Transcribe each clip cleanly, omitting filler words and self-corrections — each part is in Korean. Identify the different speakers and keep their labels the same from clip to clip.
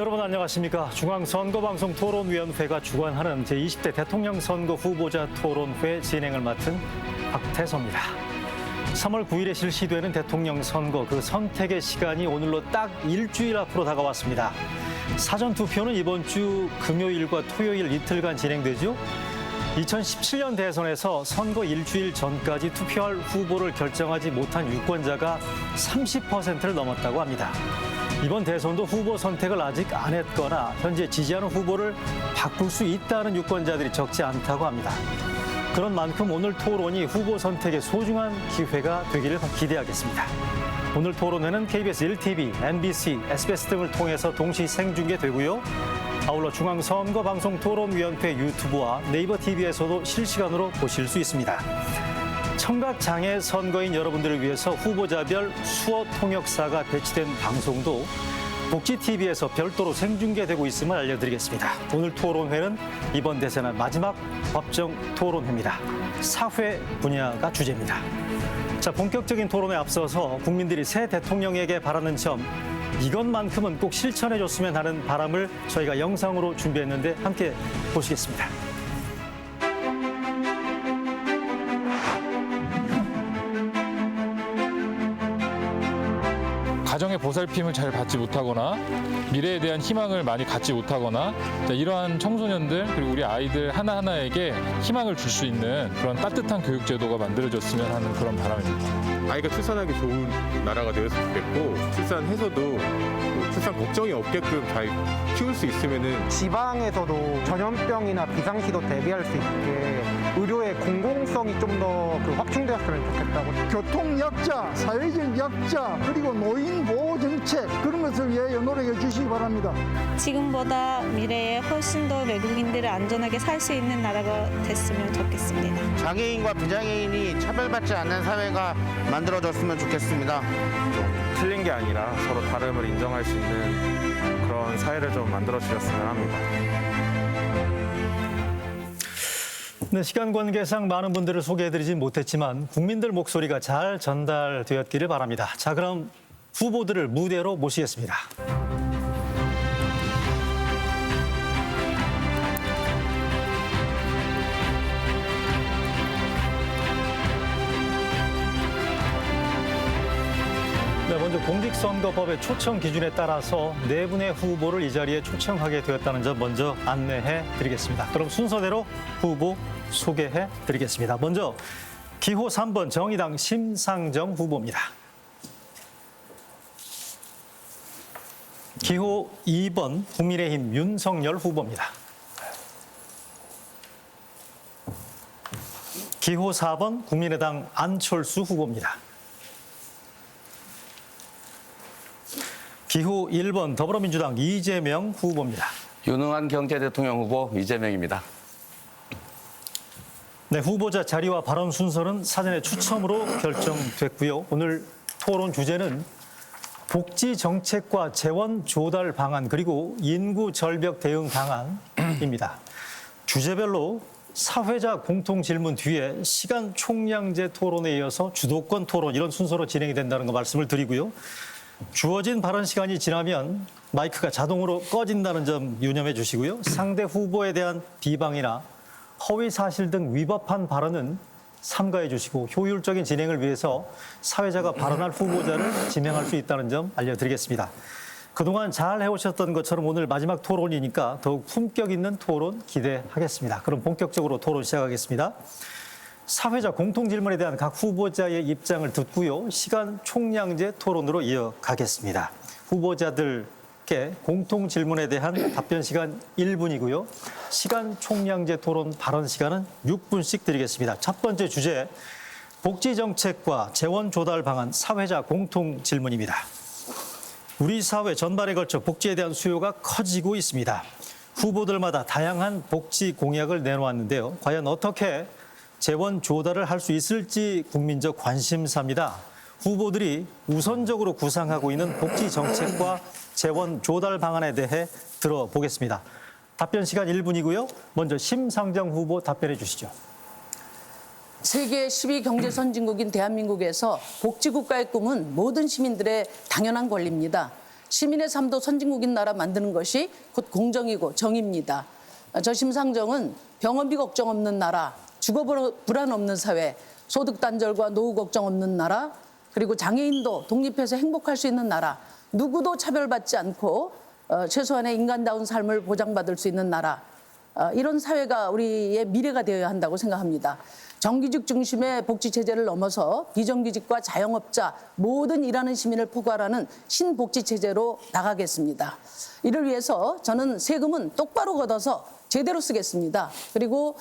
Speaker 1: 여러분 안녕하십니까. 중앙선거방송 토론위원회가 주관하는 제20대 대통령 선거 후보자 토론회 진행을 맡은 박태서입니다. 3월 9일에 실시되는 대통령 선거 그 선택의 시간이 오늘로 딱 일주일 앞으로 다가왔습니다. 사전투표는 이번 주 금요일과 토요일 이틀간 진행되죠. 2017년 대선에서 선거 일주일 전까지 투표할 후보를 결정하지 못한 유권자가 30%를 넘었다고 합니다. 이번 대선도 후보 선택을 아직 안 했거나 현재 지지하는 후보를 바꿀 수 있다는 유권자들이 적지 않다고 합니다. 그런 만큼 오늘 토론이 후보 선택의 소중한 기회가 되기를 기대하겠습니다. 오늘 토론회는 KBS 1TV, MBC, SBS 등을 통해서 동시 생중계되고요. 아울러 중앙선거방송토론위원회 유튜브와 네이버 TV에서도 실시간으로 보실 수 있습니다. 청각장애 선거인 여러분들을 위해서 후보자별 수어 통역사가 배치된 방송도 복지TV에서 별도로 생중계되고 있음을 알려드리겠습니다. 오늘 토론회는 이번 대선의 마지막 법정 토론회입니다. 사회 분야가 주제입니다. 자, 본격적인 토론에 앞서서 국민들이 새 대통령에게 바라는 점, 이것만큼은 꼭 실천해줬으면 하는 바람을 저희가 영상으로 준비했는데 함께 보시겠습니다.
Speaker 2: 가정의 보살핌을 잘 받지 못하거나 미래에 대한 희망을 많이 갖지 못하거나 이러한 청소년들 그리고 우리 아이들 하나하나에게 희망을 줄 수 있는 그런 따뜻한 교육제도가 만들어졌으면 하는 그런 바람입니다.
Speaker 3: 아이가 출산하기 좋은 나라가 되었으면 좋겠고 출산해서도 출산 걱정이 없게끔 잘 키울 수 있으면은
Speaker 4: 지방에서도 전염병이나 비상시도 대비할 수 있게 의료의 공공성이 좀 더 확충되었으면 좋겠다고.
Speaker 5: 교통약자, 사회적 약자, 그리고 노인 보호 정책 그런 것을 위해 노력해 주시기 바랍니다.
Speaker 6: 지금보다 미래에 훨씬 더 외국인들을 안전하게 살 수 있는 나라가 됐으면 좋겠습니다.
Speaker 7: 장애인과 비장애인이 차별받지 않는 사회가 만들어졌으면 좋겠습니다.
Speaker 8: 틀린 게 아니라 서로 다름을 인정할 수 있는 그런 사회를 좀 만들어 주셨으면 합니다.
Speaker 1: 네, 시간 관계상 많은 분들을 소개해드리지 못했지만 국민들 목소리가 잘 전달되었기를 바랍니다. 자, 그럼 후보들을 무대로 모시겠습니다. 네, 먼저 공직선거법의 초청 기준에 따라서 네 분의 후보를 이 자리에 초청하게 되었다는 점 먼저 안내해 드리겠습니다. 그럼 순서대로 후보 소개해 드리겠습니다. 먼저 기호 3번 정의당 심상정 후보입니다. 기호 2번 국민의힘 윤석열 후보입니다. 기호 4번 국민의당 안철수 후보입니다. 기호 1번 더불어민주당 이재명 후보입니다.
Speaker 9: 유능한 경제대통령 후보 이재명입니다.
Speaker 1: 네, 후보자 자리와 발언 순서는 사전에 추첨으로 결정됐고요. 오늘 토론 주제는 복지 정책과 재원 조달 방안 그리고 인구 절벽 대응 방안입니다. 주제별로 사회자 공통 질문 뒤에 시간 총량제 토론에 이어서 주도권 토론 이런 순서로 진행이 된다는 거 말씀을 드리고요. 주어진 발언 시간이 지나면 마이크가 자동으로 꺼진다는 점 유념해 주시고요. 상대 후보에 대한 비방이나 허위 사실 등 위법한 발언은 삼가해 주시고 효율적인 진행을 위해서 사회자가 발언할 후보자를 지명할 수 있다는 점 알려드리겠습니다. 그동안 잘 해오셨던 것처럼 오늘 마지막 토론이니까 더욱 품격 있는 토론 기대하겠습니다. 그럼 본격적으로 토론 시작하겠습니다. 사회자 공통질문에 대한 각 후보자의 입장을 듣고요. 시간 총량제 토론으로 이어가겠습니다. 후보자들께 공통질문에 대한 답변 시간 1분이고요. 시간 총량제 토론 발언 시간은 6분씩 드리겠습니다. 첫 번째 주제, 복지정책과 재원 조달 방안 사회자 공통질문입니다. 우리 사회 전반에 걸쳐 복지에 대한 수요가 커지고 있습니다. 후보들마다 다양한 복지 공약을 내놓았는데요. 과연 어떻게 재원 조달을 할 수 있을지 국민적 관심사입니다. 후보들이 우선적으로 구상하고 있는 복지 정책과 재원 조달 방안에 대해 들어보겠습니다. 답변 시간 1분이고요. 먼저 심상정 후보 답변해 주시죠.
Speaker 10: 세계 10위 경제 선진국인 대한민국에서 복지국가의 꿈은 모든 시민들의 당연한 권리입니다. 시민의 삶도 선진국인 나라 만드는 것이 곧 공정이고 정의입니다. 저 심상정은 병원비 걱정 없는 나라, 주거 불안 없는 사회, 소득 단절과 노후 걱정 없는 나라, 그리고 장애인도 독립해서 행복할 수 있는 나라, 누구도 차별받지 않고 최소한의 인간다운 삶을 보장받을 수 있는 나라, 이런 사회가 우리의 미래가 되어야 한다고 생각합니다. 정규직 중심의 복지체제를 넘어서 비정규직과 자영업자 모든 일하는 시민을 포괄하는 신복지체제로 나가겠습니다. 이를 위해서 저는 세금은 똑바로 걷어서 제대로 쓰겠습니다. 그리고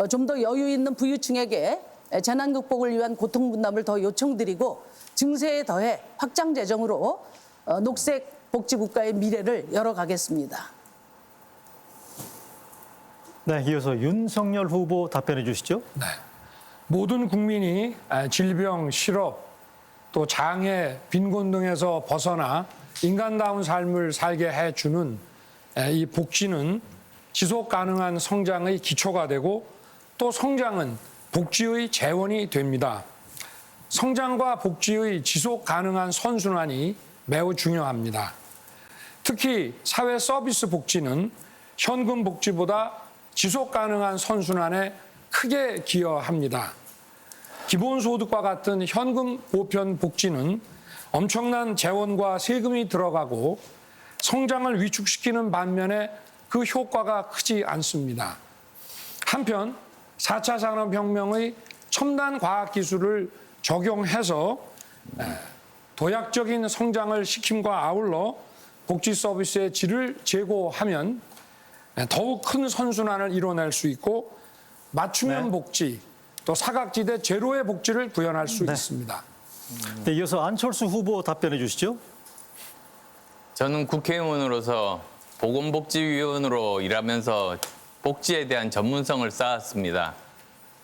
Speaker 10: 좀 더 여유 있는 부유층에게 재난 극복을 위한 고통 분담을 더 요청드리고 증세에 더해 확장 재정으로 녹색 복지국가의 미래를 열어가겠습니다.
Speaker 1: 네, 이어서 윤석열 후보 답변해 주시죠.
Speaker 11: 네. 모든 국민이 질병, 실업, 또 장애, 빈곤 등에서 벗어나 인간다운 삶을 살게 해주는 이 복지는 지속 가능한 성장의 기초가 되고 또 성장은 복지의 재원이 됩니다. 성장과 복지의 지속 가능한 선순환이 매우 중요합니다. 특히 사회 서비스 복지는 현금 복지보다 지속 가능한 선순환에 크게 기여합니다. 기본소득과 같은 현금 보편 복지는 엄청난 재원과 세금이 들어가고 성장을 위축시키는 반면에 그 효과가 크지 않습니다. 한편 4차 산업혁명의 첨단 과학기술을 적용해서 도약적인 성장을 시킴과 아울러 복지 서비스의 질을 제고하면 더욱 큰 선순환을 이뤄낼 수 있고 맞춤형 복지, 또 사각지대 제로의 복지를 구현할 수 있습니다.
Speaker 1: 네, 이어서 안철수 후보 답변해 주시죠.
Speaker 12: 저는 국회의원으로서 보건복지위원으로 일하면서 복지에 대한 전문성을 쌓았습니다.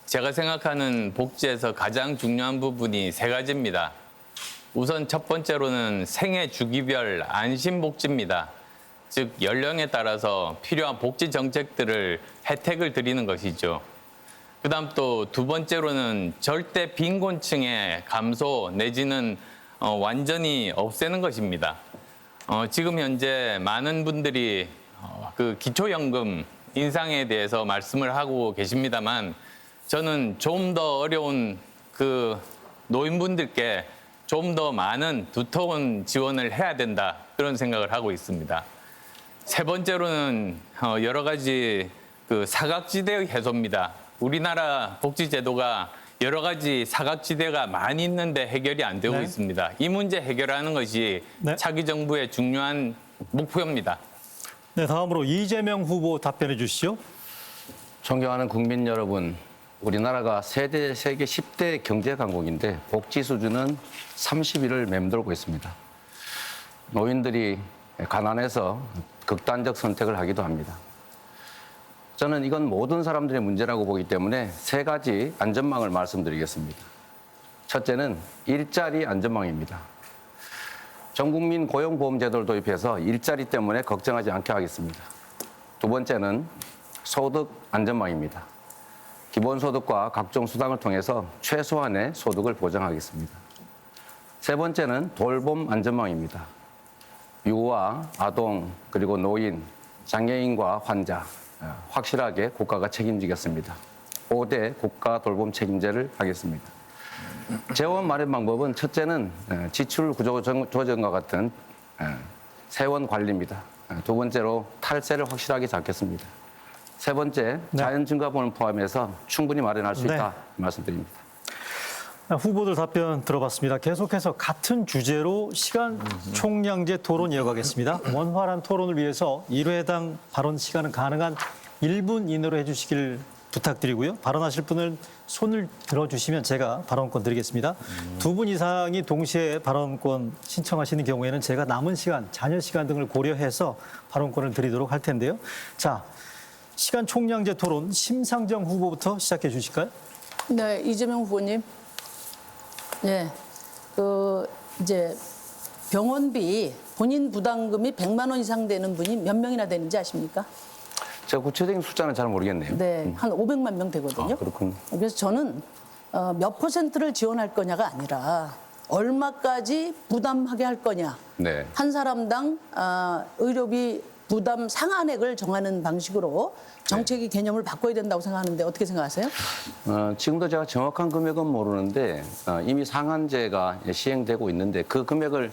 Speaker 12: 제가 생각하는 복지에서 가장 중요한 부분이 세 가지입니다. 우선 첫 번째로는 생애 주기별 안심복지입니다. 즉 연령에 따라서 필요한 복지 정책들을 혜택을 드리는 것이죠. 그다음 또 두 번째로는 절대 빈곤층의 감소 내지는 완전히 없애는 것입니다. 지금 현재 많은 분들이 그 기초연금 인상에 대해서 말씀을 하고 계십니다만 저는 좀 더 어려운 그 노인분들께 좀 더 많은 두터운 지원을 해야 된다 그런 생각을 하고 있습니다. 세 번째로는 여러 가지 그 사각지대의 해소입니다. 우리나라 복지제도가 여러 가지 사각지대가 많이 있는데 해결이 안 되고 있습니다. 이 문제 해결하는 것이 차기 정부의 중요한 목표입니다.
Speaker 1: 네, 다음으로 이재명 후보 답변해 주시죠.
Speaker 9: 존경하는 국민 여러분, 우리나라가 세계 10대 경제 강국인데 복지 수준은 30위를 맴돌고 있습니다. 노인들이 가난해서 극단적 선택을 하기도 합니다. 저는 이건 모든 사람들의 문제라고 보기 때문에 세 가지 안전망을 말씀드리겠습니다. 첫째는 일자리 안전망입니다. 전국민 고용보험제도를 도입해서 일자리 때문에 걱정하지 않게 하겠습니다. 두 번째는 소득 안전망입니다. 기본소득과 각종 수당을 통해서 최소한의 소득을 보장하겠습니다. 세 번째는 돌봄 안전망입니다. 유아, 아동, 그리고 노인, 장애인과 환자, 확실하게 국가가 책임지겠습니다. 5대 국가 돌봄 책임제를 하겠습니다. 재원 마련 방법은 첫째는 지출 구조 조정과 같은 세원 관리입니다. 두 번째로 탈세를 확실하게 잡겠습니다. 세 번째, 자연 증가분을 포함해서 충분히 마련할 수 있다 말씀드립니다.
Speaker 1: 후보들 답변 들어봤습니다. 계속해서 같은 주제로 시간 총량제 토론 이어가겠습니다. 원활한 토론을 위해서 1회당 발언 시간은 가능한 1분 이내로 해주시길 부탁드리고요. 발언하실 분은 손을 들어주시면 제가 발언권 드리겠습니다. 두 분 이상이 동시에 발언권 신청하시는 경우에는 제가 남은 시간, 자녀 시간 등을 고려해서 발언권을 드리도록 할 텐데요. 자, 시간 총량제 토론 심상정 후보부터 시작해 주실까요?
Speaker 10: 네, 이재명 후보님. 네, 이제 병원비 본인 부담금이 100만 원 이상 되는 분이 몇 명이나 되는지 아십니까?
Speaker 9: 제가 구체적인 숫자는 잘 모르겠네요.
Speaker 10: 네, 한 500만 명 되거든요.
Speaker 9: 그렇군요.
Speaker 10: 그래서 저는 몇 퍼센트를 지원할 거냐가 아니라 얼마까지 부담하게 할 거냐.
Speaker 9: 네.
Speaker 10: 한 사람당 의료비 부담 상한액을 정하는 방식으로 정책의 개념을 바꿔야 된다고 생각하는데 어떻게 생각하세요?
Speaker 9: 지금도 제가 정확한 금액은 모르는데 이미 상한제가 시행되고 있는데 그 금액을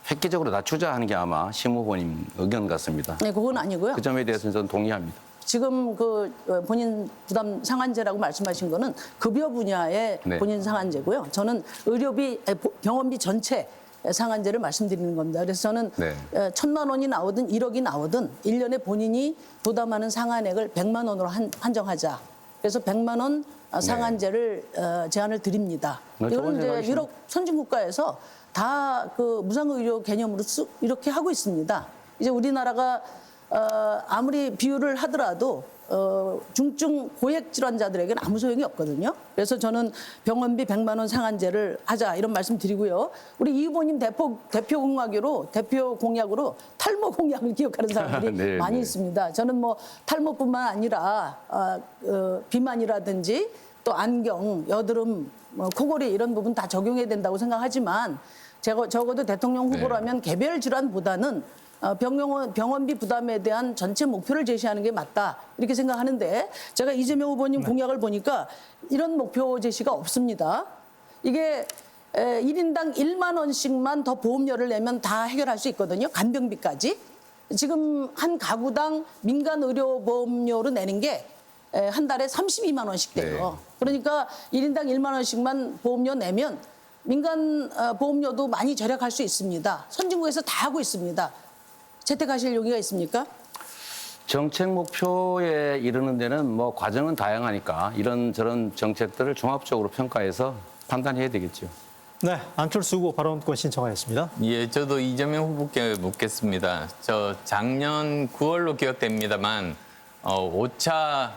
Speaker 9: 획기적으로 낮추자 하는 게 아마 심 후보님 의견 같습니다.
Speaker 10: 네, 그건 아니고요.
Speaker 9: 그 점에 대해서는 저는 동의합니다.
Speaker 10: 지금 그 본인 부담 상한제라고 말씀하신 거는 급여 분야의
Speaker 9: 네.
Speaker 10: 본인 상한제고요. 저는 의료비, 병원비 전체 상한제를 말씀드리는 겁니다. 그래서 저는
Speaker 9: 네.
Speaker 10: 1,000만 원이 나오든 1억이 나오든 1년에 본인이 부담하는 상한액을 100만 원으로 한정하자. 그래서 100만 원 상한제를 제안을 드립니다.
Speaker 9: 네,
Speaker 10: 이거는
Speaker 9: 좋은
Speaker 10: 이제
Speaker 9: 생각이시네.
Speaker 10: 유럽 선진국가에서 다 그 무상의료 개념으로 이렇게 하고 있습니다. 이제 우리나라가 아무리 비유를 하더라도 중증 고액 질환자들에게는 아무 소용이 없거든요. 그래서 저는 병원비 100만 원 상한제를 하자 이런 말씀 드리고요. 우리 이 후보님 대표 공약으로 탈모 공약을 기억하는 사람들이
Speaker 9: 네,
Speaker 10: 많이
Speaker 9: 네.
Speaker 10: 있습니다. 저는 뭐 탈모뿐만 아니라 비만이라든지 또 안경, 여드름, 코골이 이런 부분 다 적용해야 된다고 생각하지만 적어도 대통령 후보라면 개별 질환보다는 병원비 부담에 대한 전체 목표를 제시하는 게 맞다 이렇게 생각하는데 제가 이재명 후보님 공약을 보니까 이런 목표 제시가 없습니다. 이게 1인당 1만 원씩만 더 보험료를 내면 다 해결할 수 있거든요. 간병비까지. 지금 한 가구당 민간 의료보험료로 내는 게 한 달에 32만 원씩 돼요. 그러니까 1인당 1만 원씩만 보험료 내면 민간 보험료도 많이 절약할 수 있습니다. 선진국에서 다 하고 있습니다. 채택하실 용의가 있습니까?
Speaker 9: 정책 목표에 이르는 데는 뭐 과정은 다양하니까 이런저런 정책들을 종합적으로 평가해서 판단해야 되겠죠.
Speaker 1: 네, 안철수 후보 발언권 신청하였습니다.
Speaker 12: 예, 저도 이재명 후보께 묻겠습니다. 저 작년 9월로 기억됩니다만 5차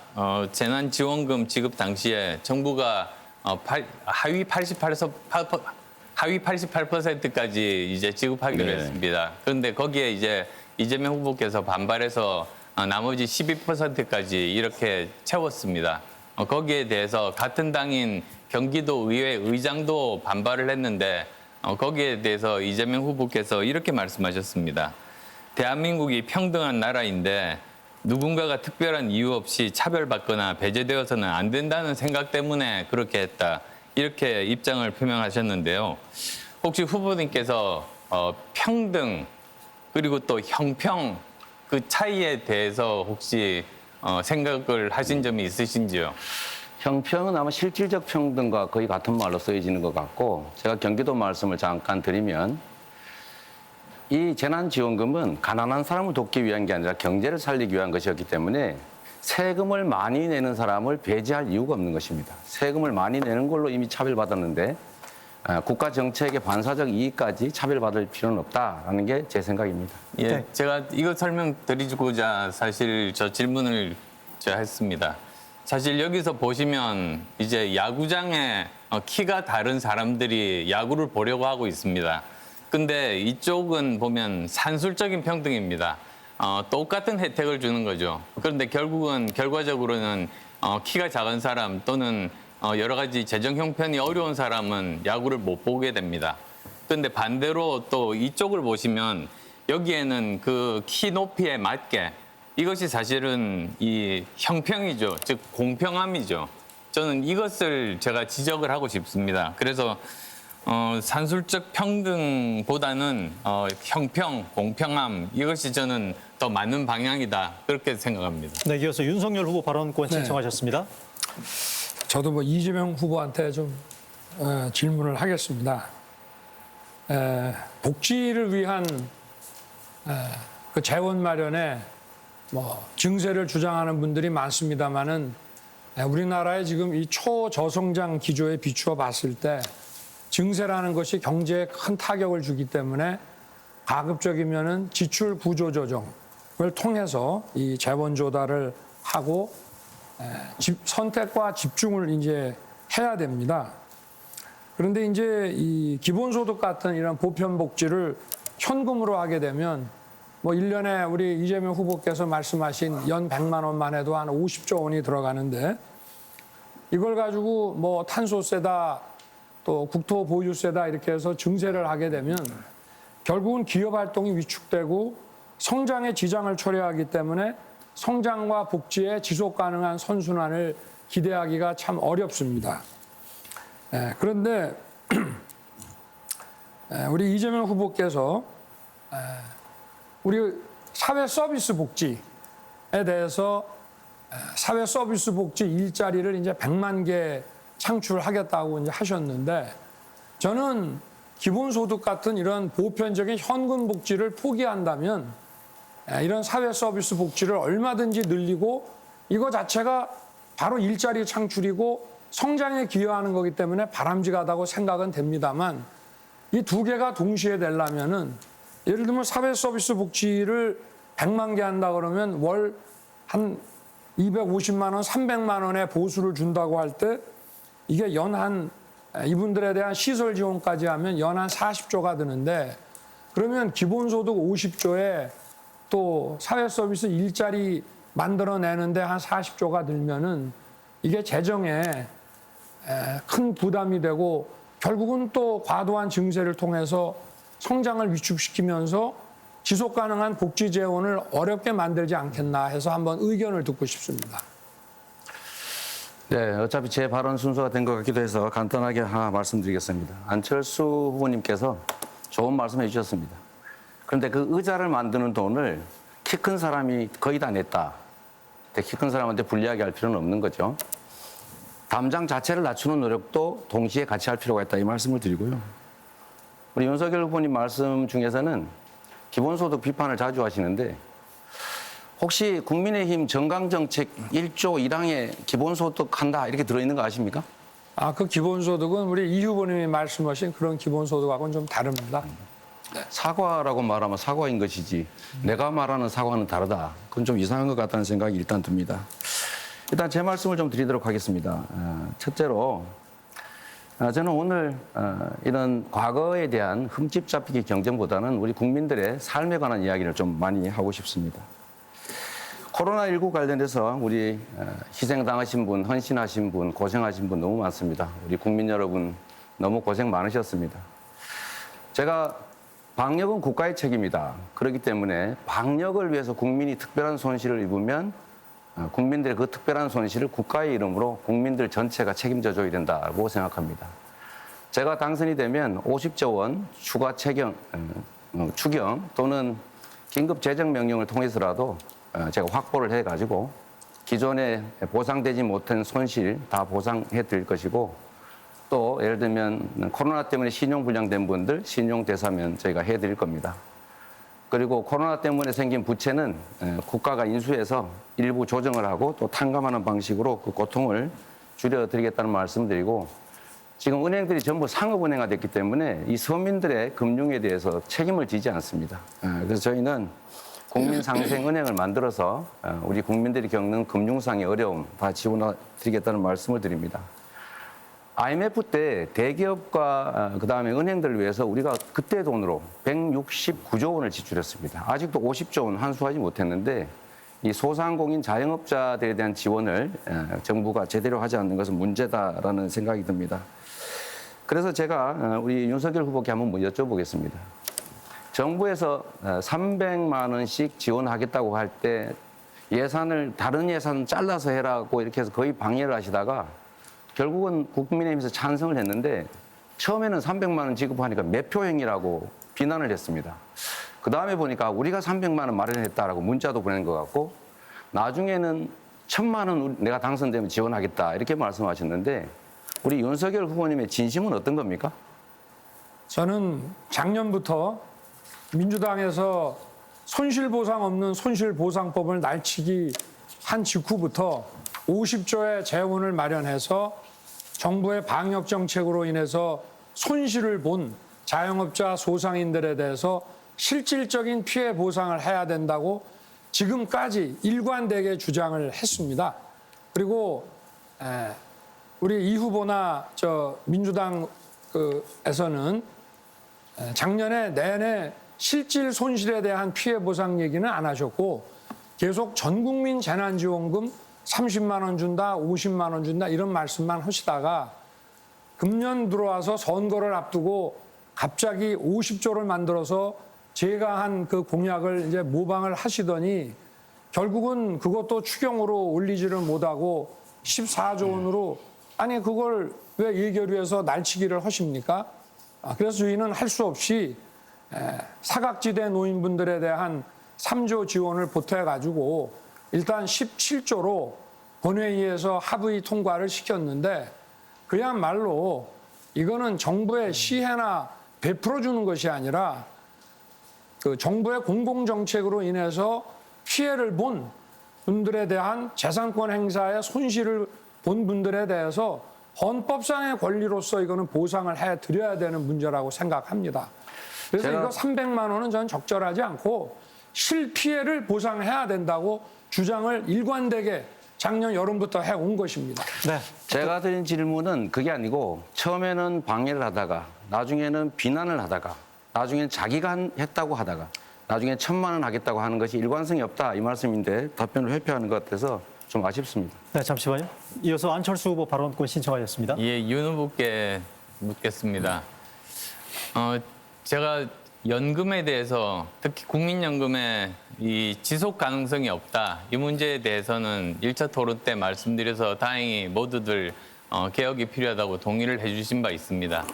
Speaker 12: 재난지원금 지급 당시에 정부가 하위 88%까지 이제 지급하기로
Speaker 9: 네.
Speaker 12: 했습니다. 그런데 거기에 이제 이재명 후보께서 반발해서 나머지 12%까지 이렇게 채웠습니다. 거기에 대해서 같은 당인 경기도 의회 의장도 반발을 했는데 거기에 대해서 이재명 후보께서 이렇게 말씀하셨습니다. 대한민국이 평등한 나라인데 누군가가 특별한 이유 없이 차별받거나 배제되어서는 안 된다는 생각 때문에 그렇게 했다. 이렇게 입장을 표명하셨는데요. 혹시 후보님께서 평등 그리고 또 형평 그 차이에 대해서 혹시 생각을 하신 점이 있으신지요?
Speaker 9: 형평은 아마 실질적 평등과 거의 같은 말로 쓰여지는 것 같고 제가 경기도 말씀을 잠깐 드리면 이 재난지원금은 가난한 사람을 돕기 위한 게 아니라 경제를 살리기 위한 것이었기 때문에 세금을 많이 내는 사람을 배제할 이유가 없는 것입니다. 세금을 많이 내는 걸로 이미 차별받았는데 국가 정책의 반사적 이익까지 차별받을 필요는 없다라는 게 제 생각입니다.
Speaker 12: 예,
Speaker 1: 네.
Speaker 12: 제가 이거 설명드리고자 사실 저 질문을 했습니다. 사실 여기서 보시면 이제 야구장에 키가 다른 사람들이 야구를 보려고 하고 있습니다. 근데 이쪽은 보면 산술적인 평등입니다. 똑같은 혜택을 주는 거죠. 그런데 결과적으로는 키가 작은 사람 또는 여러 가지 재정 형편이 어려운 사람은 야구를 못 보게 됩니다. 그런데 반대로 또 이쪽을 보시면 여기에는 그 키 높이에 맞게 이것이 사실은 이 형평이죠. 즉 공평함이죠. 저는 이것을 제가 지적을 하고 싶습니다. 그래서 산술적 평등보다는 형평, 공평함 이것이 저는 더 맞는 방향이다 그렇게 생각합니다.
Speaker 1: 네, 이어서 윤석열 후보 발언권 신청하셨습니다.
Speaker 11: 저도 뭐 이재명 후보한테 좀 질문을 하겠습니다. 복지를 위한 그 재원 마련에 뭐 증세를 주장하는 분들이 많습니다만은 우리나라의 지금 이 초저성장 기조에 비추어 봤을 때 증세라는 것이 경제에 큰 타격을 주기 때문에 가급적이면은 지출 구조 조정을 통해서 이 재원 조달을 하고 선택과 집중을 이제 해야 됩니다. 그런데 이제 이 기본소득 같은 이런 보편 복지를 현금으로 하게 되면 뭐 1년에 우리 이재명 후보께서 말씀하신 연 100만 원만 해도 한 50조 원이 들어가는데 이걸 가지고 뭐 탄소세다 또 국토보유세다 이렇게 해서 증세를 하게 되면 결국은 기업 활동이 위축되고 성장에 지장을 초래하기 때문에 성장과 복지의 지속 가능한 선순환을 기대하기가 참 어렵습니다. 그런데 우리 이재명 후보께서 우리 사회 서비스 복지에 대해서 사회 서비스 복지 일자리를 이제 100만 개 창출하겠다고 이제 하셨는데 저는 기본소득 같은 이런 보편적인 현금 복지를 포기한다면 이런 사회 서비스 복지를 얼마든지 늘리고 이거 자체가 바로 일자리 창출이고 성장에 기여하는 거기 때문에 바람직하다고 생각은 됩니다만 이 두 개가 동시에 되려면은 예를 들면 사회 서비스 복지를 100만 개 한다 그러면 월 한 250만 원, 300만 원의 보수를 준다고 할 때 이게 연한 이분들에 대한 시설 지원까지 하면 연한 40조가 드는데 그러면 기본소득 50조에 또 사회 서비스 일자리 만들어내는데 한 40조가 들면은 이게 재정에 큰 부담이 되고 결국은 또 과도한 증세를 통해서 성장을 위축시키면서 지속 가능한 복지 재원을 어렵게 만들지 않겠나 해서 한번 의견을 듣고 싶습니다.
Speaker 9: 네, 어차피 제 발언 순서가 된 것 같기도 해서 간단하게 하나 말씀드리겠습니다. 안철수 후보님께서 좋은 말씀 해주셨습니다. 그런데 그 의자를 만드는 돈을 키 큰 사람이 거의 다 냈다. 키 큰 사람한테 불리하게 할 필요는 없는 거죠. 담장 자체를 낮추는 노력도 동시에 같이 할 필요가 있다 이 말씀을 드리고요. 우리 윤석열 후보님 말씀 중에서는 기본소득 비판을 자주 하시는데 혹시 국민의힘 정강정책 1조 1항에 기본소득 한다 이렇게 들어있는 거 아십니까?
Speaker 11: 그 기본소득은 우리 이 후보님이 말씀하신 그런 기본소득하고는 좀 다릅니다.
Speaker 9: 사과라고 말하면 사과인 것이지 내가 말하는 사과는 다르다. 그건 좀 이상한 것 같다는 생각이 일단 듭니다. 일단 제 말씀을 좀 드리도록 하겠습니다. 첫째로 저는 오늘 이런 과거에 대한 흠집 잡히기 경쟁보다는 우리 국민들의 삶에 관한 이야기를 좀 많이 하고 싶습니다. 코로나19 관련해서 우리 희생당하신 분, 헌신하신 분, 고생하신 분 너무 많습니다. 우리 국민 여러분 너무 고생 많으셨습니다. 제가 방역은 국가의 책임이다. 그렇기 때문에 방역을 위해서 국민이 특별한 손실을 입으면 국민들의 그 특별한 손실을 국가의 이름으로 국민들 전체가 책임져 줘야 된다고 생각합니다. 제가 당선이 되면 50조 원 추가 추경 또는 긴급 재정 명령을 통해서라도 제가 확보를 해가지고 기존에 보상되지 못한 손실 다 보상해 드릴 것이고 또 예를 들면 코로나 때문에 신용불량된 분들 신용대사면 저희가 해드릴 겁니다. 그리고 코로나 때문에 생긴 부채는 국가가 인수해서 일부 조정을 하고 또 탕감하는 방식으로 그 고통을 줄여드리겠다는 말씀드리고 지금 은행들이 전부 상업은행화 됐기 때문에 이 서민들의 금융에 대해서 책임을 지지 않습니다. 그래서 저희는 국민상생은행을 만들어서 우리 국민들이 겪는 금융상의 어려움 다 지원해드리겠다는 말씀을 드립니다. IMF 때 대기업과 그다음에 은행들을 위해서 우리가 그때 돈으로 169조 원을 지출했습니다. 아직도 50조 원 환수하지 못했는데 이 소상공인 자영업자들에 대한 지원을 정부가 제대로 하지 않는 것은 문제다라는 생각이 듭니다. 그래서 제가 우리 윤석열 후보께 한번 여쭤보겠습니다. 정부에서 300만 원씩 지원하겠다고 할 때 예산을 다른 예산 잘라서 해라고 이렇게 해서 거의 방해를 하시다가 결국은 국민의힘에서 찬성을 했는데 처음에는 300만 원 지급하니까 매표행위라고 비난을 했습니다. 그 다음에 보니까 우리가 300만 원 마련했다라고 문자도 보낸 것 같고 나중에는 1000만 원 내가 당선되면 지원하겠다 이렇게 말씀하셨는데 우리 윤석열 후보님의 진심은 어떤 겁니까?
Speaker 11: 저는 작년부터 민주당에서 손실보상 없는 손실보상법을 날치기 한 직후부터 50조의 재원을 마련해서 정부의 방역 정책으로 인해서 손실을 본 자영업자 소상인들에 대해서 실질적인 피해 보상을 해야 된다고 지금까지 일관되게 주장을 했습니다. 그리고 우리 이 후보나 민주당에서는 작년에 내내 실질 손실에 대한 피해 보상 얘기는 안 하셨고 계속 전국민 재난지원금 30만 원 준다, 50만 원 준다 이런 말씀만 하시다가 금년 들어와서 선거를 앞두고 갑자기 50조를 만들어서 제가 한 그 공약을 이제 모방을 하시더니 결국은 그것도 추경으로 올리지를 못하고 14조 원으로 아니 그걸 왜 예결위에서 날치기를 하십니까? 그래서 저희는 할 수 없이 사각지대 노인분들에 대한 3조 지원을 보태가지고 일단 17조로 본회의에서 합의 통과를 시켰는데 그야말로 이거는 정부의 시혜나 베풀어 주는 것이 아니라 그 정부의 공공정책으로 인해서 피해를 본 분들에 대한 재산권 행사의 손실을 본 분들에 대해서 헌법상의 권리로서 이거는 보상을 해드려야 되는 문제라고 생각합니다. 그래서 이거 300만 원은 저는 적절하지 않고 실피해를 보상해야 된다고 주장을 일관되게 작년 여름부터 해온 것입니다.
Speaker 1: 네.
Speaker 9: 제가 드린 질문은 그게 아니고 처음에는 방해를 하다가 나중에는 비난을 하다가 나중에는 자기가 했다고 하다가 나중에 1,000만 원 하겠다고 하는 것이 일관성이 없다 이 말씀인데 답변을 회피하는 것 같아서 좀 아쉽습니다.
Speaker 1: 네, 잠시만요. 이어서 안철수 후보 발언권 신청하셨습니다.
Speaker 12: 예, 윤 후보께 묻겠습니다. 제가 연금에 대해서 특히 국민연금의 이 지속 가능성이 없다. 이 문제에 대해서는 1차 토론 때 말씀드려서 다행히 모두들 개혁이 필요하다고 동의를 해주신 바 있습니다.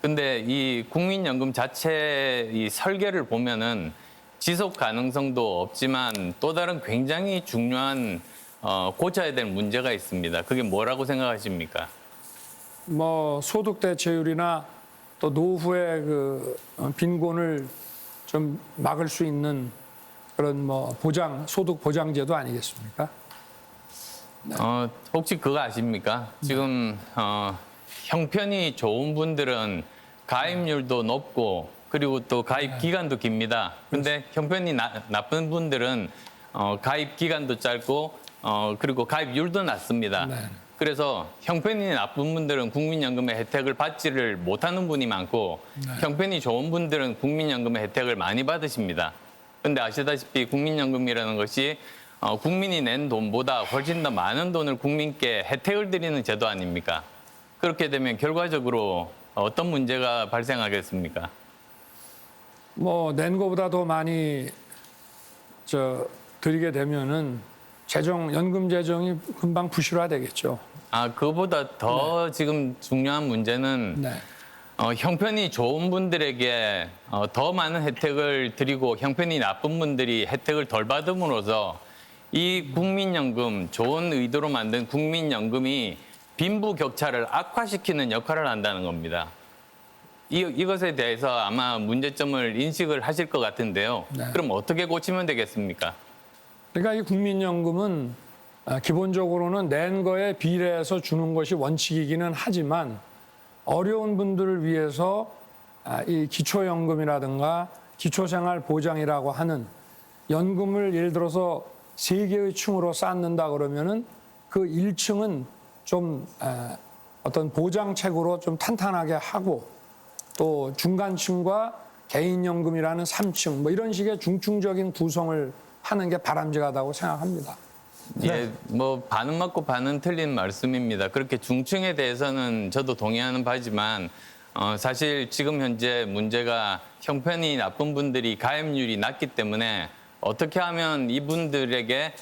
Speaker 12: 근데 이 국민연금 자체 이 설계를 보면은 지속 가능성도 없지만 또 다른 굉장히 중요한 고쳐야 될 문제가 있습니다. 그게 뭐라고 생각하십니까?
Speaker 11: 뭐 소득 대체율이나 또 노후의 그 빈곤을 좀 막을 수 있는 그런 뭐 소득 보장제도 아니겠습니까?
Speaker 12: 혹시 그거 아십니까? 지금 형편이 좋은 분들은 가입률도 높고 그리고 또 가입 기간도 깁니다. 근데 형편이 나쁜 분들은 가입 기간도 짧고 그리고 가입률도 낮습니다.
Speaker 11: 네.
Speaker 12: 그래서 형편이 나쁜 분들은 국민연금의 혜택을 받지를 못하는 분이 많고 형편이 좋은 분들은 국민연금의 혜택을 많이 받으십니다. 근데 아시다시피 국민연금이라는 것이 국민이 낸 돈보다 훨씬 더 많은 돈을 국민께 혜택을 드리는 제도 아닙니까? 그렇게 되면 결과적으로 어떤 문제가 발생하겠습니까?
Speaker 11: 뭐 낸 것보다 더 많이 드리게 되면은 연금 재정이 금방 부실화되겠죠.
Speaker 12: 그보다 더 지금 중요한 문제는
Speaker 11: 네.
Speaker 12: 형편이 좋은 분들에게 더 많은 혜택을 드리고 형편이 나쁜 분들이 혜택을 덜 받음으로써 이 국민연금, 좋은 의도로 만든 국민연금이 빈부격차를 악화시키는 역할을 한다는 겁니다. 이것에 대해서 아마 문제점을 인식을 하실 것 같은데요.
Speaker 11: 네.
Speaker 12: 그럼 어떻게 고치면 되겠습니까?
Speaker 11: 그러니까 이 국민연금은 기본적으로는 낸 거에 비례해서 주는 것이 원칙이기는 하지만 어려운 분들을 위해서 이 기초연금이라든가 기초생활보장이라고 하는 연금을 예를 들어서 3개의 층으로 쌓는다 그러면은 그 1층은 좀 어떤 보장책으로 좀 탄탄하게 하고 또 중간층과 개인연금이라는 3층 뭐 이런 식의 중층적인 구성을 하는 게 바람직하다고 생각합니다.
Speaker 12: 예, 뭐 반은 맞고 반은 틀린 말씀입니다. 그렇게 중층에 대해서는 저도 동의하는 바지만 사실 지금 현재 문제가 형편이 나쁜 분들이 가입률이 낮기 때문에 어떻게 하면 이분들에게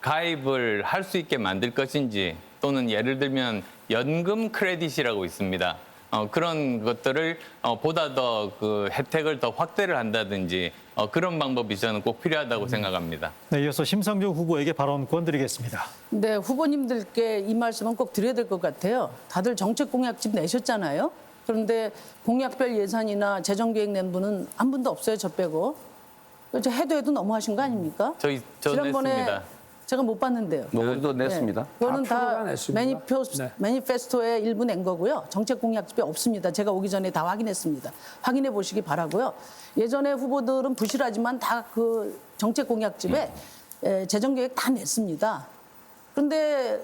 Speaker 12: 가입을 할 수 있게 만들 것인지 또는 예를 들면 연금 크레딧이라고 있습니다. 그런 것들을 보다 더 그 혜택을 더 확대를 한다든지 그런 방법이 저는 꼭 필요하다고 생각합니다.
Speaker 1: 네, 이어서 심상정 후보에게 발언권 드리겠습니다.
Speaker 10: 네, 후보님들께 이 말씀은 꼭 드려야 될 것 같아요. 다들 정책 공약집 내셨잖아요. 그런데 공약별 예산이나 재정계획 낸 분은 한 분도 없어요, 저 빼고. 해도 너무하신 거 아닙니까?
Speaker 12: 저
Speaker 10: 지난번에
Speaker 12: 냈습니다.
Speaker 10: 제가 못 봤는데요.
Speaker 9: 우리도 냈습니다.
Speaker 10: 그거는
Speaker 11: 다
Speaker 10: 다
Speaker 11: 냈습니다.
Speaker 10: 매니페스토에 일부 낸 거고요. 정책 공약집에 없습니다. 제가 오기 전에 다 확인했습니다. 확인해 보시기 바라고요. 예전에 후보들은 부실하지만 다 그 정책 공약집에 재정 계획 다 냈습니다. 그런데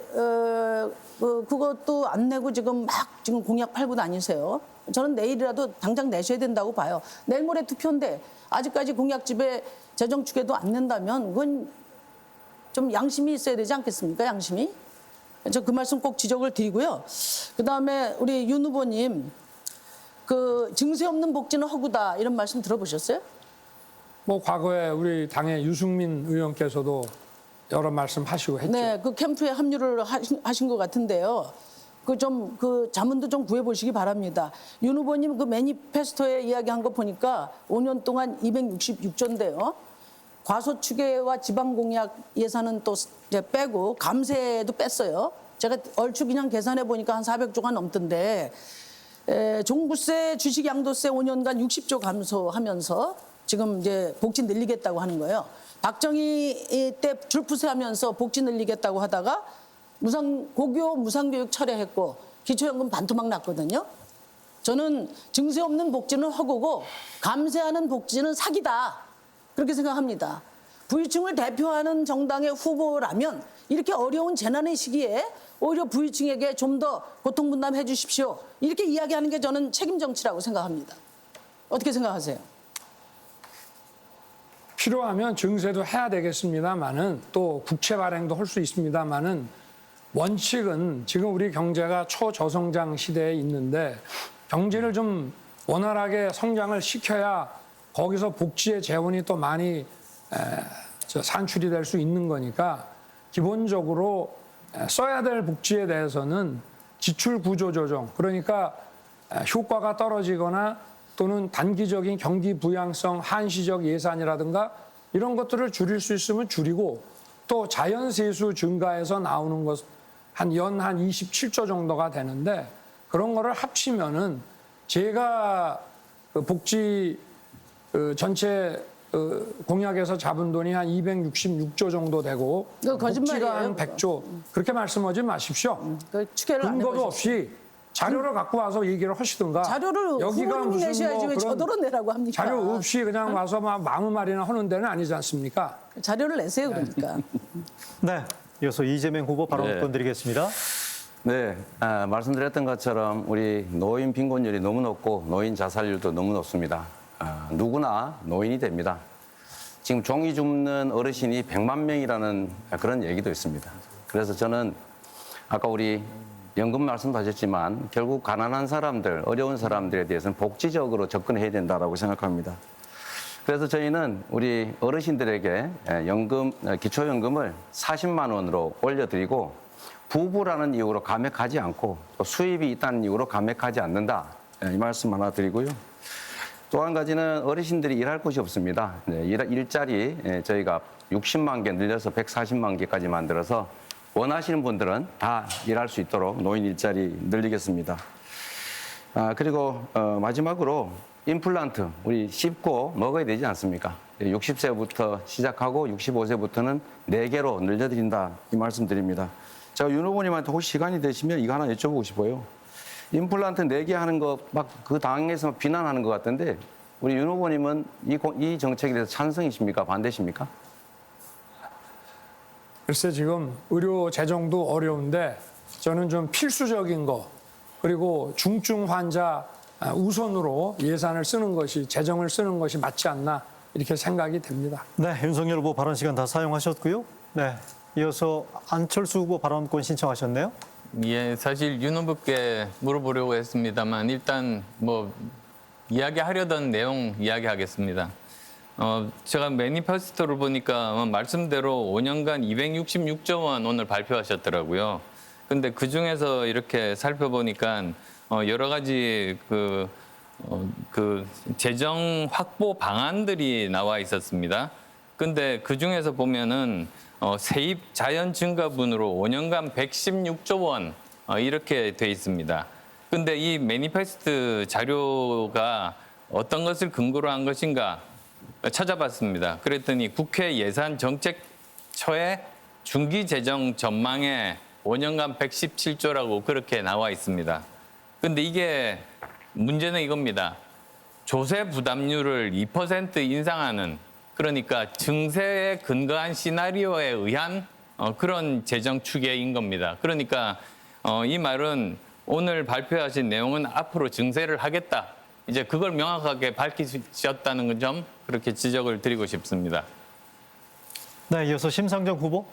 Speaker 10: 그것도 안 내고 지금 공약 팔고 다니세요. 저는 내일이라도 당장 내셔야 된다고 봐요. 내일 모레 투표인데 아직까지 공약집에 재정 추계도 안 낸다면 그건 좀 양심이 있어야 되지 않겠습니까? 양심이? 저 그 말씀 꼭 지적을 드리고요. 그다음에 우리 윤 후보님 그 증세 없는 복지는 허구다 이런 말씀 들어보셨어요?
Speaker 11: 뭐 과거에 우리 당의 유승민 의원께서도 여러 말씀하시고 했죠.
Speaker 10: 네, 그 캠프에 합류를 하신 것 같은데요. 그 자문도 좀 구해보시기 바랍니다. 윤 후보님 그 매니페스토에 이야기한 거 보니까 5년 동안 266조인데요. 과소추계와 지방공약 예산은 또 이제 빼고 감세도 뺐어요. 제가 얼추 그냥 계산해 보니까 한 400조가 넘던데 종부세, 주식 양도세 5년간 60조 감소하면서 지금 이제 복지 늘리겠다고 하는 거예요. 박정희 때 줄푸세 하면서 복지 늘리겠다고 하다가 고교 무상교육 철회했고 기초연금 반토막 났거든요. 저는 증세 없는 복지는 허구고 감세하는 복지는 사기다. 그렇게 생각합니다. 부유층을 대표하는 정당의 후보라면 이렇게 어려운 재난의 시기에 오히려 부유층에게 좀 더 고통분담해 주십시오. 이렇게 이야기하는 게 저는 책임 정치라고 생각합니다. 어떻게 생각하세요?
Speaker 11: 필요하면 증세도 해야 되겠습니다만은 또 국채 발행도 할 수 있습니다만은 원칙은 지금 우리 경제가 초저성장 시대에 있는데 경제를 좀 원활하게 성장을 시켜야 거기서 복지의 재원이 또 많이 산출이 될 수 있는 거니까 기본적으로 써야 될 복지에 대해서는 지출 구조 조정, 그러니까 효과가 떨어지거나 또는 단기적인 경기 부양성 한시적 예산이라든가 이런 것들을 줄일 수 있으면 줄이고 또 자연세수 증가해서 나오는 것 한 연 한 27조 정도가 되는데 그런 거를 합치면은 제가 그 복지 전체 공약에서 잡은 돈이 한 266조 정도 되고 복지가 한 100조 그렇게 말씀하지 마십시오. 근거도 없이 자료를 갖고 와서 얘기를 하시든가.
Speaker 10: 자료를
Speaker 11: 여기가 무슨
Speaker 10: 내셔야지 왜 저더러 내라고 합니까?
Speaker 11: 자료 없이 그냥 와서 막 아무 말이나 하는 데는 아니지 않습니까?
Speaker 10: 자료를 내세요 그러니까.
Speaker 1: 네, 이어서 이재명 후보 발언권 드리겠습니다.
Speaker 9: 네, 말씀드렸던 것처럼 우리 노인 빈곤율이 너무 높고 노인 자살률도 너무 높습니다. 누구나 노인이 됩니다. 지금 종이 줍는 어르신이 100만 명이라는 그런 얘기도 있습니다. 그래서 저는 아까 우리 연금 말씀도 하셨지만 결국 가난한 사람들, 어려운 사람들에 대해서는 복지적으로 접근해야 된다고 생각합니다. 그래서 저희는 우리 어르신들에게 기초연금을 40만 원으로 올려드리고 부부라는 이유로 감액하지 않고 또 수입이 있다는 이유로 감액하지 않는다. 이 말씀 하나 드리고요. 또 한 가지는 어르신들이 일할 곳이 없습니다. 일자리 저희가 60만 개 늘려서 140만 개까지 만들어서 원하시는 분들은 다 일할 수 있도록 노인 일자리 늘리겠습니다. 그리고 마지막으로 임플란트 우리 씹고 먹어야 되지 않습니까? 60세부터 시작하고 65세부터는 4개로 늘려드린다 이 말씀드립니다. 제가 윤 후보님한테 혹시 시간이 되시면 이거 하나 여쭤보고 싶어요. 임플란트 4개 하는 거 막 그 당에서 비난하는 것 같은데 우리 윤 후보님은 이 정책에 대해서 찬성이십니까? 반대십니까?
Speaker 11: 글쎄 지금 의료 재정도 어려운데 저는 좀 필수적인 거 그리고 중증 환자 우선으로 예산을 쓰는 것이 재정을 쓰는 것이 맞지 않나 이렇게 생각이 됩니다.
Speaker 1: 네, 윤석열 후보 발언 시간 다 사용하셨고요. 네, 이어서 안철수 후보 발언권 신청하셨네요.
Speaker 12: 예, 사실 윤 후보께 물어보려고 했습니다만 일단 뭐 이야기하려던 내용 이야기하겠습니다. 제가 매니페스토를 보니까 말씀대로 5년간 266조 원 오늘 발표하셨더라고요. 근데 그 중에서 이렇게 살펴보니까 여러 가지 그 재정 확보 방안들이 나와 있었습니다. 근데 그 중에서 보면은 세입 자연 증가분으로 5년간 116조 원 이렇게 돼 있습니다. 근데 이 매니페스트 자료가 어떤 것을 근거로 한 것인가 찾아봤습니다. 그랬더니 국회 예산정책처의 중기 재정 전망에 5년간 117조라고 그렇게 나와 있습니다. 근데 이게 문제는 이겁니다. 조세 부담률을 2% 인상하는 그러니까 증세에 근거한 시나리오에 의한 그런 재정 추계인 겁니다. 그러니까 이 말은 오늘 발표하신 내용은 앞으로 증세를 하겠다. 이제 그걸 명확하게 밝히셨다는 점 그렇게 지적을 드리고 싶습니다.
Speaker 1: 네, 이어서 심상정 후보.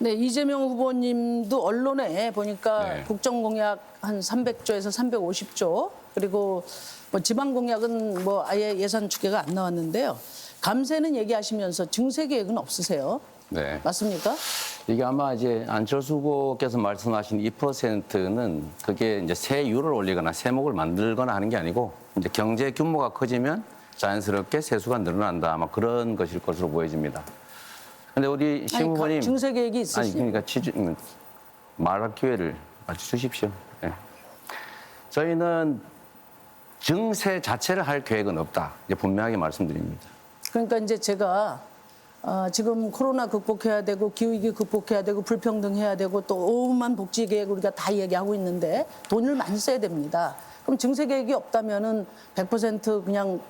Speaker 10: 네, 이재명 후보님도 언론에 보니까
Speaker 9: 네.
Speaker 10: 국정공약 한 300조에서 350조 그리고 뭐 지방공약은 뭐 아예 예산 추계가 안 나왔는데요. 감세는 얘기하시면서 증세 계획은 없으세요?
Speaker 9: 네.
Speaker 10: 맞습니까?
Speaker 9: 이게 아마 이제 안철수 후보께서 말씀하신 2%는 그게 이제 세율을 올리거나 세목을 만들거나 하는 게 아니고 이제 경제 규모가 커지면 자연스럽게 세수가 늘어난다. 아마 그런 것일 것으로 보여집니다. 근데 우리 심
Speaker 10: 아니,
Speaker 9: 후보님
Speaker 10: 증세 계획이
Speaker 9: 아니
Speaker 10: 있으시니까.
Speaker 9: 그러니까 말할 기회를 주십시오. 네. 저희는 증세 자체를 할 계획은 없다. 이제 분명하게 말씀드립니다.
Speaker 10: 그러니까 이제 제가 지금 코로나 극복해야 되고 기후위기 극복해야 되고 불평등해야 되고 또 오만 복지 계획 우리가 다 얘기하고 있는데 돈을 많이 써야 됩니다. 그럼 증세 계획이 없다면은 100% 그냥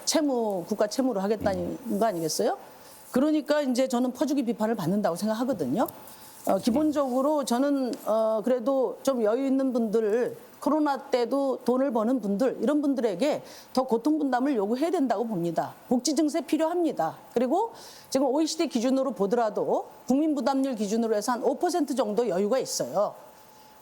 Speaker 10: 채무 국가 채무로 하겠다는 거 아니겠어요? 그러니까 이제 저는 퍼주기 비판을 받는다고 생각하거든요. 기본적으로 저는 그래도 좀 여유 있는 분들 코로나 때도 돈을 버는 분들 이런 분들에게 더 고통 분담을 요구해야 된다고 봅니다. 복지 증세 필요합니다. 그리고 지금 OECD 기준으로 보더라도 국민 부담률 기준으로 해서 한 5% 정도 여유가 있어요.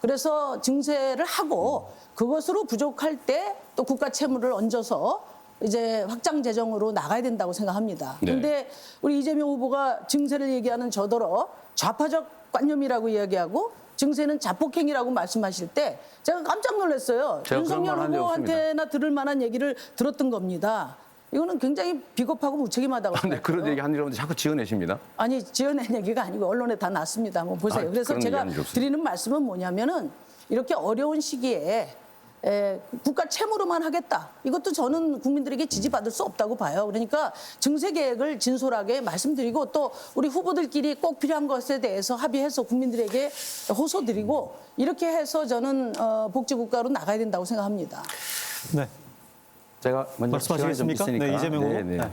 Speaker 10: 그래서 증세를 하고 그것으로 부족할 때 또 국가 채무를 얹어서 이제 확장 재정으로 나가야 된다고 생각합니다. 그런데
Speaker 9: 네.
Speaker 10: 우리 이재명 후보가 증세를 얘기하는 저더러 좌파적 관념이라고 이야기하고 증세는 자폭행위라고 말씀하실 때 제가 깜짝 놀랐어요.
Speaker 9: 제가 그런
Speaker 10: 윤석열
Speaker 9: 말 한 적
Speaker 10: 후보한테나 들을 만한 얘기를 들었던 겁니다. 이거는 굉장히 비겁하고 무책임하다고
Speaker 9: 근데
Speaker 10: 생각해요.
Speaker 9: 그런 얘기 하는 여러분들 자꾸 지어내십니다.
Speaker 10: 아니 지어낸 얘기가 아니고 언론에 다 났습니다. 한번 보세요.
Speaker 9: 아,
Speaker 10: 그래서
Speaker 9: 그런
Speaker 10: 제가
Speaker 9: 얘기하는 게 없습니다.
Speaker 10: 드리는 말씀은 뭐냐면은 이렇게 어려운 시기에 국가 채무로만 하겠다. 이것도 저는 국민들에게 지지받을 수 없다고 봐요. 그러니까 증세 계획을 진솔하게 말씀드리고 또 우리 후보들끼리 꼭 필요한 것에 대해서 합의해서 국민들에게 호소드리고 이렇게 해서 저는 복지국가로 나가야 된다고 생각합니다.
Speaker 1: 네.
Speaker 9: 제가 먼저
Speaker 1: 말씀하시겠습니까?
Speaker 9: 시간이 좀 있으니까.
Speaker 1: 네, 이재명 후보.
Speaker 9: 네.
Speaker 1: 네.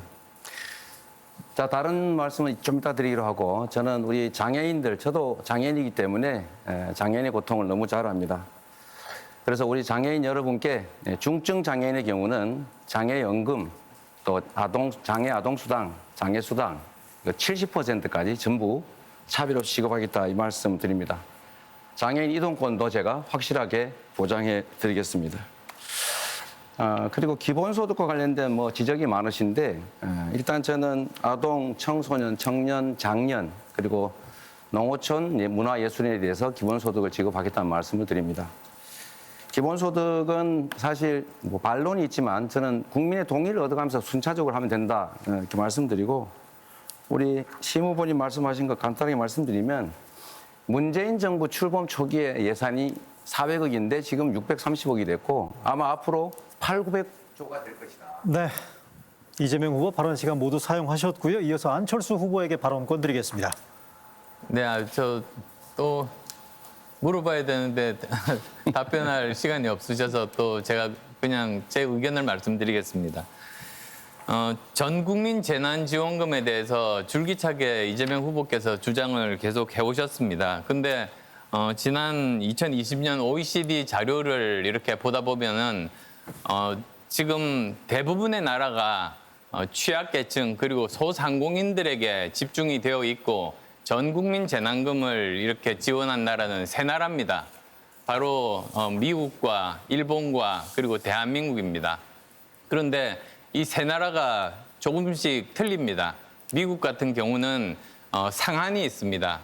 Speaker 9: 자, 다른 말씀은 좀 이따 드리기로 하고 저는 우리 장애인들, 저도 장애인이기 때문에 장애인의 고통을 너무 잘 압니다. 그래서 우리 장애인 여러분께 중증 장애인의 경우는 장애연금, 또 장애 아동수당, 장애수당 70%까지 전부 차별 없이 지급하겠다 이 말씀 드립니다. 장애인 이동권도 제가 확실하게 보장해 드리겠습니다. 그리고 기본소득과 관련된 지적이 많으신데 일단 저는 아동, 청소년, 청년, 장년 그리고 농어촌, 문화예술인에 대해서 기본소득을 지급하겠다는 말씀을 드립니다. 기본소득은 사실 반론이 있지만 저는 국민의 동의를 얻어가면서 순차적으로 하면 된다 이렇게 말씀드리고 우리 심 후보님 말씀하신 것 간단하게 말씀드리면 문재인 정부 출범 초기에 예산이 400억인데 지금 630억이 됐고 아마 앞으로 800~900조가 될 것이다.
Speaker 1: 네. 이재명 후보 발언 시간 모두 사용하셨고요. 이어서 안철수 후보에게 발언권 드리겠습니다.
Speaker 12: 네, 저 또 물어봐야 되는데 답변할 시간이 없으셔서 또 제가 그냥 제 의견을 말씀드리겠습니다. 전 국민 재난지원금에 대해서 줄기차게 이재명 후보께서 주장을 계속 해오셨습니다. 근데 지난 2020년 OECD 자료를 이렇게 보다 보면은 지금 대부분의 나라가 취약계층 그리고 소상공인들에게 집중이 되어 있고 전 국민 재난금을 이렇게 지원한 나라는 세 나라입니다. 바로 미국과 일본과 그리고 대한민국입니다. 그런데 이 세 나라가 조금씩 틀립니다. 미국 같은 경우는 상한이 있습니다.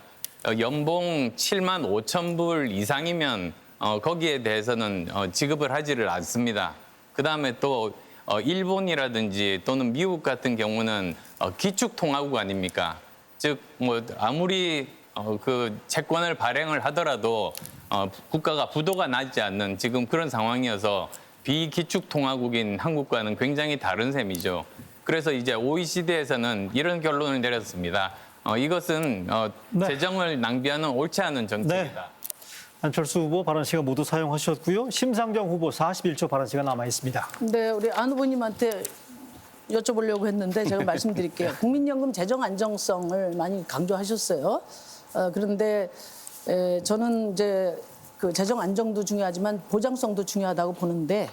Speaker 12: 연봉 7만 5천 불 이상이면 거기에 대해서는 지급을 하지를 않습니다. 그다음에 또 일본이라든지 또는 미국 같은 경우는 기축통화국 아닙니까? 즉 아무리 그 채권을 발행을 하더라도 국가가 부도가 나지 않는 지금 그런 상황이어서 비기축통화국인 한국과는 굉장히 다른 셈이죠. 그래서 이제 OECD에서는 이런 결론을 내렸습니다. 이것은
Speaker 1: 네.
Speaker 12: 재정을 낭비하는 옳지 않은 정책이다.
Speaker 1: 네. 안철수 후보 발언 시간 모두 사용하셨고요. 심상정 후보 41초 발언 시간 남아 있습니다.
Speaker 10: 네, 우리 안 후보님한테 여쭤보려고 했는데 제가 말씀드릴게요. 국민연금 재정 안정성을 많이 강조하셨어요. 그런데 저는 이제 그 재정 안정도 중요하지만 보장성도 중요하다고 보는데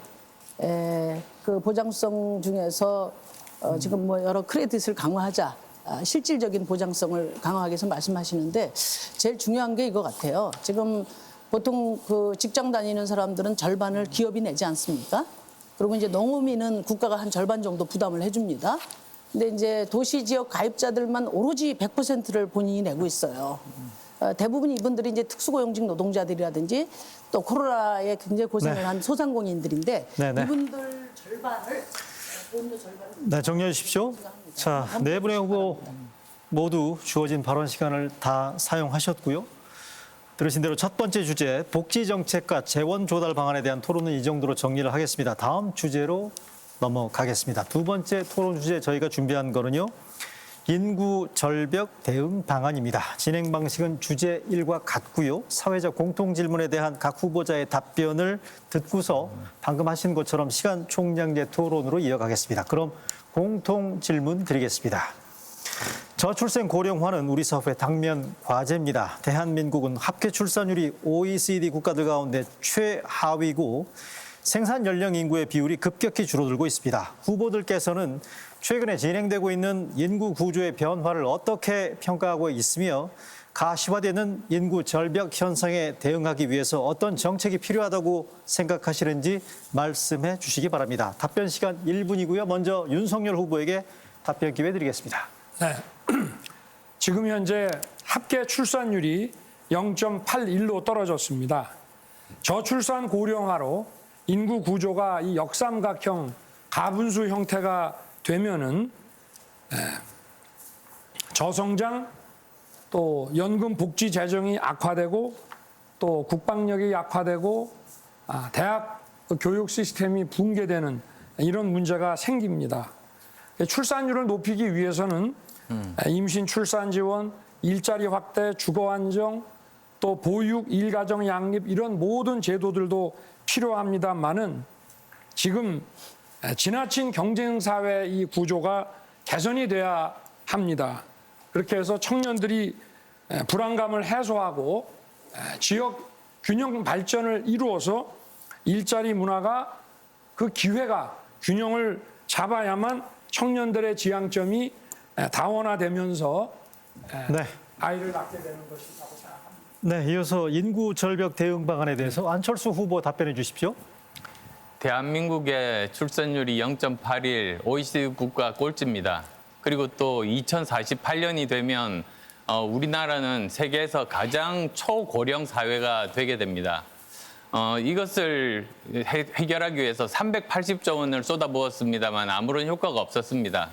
Speaker 10: 그 보장성 중에서 지금 여러 크레딧을 강화하자 실질적인 보장성을 강화하기 위해서 말씀하시는데 제일 중요한 게 이거 같아요. 지금 보통 그 직장 다니는 사람들은 절반을 기업이 내지 않습니까? 그리고 이제 농어민은 국가가 한 절반 정도 부담을 해줍니다. 근데 이제 도시 지역 가입자들만 오로지 100%를 본인이 내고 있어요. 대부분 이분들이 이제 특수고용직 노동자들이라든지 또 코로나에 굉장히 고생을 한 소상공인들인데 이분들 절반을 보험료 절반을
Speaker 1: 네, 정리해 주십시오. 자, 네 분의 후보 모두 주어진 발언 시간을 다 사용하셨고요. 들으신 대로 첫 번째 주제 복지 정책과 재원 조달 방안에 대한 토론은 이 정도로 정리를 하겠습니다. 다음 주제로 넘어가겠습니다. 두 번째 토론 주제 저희가 준비한 거는요. 인구 절벽 대응 방안입니다. 진행 방식은 주제 1과 같고요. 사회적 공통 질문에 대한 각 후보자의 답변을 듣고서 방금 하신 것처럼 시간 총량제 토론으로 이어가겠습니다. 그럼 공통 질문 드리겠습니다. 저출생 고령화는 우리 사회의 당면 과제입니다. 대한민국은 합계 출산율이 OECD 국가들 가운데 최하위고 생산 연령 인구의 비율이 급격히 줄어들고 있습니다. 후보들께서는 최근에 진행되고 있는 인구 구조의 변화를 어떻게 평가하고 있으며 가시화되는 인구 절벽 현상에 대응하기 위해서 어떤 정책이 필요하다고 생각하시는지 말씀해 주시기 바랍니다. 답변 시간 1분이고요. 먼저 윤석열 후보에게 답변 기회 드리겠습니다.
Speaker 11: 네. 지금 현재 합계 출산율이 0.81로 떨어졌습니다. 저출산 고령화로 인구 구조가 이 역삼각형 가분수 형태가 되면은 저성장 또 연금 복지 재정이 악화되고 또 국방력이 약화되고 대학 교육 시스템이 붕괴되는 이런 문제가 생깁니다. 출산율을 높이기 위해서는 임신 출산 지원, 일자리 확대, 주거 안정, 또 보육, 일가정 양립 이런 모든 제도들도 필요합니다만은 지금 지나친 경쟁 사회 이 구조가 개선이 돼야 합니다. 그렇게 해서 청년들이 불안감을 해소하고 지역 균형 발전을 이루어서 일자리 문화가 그 기회가 균형을 잡아야만 청년들의 지향점이 다원화되면서 아이를 낳게 되는 것이라고 생각합니다.
Speaker 1: 네, 이어서 인구 절벽 대응 방안에 대해서 안철수 후보 답변해 주십시오.
Speaker 12: 대한민국의 출산율이 0.81, OECD 국가 꼴찌입니다. 그리고 또 2048년이 되면 우리나라는 세계에서 가장 초고령 사회가 되게 됩니다. 이것을 해결하기 위해서 380조 원을 쏟아부었습니다만 아무런 효과가 없었습니다.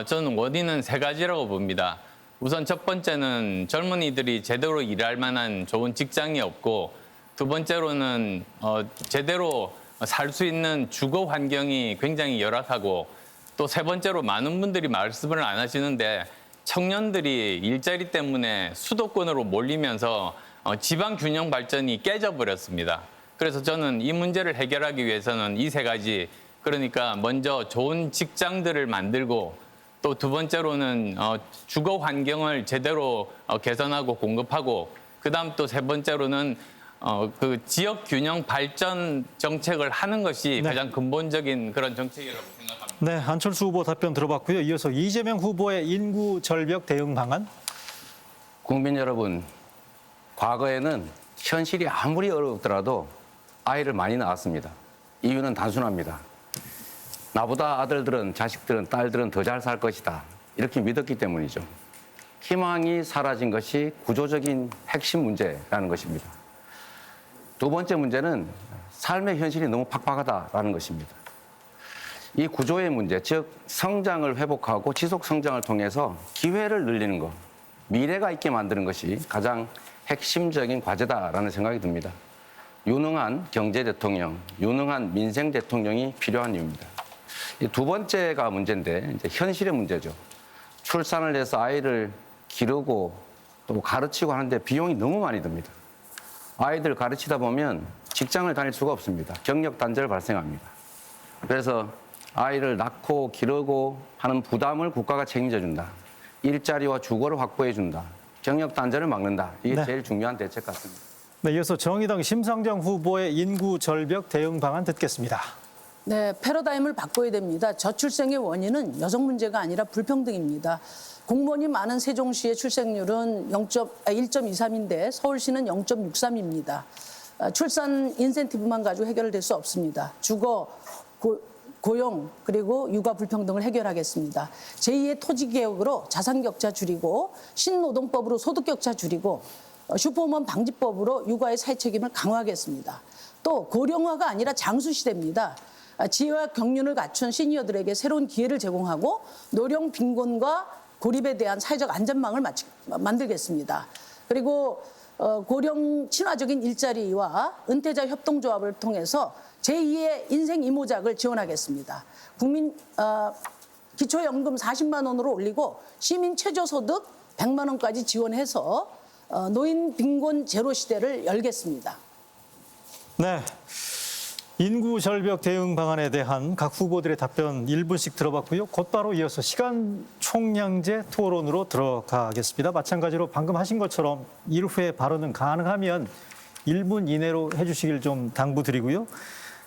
Speaker 12: 저는 원인은 세 가지라고 봅니다. 우선 첫 번째는 젊은이들이 제대로 일할 만한 좋은 직장이 없고, 두 번째로는 제대로 살 수 있는 주거 환경이 굉장히 열악하고, 또 세 번째로 많은 분들이 말씀을 안 하시는데 청년들이 일자리 때문에 수도권으로 몰리면서 지방 균형 발전이 깨져버렸습니다. 그래서 저는 이 문제를 해결하기 위해서는 이 세 가지, 그러니까 먼저 좋은 직장들을 만들고, 또 두 번째로는 주거 환경을 제대로 개선하고 공급하고, 그다음 또 세 번째로는 그 지역 균형 발전 정책을 하는 것이 가장 근본적인 그런 정책이라고 생각합니다.
Speaker 1: 네, 안철수 후보 답변 들어봤고요. 이어서 이재명 후보의 인구 절벽 대응 방안.
Speaker 9: 국민 여러분, 과거에는 현실이 아무리 어렵더라도 아이를 많이 낳았습니다. 이유는 단순합니다. 나보다 아들들은, 자식들은, 딸들은 더 잘 살 것이다. 이렇게 믿었기 때문이죠. 희망이 사라진 것이 구조적인 핵심 문제라는 것입니다. 두 번째 문제는 삶의 현실이 너무 팍팍하다라는 것입니다. 이 구조의 문제, 즉 성장을 회복하고 지속 성장을 통해서 기회를 늘리는 것, 미래가 있게 만드는 것이 가장 핵심적인 과제다라는 생각이 듭니다. 유능한 경제 대통령, 유능한 민생 대통령이 필요한 이유입니다. 두 번째가 문제인데 이제 현실의 문제죠. 출산을 해서 아이를 기르고 또 가르치고 하는데 비용이 너무 많이 듭니다. 아이들 가르치다 보면 직장을 다닐 수가 없습니다. 경력 단절 발생합니다. 그래서 아이를 낳고 기르고 하는 부담을 국가가 책임져 준다. 일자리와 주거를 확보해 준다. 경력 단절을 막는다. 이게 제일 중요한 대책 같습니다.
Speaker 1: 네, 이어서 정의당 심상정 후보의 인구 절벽 대응 방안 듣겠습니다.
Speaker 10: 네, 패러다임을 바꿔야 됩니다. 저출생의 원인은 여성 문제가 아니라 불평등입니다. 공무원이 많은 세종시의 출생률은 1.23인데 서울시는 0.63입니다. 출산 인센티브만 가지고 해결될 수 없습니다. 주거, 고용 그리고 육아 불평등을 해결하겠습니다. 제2의 토지개혁으로 자산격차 줄이고 신노동법으로 소득격차 줄이고 슈퍼우먼 방지법으로 육아의 사회책임을 강화하겠습니다. 또 고령화가 아니라 장수시대입니다. 지혜와 경륜을 갖춘 시니어들에게 새로운 기회를 제공하고 노령 빈곤과 고립에 대한 사회적 안전망을 만들겠습니다. 그리고 고령 친화적인 일자리와 은퇴자 협동조합을 통해서 제2의 인생 이모작을 지원하겠습니다. 국민 기초연금 40만 원으로 올리고 시민 최저소득 100만 원까지 지원해서 노인 빈곤 제로 시대를 열겠습니다.
Speaker 1: 네. 인구 절벽 대응 방안에 대한 각 후보들의 답변 1분씩 들어봤고요. 곧바로 이어서 시간 총량제 토론으로 들어가겠습니다. 마찬가지로 방금 하신 것처럼 이후에 발언은 가능하면 1분 이내로 해주시길 좀 당부드리고요.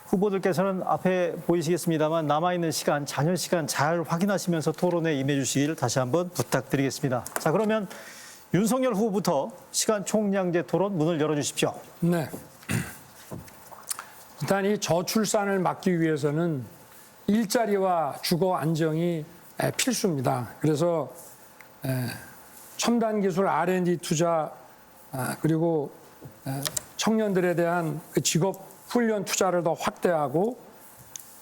Speaker 1: 후보들께서는 앞에 보이시겠습니다만 남아있는 시간, 잔여 시간 잘 확인하시면서 토론에 임해 주시길 다시 한번 부탁드리겠습니다. 자, 그러면 윤석열 후보부터 시간 총량제 토론 문을 열어주십시오.
Speaker 11: 네. 일단 이 저출산을 막기 위해서는 일자리와 주거 안정이 필수입니다. 그래서 첨단 기술 R&D 투자 그리고 청년들에 대한 그 직업 훈련 투자를 더 확대하고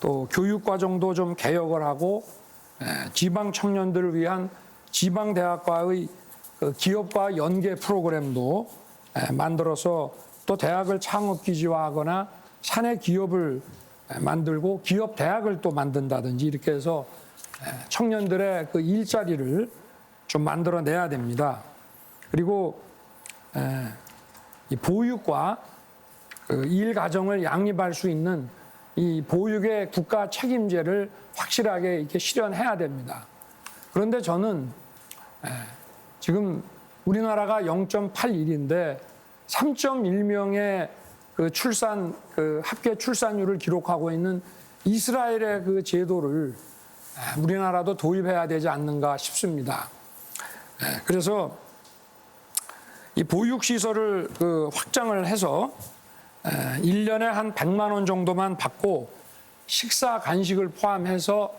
Speaker 11: 또 교육 과정도 좀 개혁을 하고 지방 청년들을 위한 지방 대학과의 기업과 연계 프로그램도 만들어서 또 대학을 창업 기지화하거나 사내 기업을 만들고 기업 대학을 또 만든다든지 이렇게 해서 청년들의 그 일자리를 좀 만들어내야 됩니다. 그리고 이 보육과 그 일가정을 양립할 수 있는 이 보육의 국가 책임제를 확실하게 이렇게 실현해야 됩니다. 그런데 저는 지금 우리나라가 0.81인데 3.1명의 그 합계 출산율을 기록하고 있는 이스라엘의 그 제도를 우리나라도 도입해야 되지 않는가 싶습니다. 그래서 이 보육시설을 그 확장을 해서 1년에 한 100만 원 정도만 받고 식사, 간식을 포함해서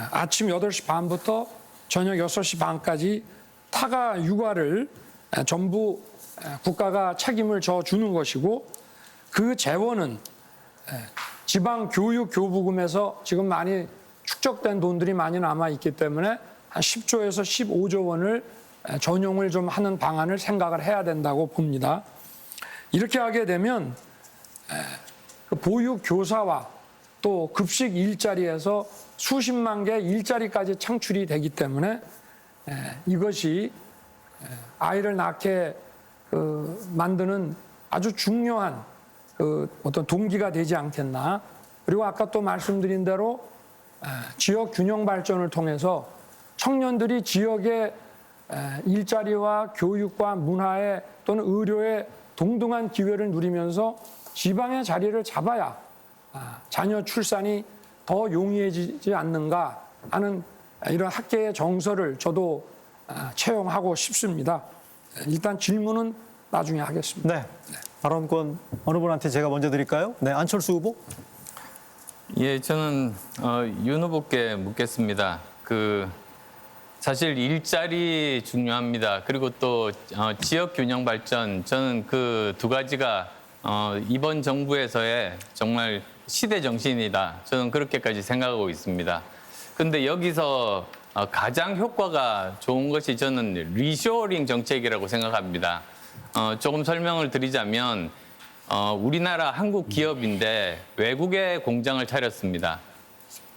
Speaker 11: 아침 8시 반부터 저녁 6시 반까지 타가 육아를 전부 국가가 책임을 져주는 것이고 그 재원은 지방교육교부금에서 지금 많이 축적된 돈들이 많이 남아있기 때문에 한 10조에서 15조 원을 전용을 좀 하는 방안을 생각을 해야 된다고 봅니다. 이렇게 하게 되면 그 보육교사와 또 급식 일자리에서 수십만 개 일자리까지 창출이 되기 때문에 이것이 아이를 낳게 만드는 아주 중요한 어떤 동기가 되지 않겠나. 그리고 아까 또 말씀드린 대로 지역 균형 발전을 통해서 청년들이 지역의 일자리와 교육과 문화에 또는 의료에 동등한 기회를 누리면서 지방의 자리를 잡아야 자녀 출산이 더 용이해지지 않는가 하는 이런 학계의 정서를 저도 채용하고 싶습니다. 일단 질문은 나중에 하겠습니다.
Speaker 1: 네. 발언권 어느 분한테 제가 먼저 드릴까요? 네, 안철수 후보.
Speaker 12: 예, 저는 윤 후보께 묻겠습니다. 사실 일자리 중요합니다. 그리고 또 지역 균형 발전, 저는 그 두 가지가 이번 정부에서의 정말 시대 정신이다. 저는 그렇게까지 생각하고 있습니다. 그런데 여기서 가장 효과가 좋은 것이 저는 리쇼어링 정책이라고 생각합니다. 조금 설명을 드리자면 우리나라 한국 기업인데 외국에 공장을 차렸습니다.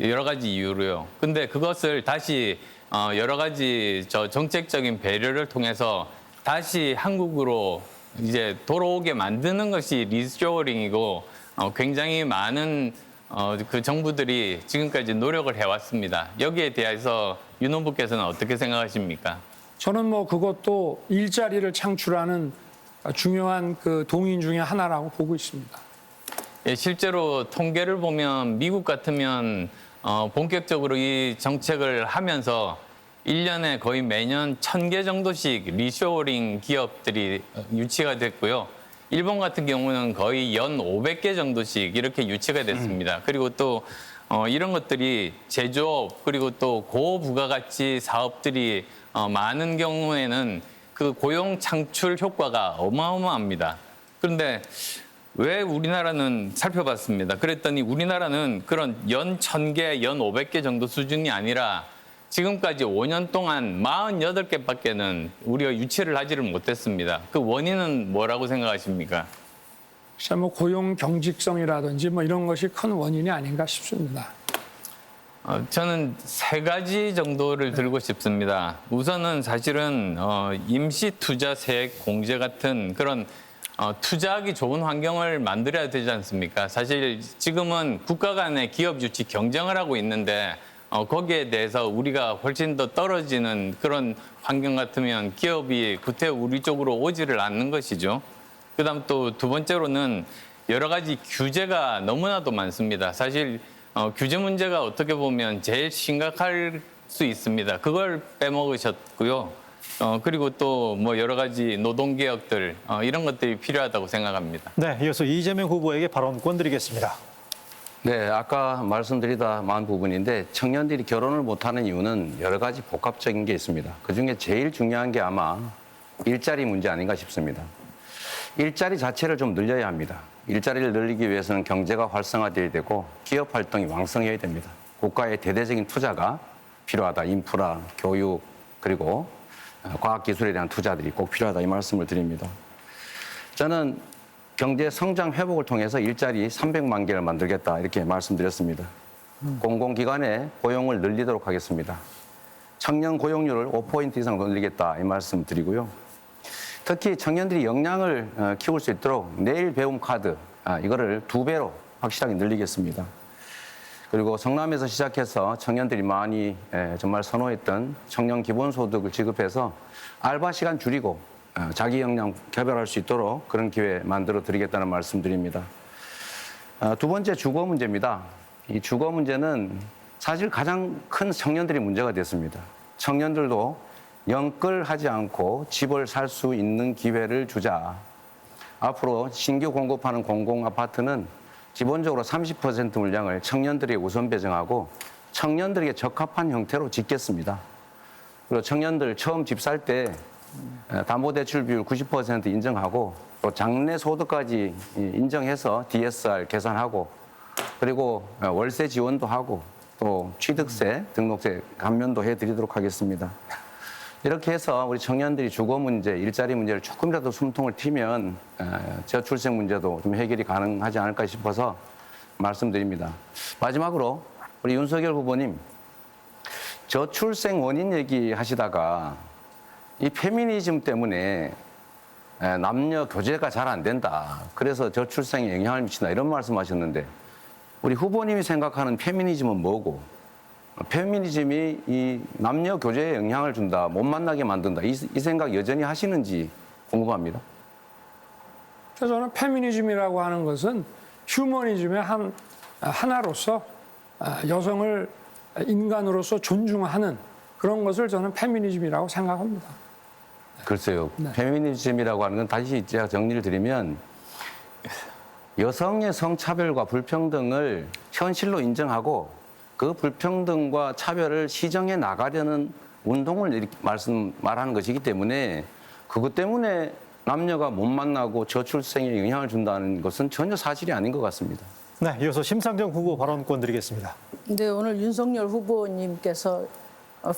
Speaker 12: 여러 가지 이유로요. 근데 그것을 다시 여러 가지 정책적인 배려를 통해서 다시 한국으로 이제 돌아오게 만드는 것이 리쇼어링이고 굉장히 많은 그 정부들이 지금까지 노력을 해왔습니다. 여기에 대해서 윤 후보께서는 어떻게 생각하십니까?
Speaker 11: 저는 뭐 그것도 일자리를 창출하는 중요한 그 동인 중에 하나라고 보고 있습니다.
Speaker 12: 예, 실제로 통계를 보면 미국 같으면 본격적으로 이 정책을 하면서 1년에 거의 매년 1,000개 정도씩 리쇼어링 기업들이 유치가 됐고요. 일본 같은 경우는 거의 연 500개 정도씩 이렇게 유치가 됐습니다. 그리고 또 이런 것들이 제조업 그리고 또 고부가가치 사업들이 많은 경우에는 그 고용 창출 효과가 어마어마합니다. 그런데 왜 우리나라는 살펴봤습니다. 그랬더니 우리나라는 그런 연 1,000개, 연 500개 정도 수준이 아니라 지금까지 5년 동안 48개밖에는 우리가 유치를 하지를 못했습니다. 그 원인은 뭐라고 생각하십니까?
Speaker 11: 글쎄 뭐 고용 경직성이라든지 뭐 이런 것이 큰 원인이 아닌가 싶습니다.
Speaker 12: 저는 3가지 정도를 들고 싶습니다. 우선은 사실은 임시 투자 세액 공제 같은 그런 투자하기 좋은 환경을 만들어야 되지 않습니까? 사실 지금은 국가 간의 기업 유치 경쟁을 하고 있는데 거기에 대해서 우리가 훨씬 더 떨어지는 그런 환경 같으면 기업이 구태 우리 쪽으로 오지를 않는 것이죠. 그다음 또 두 번째로는 여러 가지 규제가 너무나도 많습니다. 사실 규제 문제가 어떻게 보면 제일 심각할 수 있습니다. 그걸 빼먹으셨고요. 그리고 또 뭐 여러 가지 노동개혁들 이런 것들이 필요하다고 생각합니다.
Speaker 1: 네, 이어서 이재명 후보에게 발언권 드리겠습니다.
Speaker 9: 네, 아까 말씀드리다 만 부분인데 청년들이 결혼을 못하는 이유는 여러 가지 복합적인 게 있습니다. 그중에 제일 중요한 게 아마 일자리 문제 아닌가 싶습니다. 일자리 자체를 좀 늘려야 합니다. 일자리를 늘리기 위해서는 경제가 활성화되어야 되고 기업 활동이 왕성해야 됩니다. 국가의 대대적인 투자가 필요하다. 인프라, 교육, 그리고 과학기술에 대한 투자들이 꼭 필요하다. 이 말씀을 드립니다. 저는 경제 성장 회복을 통해서 일자리 300만 개를 만들겠다. 이렇게 말씀드렸습니다. 공공기관의 고용을 늘리도록 하겠습니다. 청년 고용률을 5포인트 이상 늘리겠다. 이 말씀 드리고요. 특히 청년들이 역량을 키울 수 있도록 내일 배움 카드, 이거를 2배로 확실하게 늘리겠습니다. 그리고 성남에서 시작해서 청년들이 많이 정말 선호했던 청년 기본소득을 지급해서 알바 시간 줄이고 자기 역량 개발할 수 있도록 그런 기회 만들어 드리겠다는 말씀드립니다. 두 번째 주거 문제입니다. 이 주거 문제는 사실 가장 큰 청년들이 문제가 됐습니다. 청년들도 영끌하지 않고 집을 살 수 있는 기회를 주자. 앞으로 신규 공급하는 공공아파트는 기본적으로 30% 물량을 청년들에게 우선 배정하고 청년들에게 적합한 형태로 짓겠습니다. 그리고 청년들 처음 집 살 때 담보대출 비율 90% 인정하고 또 장래 소득까지 인정해서 DSR 계산하고 그리고 월세 지원도 하고 또 취득세, 등록세 감면도 해드리도록 하겠습니다. 이렇게 해서 우리 청년들이 주거 문제, 일자리 문제를 조금이라도 숨통을 튀면 저출생 문제도 좀 해결이 가능하지 않을까 싶어서 말씀드립니다. 마지막으로 우리 윤석열 후보님, 저출생 원인 얘기하시다가 이 페미니즘 때문에 남녀 교제가 잘 안 된다. 그래서 저출생에 영향을 미친다. 이런 말씀하셨는데 우리 후보님이 생각하는 페미니즘은 뭐고 페미니즘이 이 남녀 교제에 영향을 준다, 못 만나게 만든다. 이 생각 여전히 하시는지 궁금합니다.
Speaker 11: 그래서 저는 페미니즘이라고 하는 것은 휴머니즘의 하나로서 여성을 인간으로서 존중하는 그런 것을 저는 페미니즘이라고 생각합니다.
Speaker 9: 글쎄요.
Speaker 11: 네.
Speaker 9: 페미니즘이라고 하는 건 다시 제가 정리를 드리면 여성의 성차별과 불평등을 현실로 인정하고 그 불평등과 차별을 시정해 나가려는 운동을 말하는 것이기 때문에 그것 때문에 남녀가 못 만나고 저출생에 영향을 준다는 것은 전혀 사실이 아닌 것 같습니다.
Speaker 1: 네, 이어서 심상정 후보 발언권 드리겠습니다.
Speaker 10: 근데 오늘 윤석열 후보님께서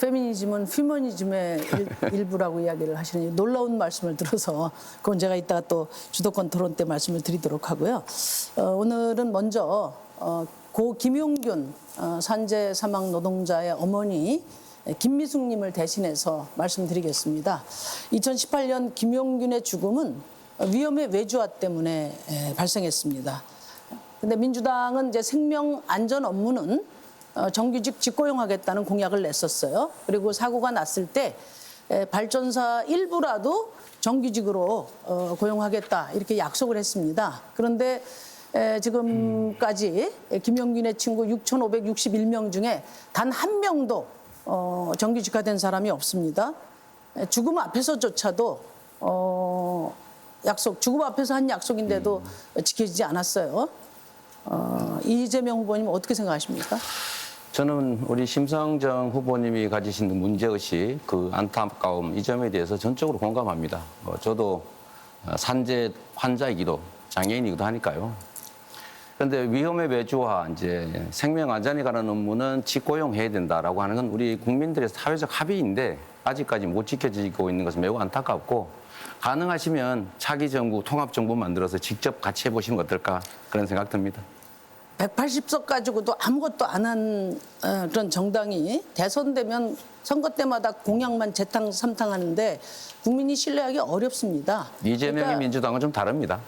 Speaker 10: 페미니즘은 휴머니즘의 일부라고 이야기를 하시는 놀라운 말씀을 들어서 그건 제가 이따가 또 주도권 토론 때 말씀을 드리도록 하고요. 오늘은 먼저 고 김용균 산재 사망 노동자의 어머니 김미숙님을 대신해서 말씀드리겠습니다. 2018년 김용균의 죽음은 위험의 외주화 때문에 발생했습니다. 근데 민주당은 이제 생명 안전 업무는 정규직 직고용하겠다는 공약을 냈었어요. 그리고 사고가 났을 때 발전사 일부라도 정규직으로 고용하겠다 이렇게 약속을 했습니다. 그런데 지금까지 김용균의 친구 6,561명 중에 단 한 명도 정규직화된 사람이 없습니다. 죽음 앞에서조차도 죽음 앞에서 한 약속인데도 지켜지지 않았어요. 이재명 후보님 어떻게 생각하십니까?
Speaker 9: 저는 우리 심상정 후보님이 가지신 문제의식, 그 안타까움, 이 점에 대해서 전적으로 공감합니다. 저도 산재 환자이기도 장애인이기도 하니까요. 그런데 위험의 외주화, 이제 생명 안전에 관한 업무는 직고용해야 된다라고 하는 건 우리 국민들의 사회적 합의인데 아직까지 못 지켜지고 있는 것은 매우 안타깝고, 가능하시면 차기 정부, 통합 정부 만들어서 직접 같이 해보시는 것 어떨까 그런 생각 듭니다.
Speaker 10: 180석 가지고도 아무것도 안 한 그런 정당이 대선되면 선거 때마다 공약만 재탕3탕하는데 국민이 신뢰하기 어렵습니다.
Speaker 9: 이재명의
Speaker 10: 그러니까,
Speaker 9: 민주당은 좀 다릅니다.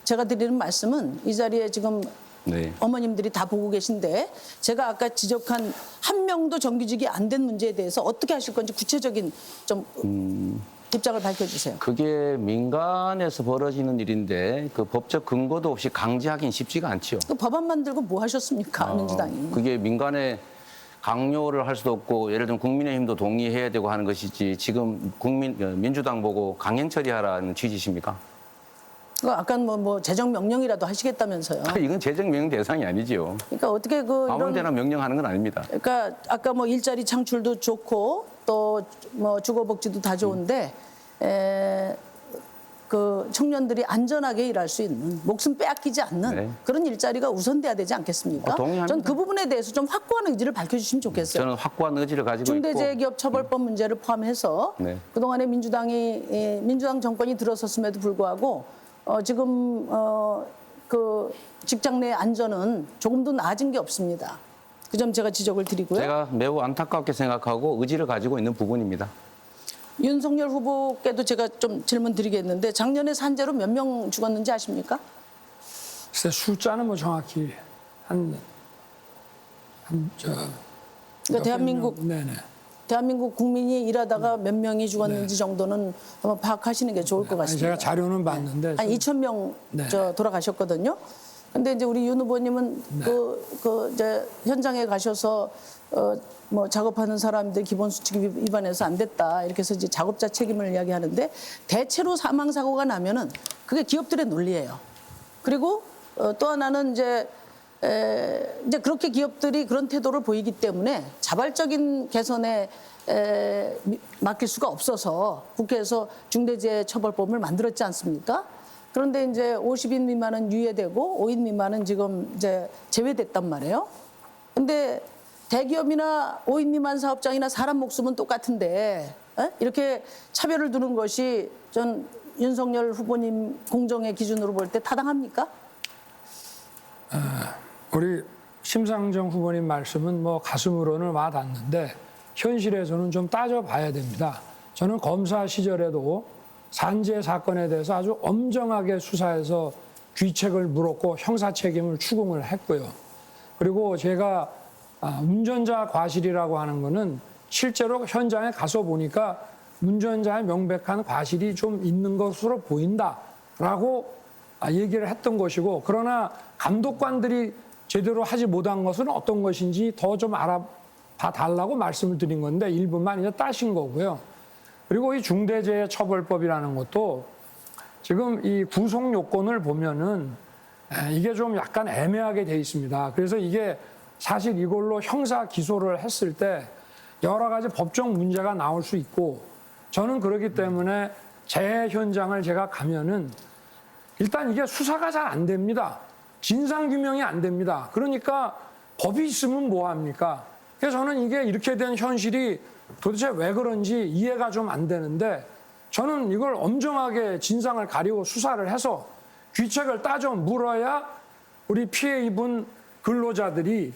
Speaker 10: 제가 드리는 말씀은 이 자리에 지금
Speaker 9: 네.
Speaker 10: 어머님들이 다 보고 계신데 제가 아까 지적한 한 명도 정규직이 안 된 문제에 대해서 어떻게 하실 건지 구체적인 좀 입장을 밝혀주세요.
Speaker 9: 그게 민간에서 벌어지는 일인데 그 법적 근거도 없이 강제하기는 쉽지가 않지요.
Speaker 10: 그 법안 만들고 뭐 하셨습니까, 민주당이?
Speaker 9: 그게 민간에 강요를 할 수도 없고, 예를 들면 국민의힘도 동의해야 되고 하는 것이지, 지금 민주당 보고 강행 처리하라는 취지십니까?
Speaker 10: 아까 뭐 재정 명령이라도 하시겠다면서요.
Speaker 9: 이건 재정 명령 대상이 아니지요.
Speaker 10: 그러니까 어떻게
Speaker 9: 아무 데나 명령하는 건 아닙니다.
Speaker 10: 그러니까 아까 뭐 일자리 창출도 좋고 또 뭐 주거복지도 다 좋은데 그 청년들이 안전하게 일할 수 있는, 목숨 빼앗기지 않는
Speaker 9: 네.
Speaker 10: 그런 일자리가 우선돼야 되지 않겠습니까?
Speaker 9: 동의합니다.
Speaker 10: 전 그 부분에 대해서 좀 확고한 의지를 밝혀주시면 좋겠어요.
Speaker 9: 저는 확고한 의지를 가지고 있고.
Speaker 10: 중대재해기업처벌법 문제를 포함해서
Speaker 9: 네.
Speaker 10: 그동안에 민주당 정권이 들어섰음에도 불구하고 지금 그 직장 내 안전은 조금도 나아진 게 없습니다. 그 점 제가 지적을 드리고요.
Speaker 9: 제가 매우 안타깝게 생각하고 의지를 가지고 있는 부분입니다.
Speaker 10: 윤석열 후보께도 제가 좀 질문 드리겠는데 작년에 산재로 몇 명 죽었는지 아십니까?
Speaker 11: 글쎄 숫자는 뭐 정확히
Speaker 10: 그러니까
Speaker 11: 네네.
Speaker 10: 대한민국 국민이 일하다가 몇 명이 죽었는지 정도는 한번 파악하시는 게 좋을 것 같습니다.
Speaker 11: 제가 자료는 봤는데
Speaker 10: 한 2,000명
Speaker 11: 네.
Speaker 10: 돌아가셨거든요. 근데 이제 우리 윤 후보님은 이제 현장에 가셔서 뭐 작업하는 사람들 기본수칙 위반해서 안 됐다 이렇게 해서 이제 작업자 책임을 이야기하는데, 대체로 사망 사고가 나면은 그게 기업들의 논리예요. 그리고 또 하나는 이제 그렇게 기업들이 그런 태도를 보이기 때문에 자발적인 개선에 맡길 수가 없어서 국회에서 중대재해처벌법을 만들었지 않습니까? 그런데 이제 50인 미만은 유예되고 5인 미만은 지금 이제 제외됐단 말이에요. 근데 대기업이나 5인 미만 사업장이나 사람 목숨은 똑같은데 이렇게 차별을 두는 것이 전 윤석열 후보님 공정의 기준으로 볼 때 타당합니까?
Speaker 11: 우리 심상정 후보님 말씀은 뭐 가슴으로는 와닿는데 현실에서는 좀 따져봐야 됩니다. 저는 검사 시절에도 산재 사건에 대해서 아주 엄정하게 수사해서 귀책을 물었고 형사 책임을 추궁을 했고요. 그리고 제가 운전자 과실이라고 하는 거는 실제로 현장에 가서 보니까 운전자의 명백한 과실이 좀 있는 것으로 보인다라고 얘기를 했던 것이고, 그러나 감독관들이 제대로 하지 못한 것은 어떤 것인지 더 좀 알아봐 달라고 말씀을 드린 건데 일부만 이제 따신 거고요. 그리고 이 중대재해처벌법이라는 것도 지금 이 구속 요건을 보면은 이게 좀 약간 애매하게 돼 있습니다. 그래서 이게 사실 이걸로 형사 기소를 했을 때 여러 가지 법적 문제가 나올 수 있고, 저는 그렇기 때문에 재해 현장을 제가 가면은 일단 이게 수사가 잘 안 됩니다. 진상규명이 안 됩니다. 그러니까 법이 있으면 뭐합니까? 그래서 저는 이게 이렇게 된 현실이 도대체 왜 그런지 이해가 좀 안 되는데, 저는 이걸 엄정하게 진상을 가리고 수사를 해서 귀책을 따져 물어야 우리 피해 입은 근로자들이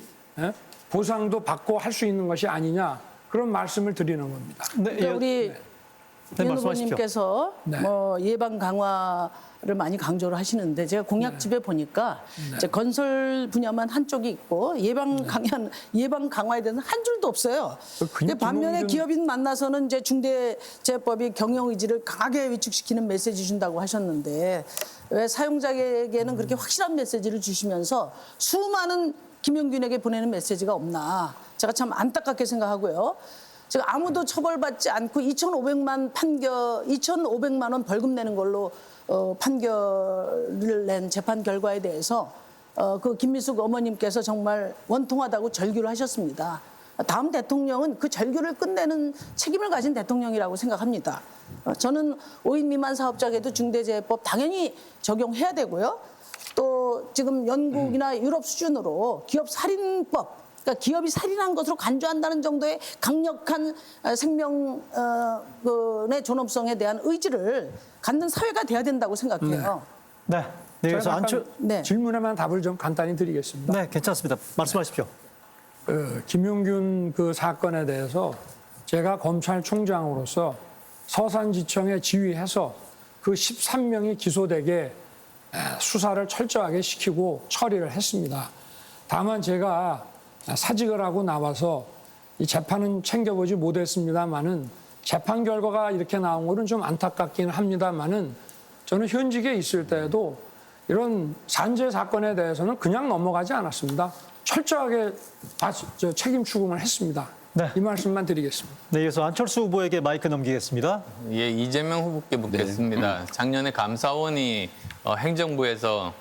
Speaker 11: 보상도 받고 할 수 있는 것이 아니냐, 그런 말씀을 드리는 겁니다.
Speaker 1: 네,
Speaker 10: 그러니까 우리 윤
Speaker 1: 말씀하십시오.
Speaker 10: 후보님께서
Speaker 11: 네.
Speaker 10: 뭐 예방 강화를 많이 강조를 하시는데 제가 공약집에 보니까 이제 건설 분야만 한쪽이 있고 예방 강화에 대해서는 한 줄도 없어요. 근데 반면에 기업인 만나서는 이제 중대재해법이 경영 의지를 강하게 위축시키는 메시지 준다고 하셨는데, 왜 사용자에게는 그렇게 확실한 메시지를 주시면서 수많은 김용균에게 보내는 메시지가 없나, 제가 참 안타깝게 생각하고요. 지금 아무도 처벌받지 않고 2,500만 원 벌금 내는 걸로 판결을 낸 재판 결과에 대해서 그 김미숙 어머님께서 정말 원통하다고 절규를 하셨습니다. 다음 대통령은 그 절규를 끝내는 책임을 가진 대통령이라고 생각합니다. 저는 5인 미만 사업자에도 중대재해법 당연히 적용해야 되고요. 또 지금 영국이나 유럽 수준으로 기업 살인법, 그러니까 기업이 살인한 것으로 간주한다는 정도의 강력한 생명의 존엄성에 대한 의지를 갖는 사회가 돼야 된다고 생각해요.
Speaker 1: 네. 네, 그래서
Speaker 11: 제가
Speaker 1: 안철.
Speaker 11: 잠깐 질문에만 답을 좀 간단히 드리겠습니다.
Speaker 1: 네, 괜찮습니다. 말씀하십시오.
Speaker 11: 김용균 그 사건에 대해서 제가 검찰총장으로서 서산지청에 지휘해서 그 13명이 기소되게 수사를 철저하게 시키고 처리를 했습니다. 다만 제가 사직을 하고 나와서 이 재판은 챙겨보지 못했습니다만은 재판 결과가 이렇게 나온 거는 좀 안타깝긴 합니다만은 저는 현직에 있을 때에도 이런 산재 사건에 대해서는 그냥 넘어가지 않았습니다. 철저하게 책임 추궁을 했습니다.
Speaker 1: 네.
Speaker 11: 이 말씀만 드리겠습니다.
Speaker 1: 네, 이어서 안철수 후보에게 마이크 넘기겠습니다.
Speaker 12: 예, 이재명 후보께 묻겠습니다. 작년에 감사원이 행정부에서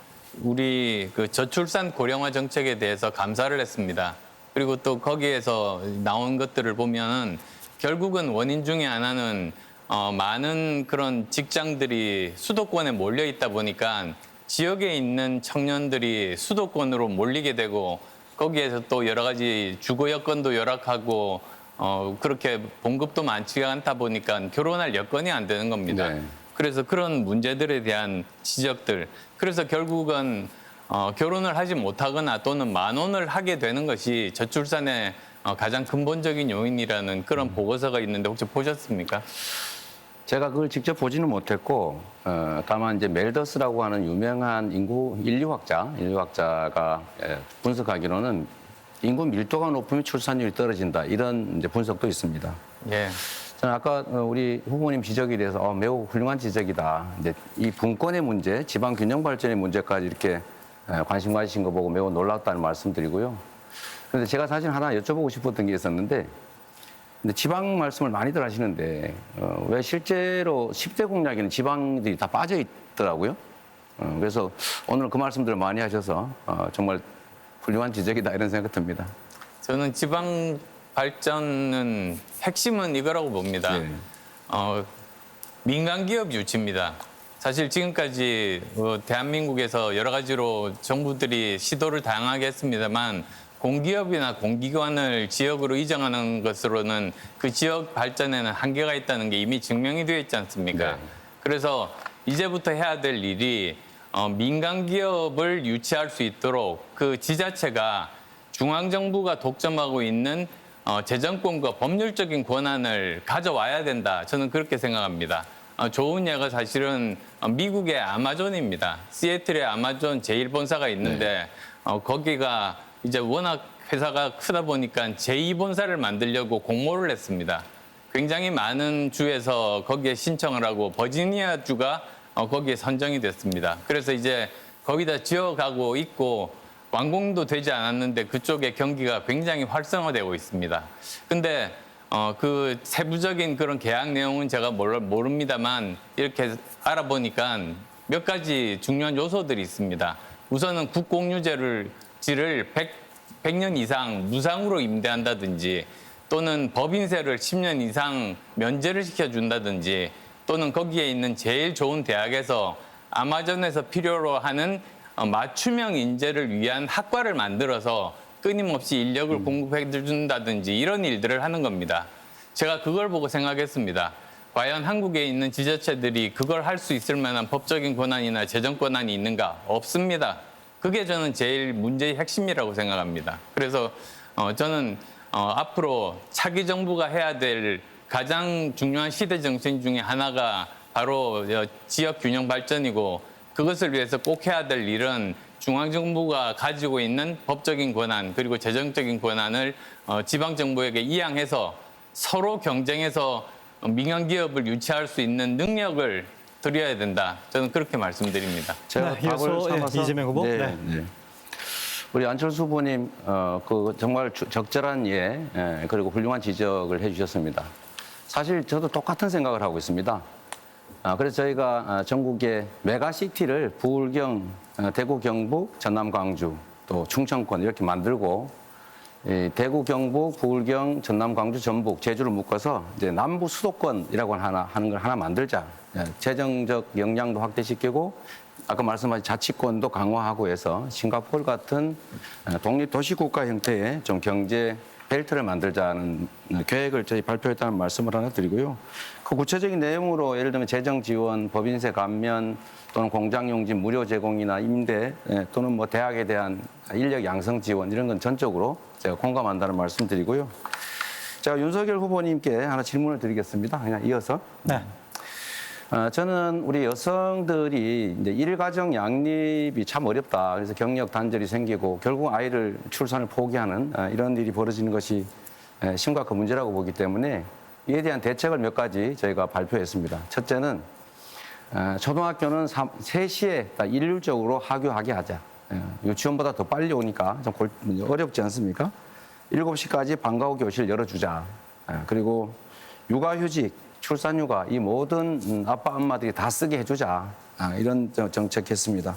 Speaker 12: 우리 그 저출산 고령화 정책에 대해서 감사를 했습니다. 그리고 또 거기에서 나온 것들을 보면 결국은 원인 중에 하나는 많은 그런 직장들이 수도권에 몰려 있다 보니까 지역에 있는 청년들이 수도권으로 몰리게 되고 거기에서 또 여러 가지 주거 여건도 열악하고 그렇게 봉급도 많지가 않다 보니까 결혼할 여건이 안 되는 겁니다.
Speaker 9: 네.
Speaker 12: 그래서 그런 문제들에 대한 지적들. 그래서 결국은 결혼을 하지 못하거나 또는 만혼을 하게 되는 것이 저출산의 가장 근본적인 요인이라는 그런 보고서가 있는데 혹시 보셨습니까?
Speaker 9: 제가 그걸 직접 보지는 못했고 다만 이제 멜더스라고 하는 유명한 인류학자가 분석하기로는 인구 밀도가 높으면 출산율이 떨어진다 이런 이제 분석도 있습니다.
Speaker 12: 예.
Speaker 9: 저는 아까 우리 후보님 지적에 대해서 매우 훌륭한 지적이다. 이제 이 분권의 문제, 지방 균형 발전의 문제까지 이렇게 관심 가지신 거 보고 매우 놀랐다는 말씀드리고요. 그런데 제가 사실 하나 여쭤보고 싶었던 게 있었는데. 근데 지방 말씀을 많이들 하시는데 왜 실제로 10대 공약에는 지방들이 다 빠져 있더라고요. 그래서 오늘 그 말씀들을 많이 하셔서 정말 훌륭한 지적이다 이런 생각이 듭니다.
Speaker 12: 저는 지방 발전은 핵심은 이거라고 봅니다.
Speaker 9: 네.
Speaker 12: 민간 기업 유치입니다. 사실 지금까지 대한민국에서 여러 가지로 정부들이 시도를 다양하게 했습니다만 공기업이나 공기관을 지역으로 이전하는 것으로는 그 지역 발전에는 한계가 있다는 게 이미 증명이 되어 있지 않습니까?
Speaker 9: 네.
Speaker 12: 그래서 이제부터 해야 될 일이 민간 기업을 유치할 수 있도록 그 지자체가 중앙정부가 독점하고 있는 재정권과 법률적인 권한을 가져와야 된다. 저는 그렇게 생각합니다. 좋은 예가 사실은 미국의 아마존입니다. 시애틀에 아마존 제1본사가 있는데 거기가 이제 워낙 회사가 크다 보니까 제2본사를 만들려고 공모를 했습니다. 굉장히 많은 주에서 거기에 신청을 하고 버지니아 주가 거기에 선정이 됐습니다. 그래서 이제 거기다 지어가고 있고 완공도 되지 않았는데 그쪽에 경기가 굉장히 활성화되고 있습니다. 근데 그 세부적인 그런 계약 내용은 제가 모릅니다만 이렇게 알아보니까 몇 가지 중요한 요소들이 있습니다. 우선은 국공유지를 100년 이상 무상으로 임대한다든지 또는 법인세를 10년 이상 면제를 시켜준다든지 또는 거기에 있는 제일 좋은 대학에서 아마존에서 필요로 하는 맞춤형 인재를 위한 학과를 만들어서 끊임없이 인력을 공급해 준다든지 이런 일들을 하는 겁니다. 제가 그걸 보고 생각했습니다. 과연 한국에 있는 지자체들이 그걸 할 수 있을 만한 법적인 권한이나 재정 권한이 있는가? 없습니다. 그게 저는 제일 문제의 핵심이라고 생각합니다. 그래서 저는 앞으로 차기 정부가 해야 될 가장 중요한 시대 정신 중에 하나가 바로 지역 균형 발전이고 그것을 위해서 꼭 해야 될 일은 중앙정부가 가지고 있는 법적인 권한 그리고 재정적인 권한을 지방정부에게 이양해서 서로 경쟁해서 민간 기업을 유치할 수 있는 능력을 드려야 된다. 저는 그렇게 말씀드립니다.
Speaker 9: 제가
Speaker 1: 네, 이어서 이재명 후보.
Speaker 9: 네. 우리 안철수 후보님 그 정말 적절한 그리고 훌륭한 지적을 해주셨습니다. 사실 저도 똑같은 생각을 하고 있습니다. 그래서 저희가 전국의 메가시티를 부울경, 대구, 경북, 전남, 광주, 또 충청권 이렇게 만들고 대구, 경북, 부울경, 전남, 광주, 전북, 제주를 묶어서 이제 남부 수도권이라고 하는 걸 하나 만들자. 재정적 역량도 확대시키고 아까 말씀하신 자치권도 강화하고 해서 싱가포르 같은 독립도시국가 형태의 좀 경제 벨트를 만들자는 계획을 저희 발표했다는 말씀을 하나 드리고요. 그 구체적인 내용으로 예를 들면 재정 지원, 법인세 감면 또는 공장용지 무료 제공이나 임대 또는 뭐 대학에 대한 인력 양성 지원 이런 건 전적으로 제가 공감한다는 말씀 드리고요. 제가 윤석열 후보님께 하나 질문을 드리겠습니다. 그냥 이어서.
Speaker 1: 네.
Speaker 9: 저는 우리 여성들이 이제 일가정 양립이 참 어렵다. 그래서 경력 단절이 생기고 결국 아이를 출산을 포기하는 이런 일이 벌어지는 것이 심각한 문제라고 보기 때문에 이에 대한 대책을 몇 가지 저희가 발표했습니다. 첫째는 초등학교는 3시에 일률적으로 하교하게 하자. 유치원보다 더 빨리 오니까 좀 어렵지 않습니까? 7시까지 방과 후 교실 열어주자. 그리고 육아휴직, 출산휴가 이 모든 아빠 엄마들이 다 쓰게 해주자 이런 정책했습니다.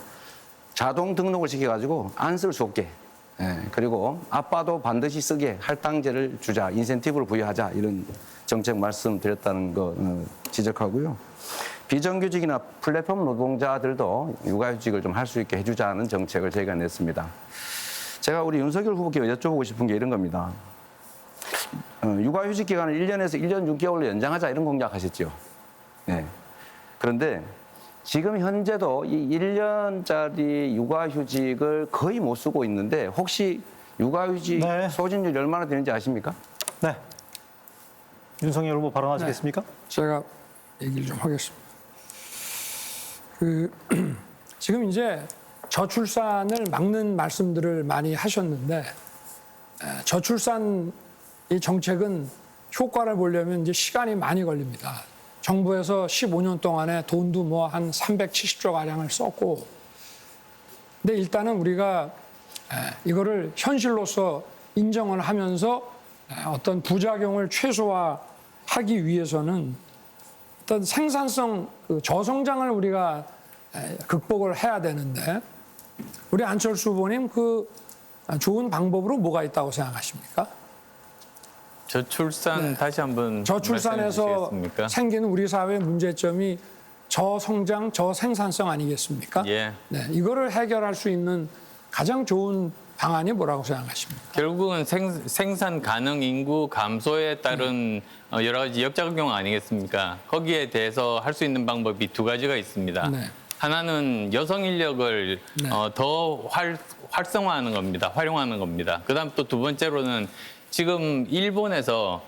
Speaker 9: 자동 등록을 시켜가지고 안 쓸 수 없게 그리고 아빠도 반드시 쓰게 할당제를 주자 인센티브를 부여하자 이런 정책 말씀드렸다는 거 지적하고요. 비정규직이나 플랫폼 노동자들도 육아휴직을 좀 할 수 있게 해주자는 정책을 저희가 냈습니다. 제가 우리 윤석열 후보께 여쭤보고 싶은 게 이런 겁니다. 육아휴직 기간을 1년에서 1년 6개월로 연장하자 이런 공약하셨죠. 네. 그런데 지금 현재도 이 1년짜리 육아휴직을 거의 못 쓰고 있는데 혹시 육아휴직 소진율이 얼마나 되는지 아십니까?
Speaker 1: 네. 윤석열 후보 발언하시겠습니까?
Speaker 11: 네. 제가 얘기를 좀 하겠습니다. 지금 이제 저출산을 막는 말씀들을 많이 하셨는데 저출산 이 정책은 효과를 보려면 이제 시간이 많이 걸립니다. 정부에서 15년 동안에 돈도 뭐 한 370조 가량을 썼고, 근데 일단은 우리가 이거를 현실로서 인정을 하면서 어떤 부작용을 최소화하기 위해서는 어떤 생산성 저성장을 우리가 극복을 해야 되는데 우리 안철수 후보님 그 좋은 방법으로 뭐가 있다고 생각하십니까?
Speaker 12: 저출산 다시 한번
Speaker 11: 저출산에서 생기는 우리 사회의 문제점이 저성장, 저생산성 아니겠습니까?
Speaker 12: 예.
Speaker 11: 네, 이거를 해결할 수 있는 가장 좋은 방안이 뭐라고 생각하십니까?
Speaker 12: 결국은 생산 가능 인구 감소에 따른 여러 가지 역작용 아니겠습니까? 거기에 대해서 할 수 있는 방법이 두 가지가 있습니다.
Speaker 11: 네.
Speaker 12: 하나는 여성 인력을 더 활성화하는 겁니다. 활용하는 겁니다. 그다음 또 두 번째로는 지금 일본에서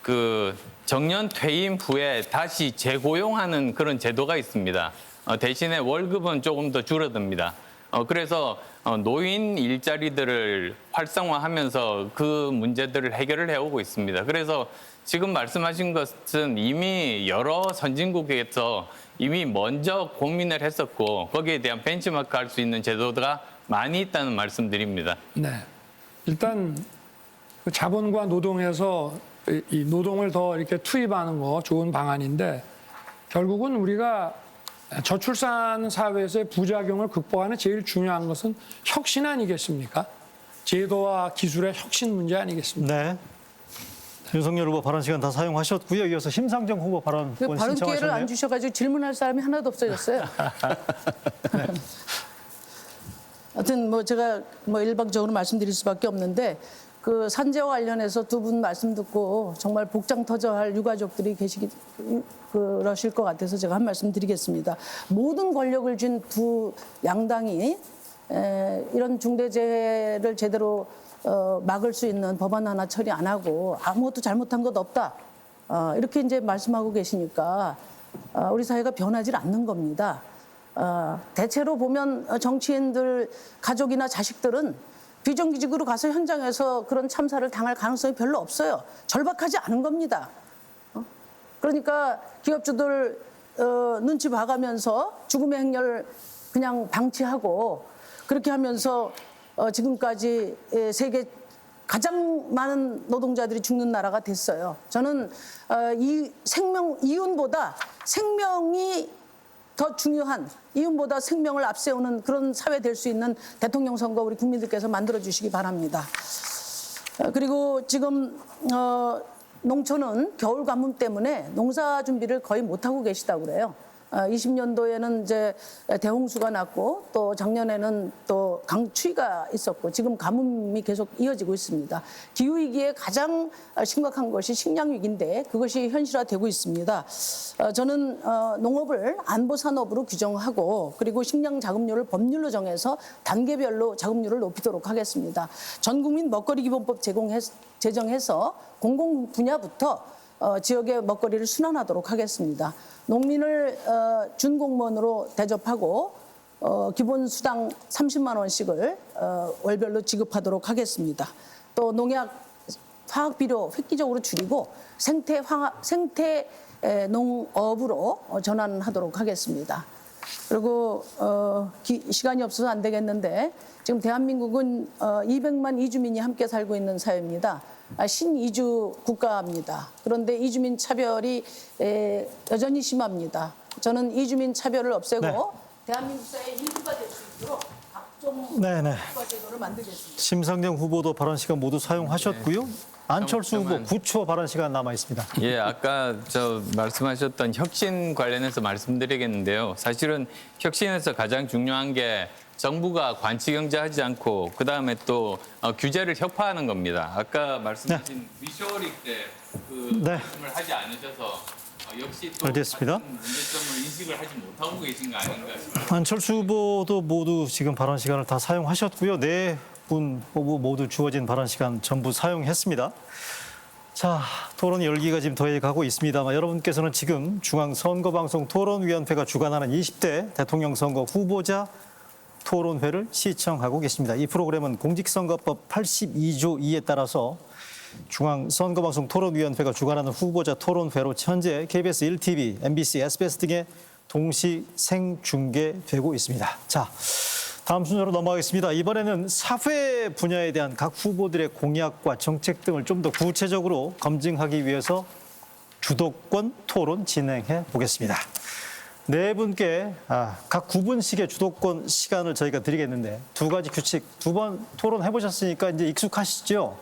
Speaker 12: 그 정년 퇴임 후에 다시 재고용하는 그런 제도가 있습니다. 대신에 월급은 조금 더 줄어듭니다. 그래서 노인 일자리들을 활성화하면서 그 문제들을 해결을 해오고 있습니다. 그래서 지금 말씀하신 것은 이미 여러 선진국에서 이미 먼저 고민을 했었고 거기에 대한 벤치마크 할 수 있는 제도가 많이 있다는 말씀드립니다.
Speaker 11: 네, 일단 그 자본과 노동에서 이 노동을 더 이렇게 투입하는 거 좋은 방안인데 결국은 우리가 저출산 사회에서의 부작용을 극복하는 제일 중요한 것은 혁신 아니겠습니까? 제도와 기술의 혁신 문제 아니겠습니까?
Speaker 1: 네. 윤석열 후보 발언 시간 다 사용하셨고요. 이어서 심상정 후보 발언
Speaker 10: 발언
Speaker 1: 신청하셨네요.
Speaker 10: 기회를 안 주셔가지고 질문할 사람이 하나도 없어졌어요.
Speaker 1: 네.
Speaker 10: 하여튼 뭐 제가 뭐 일방적으로 말씀드릴 수밖에 없는데 그 산재와 관련해서 두 분 말씀 듣고 정말 복장 터져할 유가족들이 그러실 것 같아서 제가 한 말씀 드리겠습니다. 모든 권력을 쥔 두 양당이 이런 중대재해를 제대로 막을 수 있는 법안 하나 처리 안 하고 아무것도 잘못한 것 없다. 이렇게 이제 말씀하고 계시니까 우리 사회가 변하지 않는 겁니다. 대체로 보면 정치인들 가족이나 자식들은 비정규직으로 가서 현장에서 그런 참사를 당할 가능성이 별로 없어요. 절박하지 않은 겁니다. 그러니까 기업주들 눈치 봐가면서 죽음의 행렬 그냥 방치하고 그렇게 하면서 지금까지 세계 가장 많은 노동자들이 죽는 나라가 됐어요. 저는 이윤보다 생명이 더 중요한, 이윤보다 생명을 앞세우는 그런 사회 될 수 있는 대통령 선거 우리 국민들께서 만들어 주시기 바랍니다. 그리고 지금 농촌은 겨울 가뭄 때문에 농사 준비를 거의 못 하고 계시다고 그래요. 20년도에는 이제 대홍수가 났고 또 작년에는 또 강추위가 있었고 지금 가뭄이 계속 이어지고 있습니다. 기후 위기에 가장 심각한 것이 식량 위기인데 그것이 현실화되고 있습니다. 저는 농업을 안보 산업으로 규정하고 그리고 식량 자급률을 법률로 정해서 단계별로 자급률을 높이도록 하겠습니다. 전 국민 먹거리 기본법 제정해서 공공 분야부터 지역의 먹거리를 순환하도록 하겠습니다. 농민을 준공무원으로 대접하고 기본 수당 30만 원씩을 월별로 지급하도록 하겠습니다. 또 농약, 화학 비료 획기적으로 줄이고 생태 농업으로 전환하도록 하겠습니다. 그리고 시간이 없어서 안 되겠는데 지금 대한민국은 200만 이주민이 함께 살고 있는 사회입니다. 신이주 국가입니다. 그런데 이주민 차별이 여전히 심합니다. 저는 이주민 차별을 없애고 대한민국 사회의 일부가 될 수 있도록 각종 국가 제도를 만들겠습니다.
Speaker 1: 심상정 후보도 발언 시간 모두 사용하셨고요. 안철수 후보 9초 발언 시간 남아 있습니다.
Speaker 12: 예, 아까 말씀하셨던 혁신 관련해서 말씀드리겠는데요. 사실은 혁신에서 가장 중요한 게 정부가 관치 경제하지 않고 그다음에 또 규제를 혁파하는 겁니다. 아까 말씀하신 리쇼어링 때 말씀을 하지 않으셔서 역시 또
Speaker 1: 알겠습니다.
Speaker 12: 같은 문제점을 인식을 하지 못하고 계신 거 아닌가 싶습니다.
Speaker 1: 안철수 후보도 모두 지금 발언 시간을 다 사용하셨고요. 네 분 후보 모두 주어진 발언 시간 전부 사용했습니다. 자, 토론 열기가 지금 더해가고 있습니다만 여러분께서는 지금 중앙선거방송 토론위원회가 주관하는 20대 대통령 선거 후보자 토론회를 시청하고 계십니다. 이 프로그램은 공직선거법 82조 2에 따라서 중앙선거방송 토론위원회가 주관하는 후보자 토론회로 현재 KBS 1TV, MBC, SBS 등에 동시 생중계되고 있습니다. 자, 다음 순서로 넘어가겠습니다. 이번에는 사회 분야에 대한 각 후보들의 공약과 정책 등을 좀 더 구체적으로 검증하기 위해서 주도권 토론 진행해 보겠습니다. 네 분께 각 9분씩의 주도권 시간을 저희가 드리겠는데 두 가지 규칙, 두 번 토론해 보셨으니까 이제 익숙하시죠?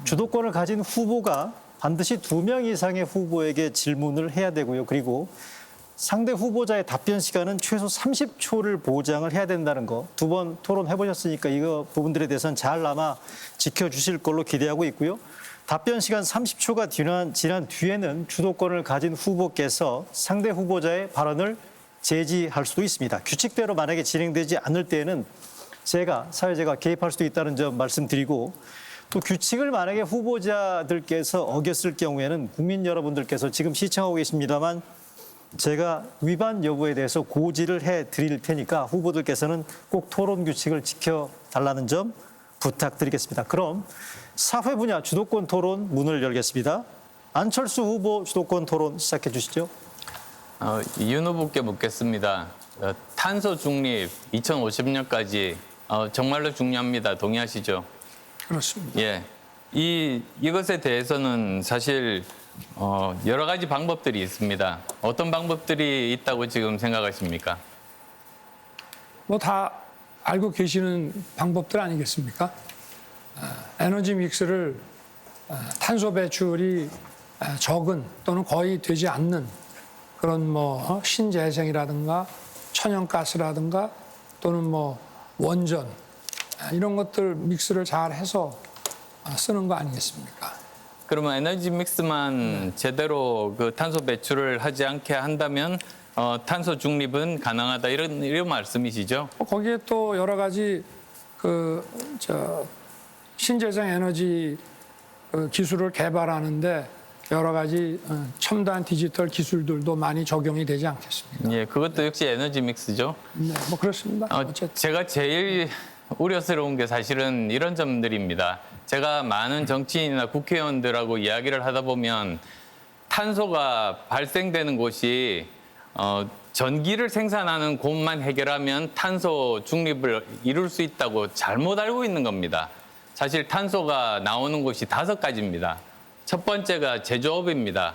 Speaker 1: 주도권을 가진 후보가 반드시 2명 이상의 후보에게 질문을 해야 되고요. 그리고 상대 후보자의 답변 시간은 최소 30초를 보장을 해야 된다는 거. 2번 토론해 보셨으니까 이거 부분들에 대해서는 잘 아마 지켜주실 걸로 기대하고 있고요. 답변 시간 30초가 지난 뒤에는 주도권을 가진 후보께서 상대 후보자의 발언을 제지할 수도 있습니다. 규칙대로 만약에 진행되지 않을 때에는 사회자가 개입할 수도 있다는 점 말씀드리고 또 규칙을 만약에 후보자들께서 어겼을 경우에는 국민 여러분들께서 지금 시청하고 계십니다만 제가 위반 여부에 대해서 고지를 해드릴 테니까 후보들께서는 꼭 토론 규칙을 지켜달라는 점 부탁드리겠습니다. 그럼 사회 분야 주도권 토론 문을 열겠습니다. 안철수 후보 주도권 토론 시작해 주시죠.
Speaker 12: 이윤 후보께 묻겠습니다. 탄소 중립 2050년까지 정말로 중요합니다. 동의하시죠?
Speaker 11: 그렇습니다.
Speaker 12: 예. 이것에 대해서는 사실 여러 가지 방법들이 있습니다. 어떤 방법들이 있다고 지금 생각하십니까?
Speaker 11: 뭐 다 알고 계시는 방법들 아니겠습니까? 에너지 믹스를 탄소 배출이 적은 또는 거의 되지 않는 그런 뭐 신재생이라든가 천연가스라든가 또는 뭐 원전 이런 것들 믹스를 잘 해서 쓰는 거 아니겠습니까?
Speaker 12: 그러면 에너지 믹스만 제대로 그 탄소 배출을 하지 않게 한다면 탄소 중립은 가능하다 이런 말씀이시죠?
Speaker 11: 거기에 또 여러 가지 신재생 에너지 기술을 개발하는데 여러 가지 첨단 디지털 기술들도 많이 적용이 되지 않겠습니까?
Speaker 12: 예, 그것도 역시 에너지 믹스죠.
Speaker 11: 네, 뭐 그렇습니다.
Speaker 12: 제가 제일 우려스러운 게 사실은 이런 점들입니다. 제가 많은 정치인이나 국회의원들하고 이야기를 하다 보면 탄소가 발생되는 곳이 전기를 생산하는 곳만 해결하면 탄소 중립을 이룰 수 있다고 잘못 알고 있는 겁니다. 사실 탄소가 나오는 곳이 5가지입니다. 첫 번째가 제조업입니다.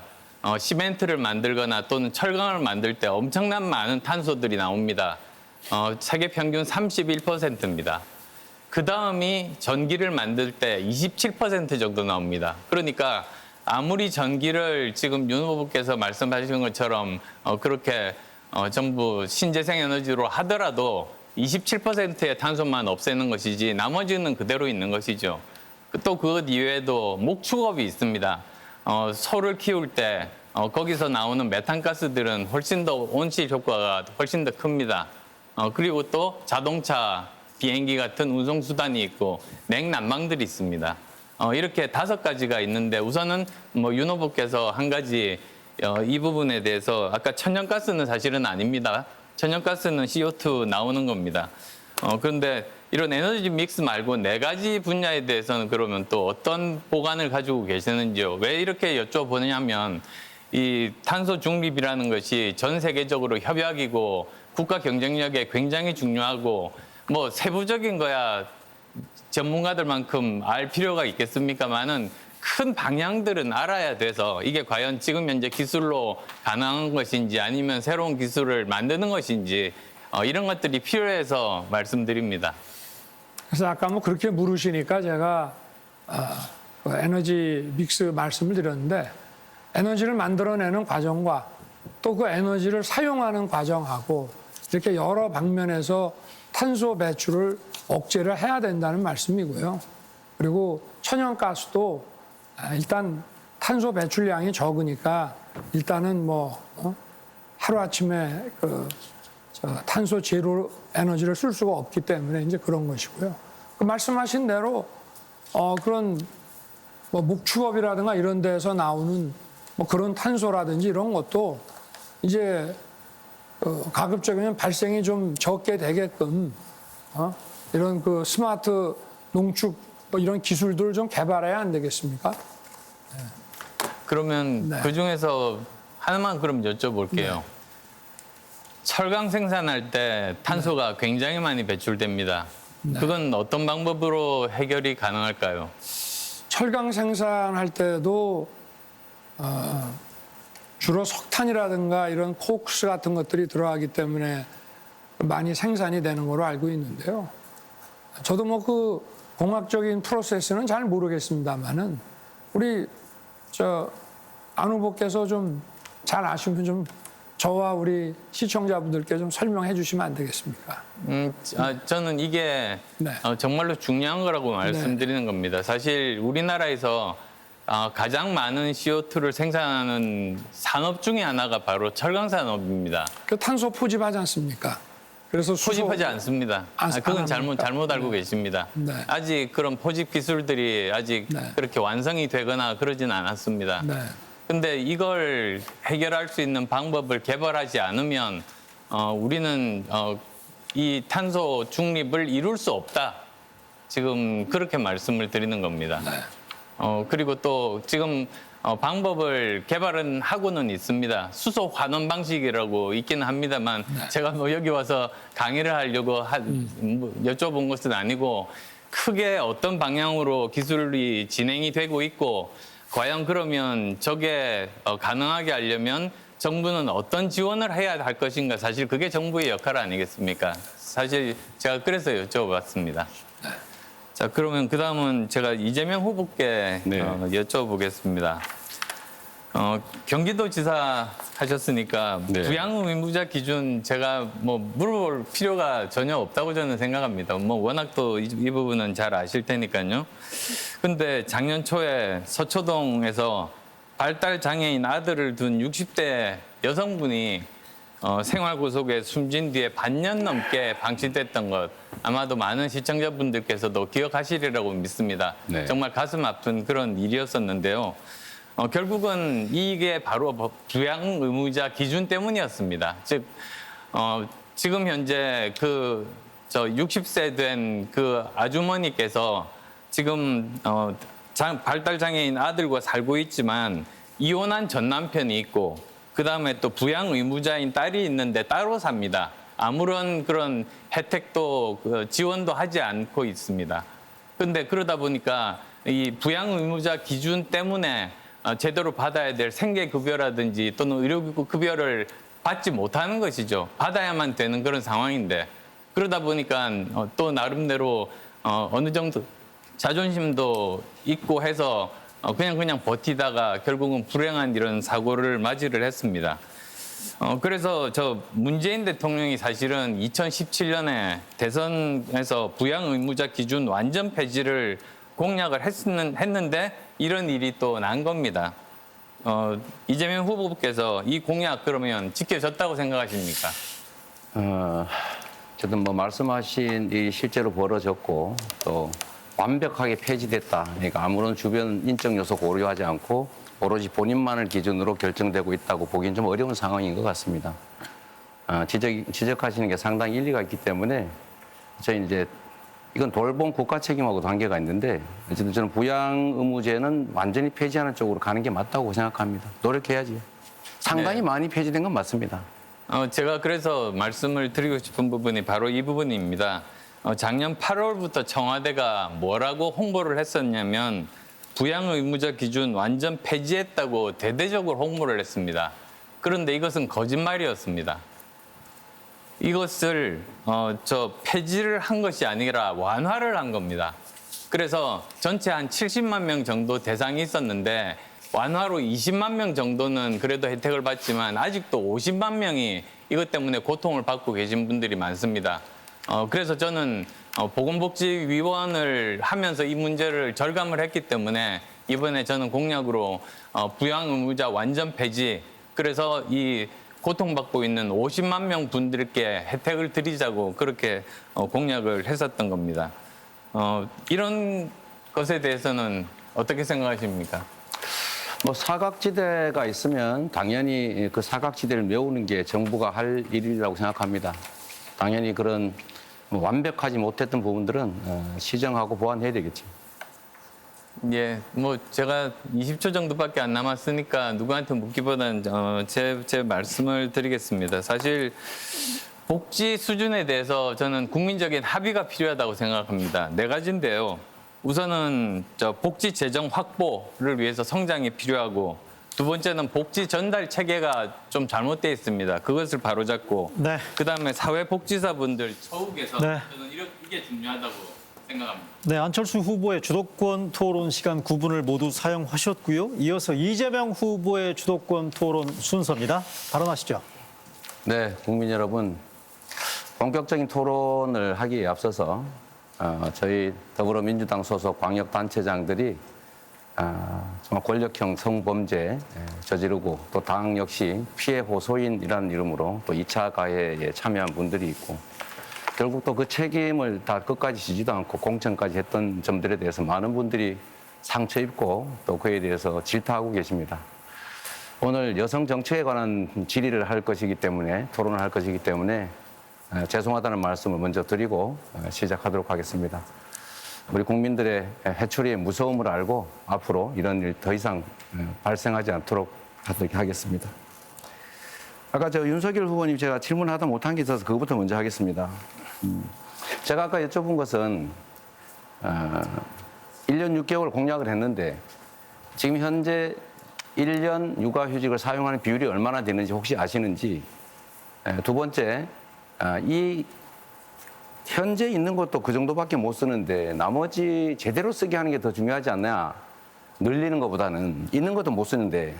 Speaker 12: 시멘트를 만들거나 또는 철강을 만들 때 엄청난 많은 탄소들이 나옵니다. 세계 평균 31%입니다. 그 다음이 전기를 만들 때 27% 정도 나옵니다. 그러니까 아무리 전기를 지금 윤 후보께서 말씀하신 것처럼 그렇게 전부 신재생 에너지로 하더라도 27%의 탄소만 없애는 것이지 나머지는 그대로 있는 것이죠. 또 그것 이외에도 목축업이 있습니다. 소를 키울 때 거기서 나오는 메탄가스들은 훨씬 더 온실 효과가 훨씬 더 큽니다. 그리고 또 자동차, 비행기 같은 운송수단이 있고 냉난방들이 있습니다. 이렇게 5가지가 있는데 우선은 윤 후보께서 한 가지 이 부분에 대해서 아까 천연가스는 사실은 아닙니다. 천연가스는 CO2 나오는 겁니다. 그런데 이런 에너지 믹스 말고 4가지 분야에 대해서는 그러면 또 어떤 보관을 가지고 계시는지요? 왜 이렇게 여쭤보냐면 이 탄소 중립이라는 것이 전 세계적으로 협약이고 국가 경쟁력에 굉장히 중요하고 뭐 세부적인 거야 전문가들만큼 알 필요가 있겠습니까만은 큰 방향들은 알아야 돼서 이게 과연 지금 현재 기술로 가능한 것인지 아니면 새로운 기술을 만드는 것인지 이런 것들이 필요해서 말씀드립니다.
Speaker 11: 그래서 아까 뭐 그렇게 물으시니까 제가 에너지 믹스 말씀을 드렸는데 에너지를 만들어내는 과정과 또 그 에너지를 사용하는 과정하고 이렇게 여러 방면에서 탄소 배출을 억제를 해야 된다는 말씀이고요. 그리고 천연가스도 일단 탄소 배출량이 적으니까 일단은 뭐 하루아침에 탄소 제로 에너지를 쓸 수가 없기 때문에 이제 그런 것이고요. 그 말씀하신 대로 그런 뭐 목축업이라든가 이런 데서 나오는 뭐 그런 탄소라든지 이런 것도 이제 가급적이면 발생이 좀 적게 되게끔 이런 그 스마트 농축 뭐 이런 기술들을 좀 개발해야 안 되겠습니까? 네.
Speaker 12: 그러면
Speaker 11: 네.
Speaker 12: 그 중에서 하나만 그럼 여쭤볼게요.
Speaker 11: 네.
Speaker 12: 철강 생산할 때 탄소가 굉장히 많이 배출됩니다.
Speaker 11: 네.
Speaker 12: 그건 어떤 방법으로 해결이 가능할까요?
Speaker 11: 철강 생산할 때도 주로 석탄이라든가 이런 코크스 같은 것들이 들어가기 때문에 많이 생산이 되는 걸로 알고 있는데요. 저도 뭐 그 공학적인 프로세스는 잘 모르겠습니다만은 우리 안 후보께서 좀 잘 아시면 좀 저와 우리 시청자분들께 좀 설명해 주시면 안 되겠습니까?
Speaker 12: 저는 이게
Speaker 11: 네.
Speaker 12: 정말로 중요한 거라고 말씀드리는 겁니다. 사실 우리나라에서 가장 많은 CO2를 생산하는 산업 중에 하나가 바로 철강 산업입니다.
Speaker 11: 그 탄소 포집하지 않습니까? 그래서
Speaker 12: 포집하지 않습니다. 그건 잘못 알고 계십니다.
Speaker 11: 네.
Speaker 12: 아직 그런 포집 기술들이 아직
Speaker 11: 네.
Speaker 12: 그렇게 완성이 되거나 그러진 않았습니다.
Speaker 11: 네.
Speaker 12: 근데 이걸 해결할 수 있는 방법을 개발하지 않으면 우리는 이 탄소 중립을 이룰 수 없다. 지금 그렇게 말씀을 드리는 겁니다.
Speaker 11: 네.
Speaker 12: 그리고 또 지금 방법을 개발은 하고는 있습니다. 수소 환원 방식이라고 있기는 합니다만 제가 뭐 여기 와서 강의를 하려고 여쭤본 것은 아니고 크게 어떤 방향으로 기술이 진행이 되고 있고 과연 그러면 저게 가능하게 하려면 정부는 어떤 지원을 해야 할 것인가 사실 그게 정부의 역할 아니겠습니까? 사실 제가 그래서 여쭤봤습니다. 자, 그러면 그 다음은 제가 이재명 후보께 여쭤보겠습니다. 경기도지사 하셨으니까 부양 의무자 기준 제가 뭐 물어볼 필요가 전혀 없다고 저는 생각합니다. 뭐 워낙 또 이 부분은 잘 아실 테니까요. 근데 작년 초에 서초동에서 발달 장애인 아들을 둔 60대 여성분이 생활구속에 숨진 뒤에 반년 넘게 방치됐던 것 아마도 많은 시청자분들께서도 기억하시리라고 믿습니다.
Speaker 9: 네.
Speaker 12: 정말 가슴 아픈 그런 일이었었는데요. 결국은 이게 바로 부양 의무자 기준 때문이었습니다. 즉 지금 현재 60세 된 그 아주머니께서 지금 발달 장애인 아들과 살고 있지만 이혼한 전 남편이 있고 그다음에 또 부양 의무자인 딸이 있는데 따로 삽니다. 아무런 그런 혜택도 지원도 하지 않고 있습니다. 그런데 그러다 보니까 이 부양 의무자 기준 때문에 제대로 받아야 될 생계급여라든지 또는 의료급여를 받지 못하는 것이죠. 받아야만 되는 그런 상황인데 그러다 보니까 또 나름대로 어느 정도 자존심도 있고 해서 그냥 버티다가 결국은 불행한 이런 사고를 맞이를 했습니다. 그래서 저 문재인 대통령이 사실은 2017년에 대선에서 부양 의무자 기준 완전 폐지를 공약을 했는데 이런 일이 또 난 겁니다. 이재명 후보께서 이 공약 그러면 지켜졌다고 생각하십니까?
Speaker 9: 어쨌든 뭐 말씀하신 일이 실제로 벌어졌고 또 완벽하게 폐지됐다. 그러니까 아무런 주변 인적 요소 고려하지 않고 오로지 본인만을 기준으로 결정되고 있다고 보기엔 좀 어려운 상황인 것 같습니다. 지적하시는 게 상당히 일리가 있기 때문에 저희 이제 이건 돌봄 국가 책임하고 관계가 있는데 어쨌든 저는 부양 의무제는 완전히 폐지하는 쪽으로 가는 게 맞다고 생각합니다. 노력해야지. 상당히 많이 폐지된 건 맞습니다.
Speaker 12: 제가 그래서 말씀을 드리고 싶은 부분이 바로 이 부분입니다. 작년 8월부터 청와대가 뭐라고 홍보를 했었냐면 부양 의무자 기준 완전 폐지했다고 대대적으로 홍보를 했습니다. 그런데 이것은 거짓말이었습니다. 이것을 폐지를 한 것이 아니라 완화를 한 겁니다. 그래서 전체 한 70만 명 정도 대상이 있었는데 완화로 20만 명 정도는 그래도 혜택을 받지만 아직도 50만 명이 이것 때문에 고통을 받고 계신 분들이 많습니다. 그래서 저는 보건복지위원을 하면서 이 문제를 절감을 했기 때문에 이번에 저는 공약으로 부양 의무자 완전 폐지, 그래서 이 고통받고 있는 50만 명 분들께 혜택을 드리자고 그렇게 공약을 했었던 겁니다. 이런 것에 대해서는 어떻게 생각하십니까?
Speaker 9: 뭐 사각지대가 있으면 당연히 그 사각지대를 메우는 게 정부가 할 일이라고 생각합니다. 당연히 그런 완벽하지 못했던 부분들은 시정하고 보완해야 되겠죠.
Speaker 12: 예, 뭐 제가 20초 정도밖에 안 남았으니까 누구한테 묻기보다는 제 말씀을 드리겠습니다. 사실 복지 수준에 대해서 저는 국민적인 합의가 필요하다고 생각합니다. 네 가지인데요. 우선은 복지 재정 확보를 위해서 성장이 필요하고, 두 번째는 복지 전달 체계가 좀 잘못되어 있습니다. 그것을 바로잡고,
Speaker 1: 네.
Speaker 12: 그다음에 사회복지사분들 처우에서
Speaker 1: 네.
Speaker 12: 저는 이게 중요하다고 생각합니다.
Speaker 1: 네, 안철수 후보의 주도권 토론 시간 9분을 모두 사용하셨고요. 이어서 이재명 후보의 주도권 토론 순서입니다. 발언하시죠.
Speaker 9: 네, 국민 여러분, 본격적인 토론을 하기에 앞서서 저희 더불어민주당 소속 광역단체장들이 정말 권력형 성범죄 저지르고 또 당 역시 피해 호소인이라는 이름으로 또 2차 가해에 참여한 분들이 있고, 결국 또 그 책임을 다 끝까지 지지도 않고 공천까지 했던 점들에 대해서 많은 분들이 상처 입고 또 그에 대해서 질타하고 계십니다. 오늘 여성 정책에 관한 질의를 할 것이기 때문에, 토론을 할 것이기 때문에 죄송하다는 말씀을 먼저 드리고 시작하도록 하겠습니다. 우리 국민들의 해초리의 무서움을 알고 앞으로 이런 일 더 이상 발생하지 않도록 하겠습니다. 아까 윤석열 후보님 제가 질문하다 못한 게 있어서 그것부터 먼저 하겠습니다. 제가 아까 여쭤본 것은 1년 6개월 공약을 했는데 지금 현재 1년 육아휴직을 사용하는 비율이 얼마나 되는지 혹시 아시는지, 두 번째, 이 현재 있는 것도 그 정도밖에 못 쓰는데 나머지 제대로 쓰게 하는 게 더 중요하지 않냐. 늘리는 것보다는 있는 것도 못 쓰는데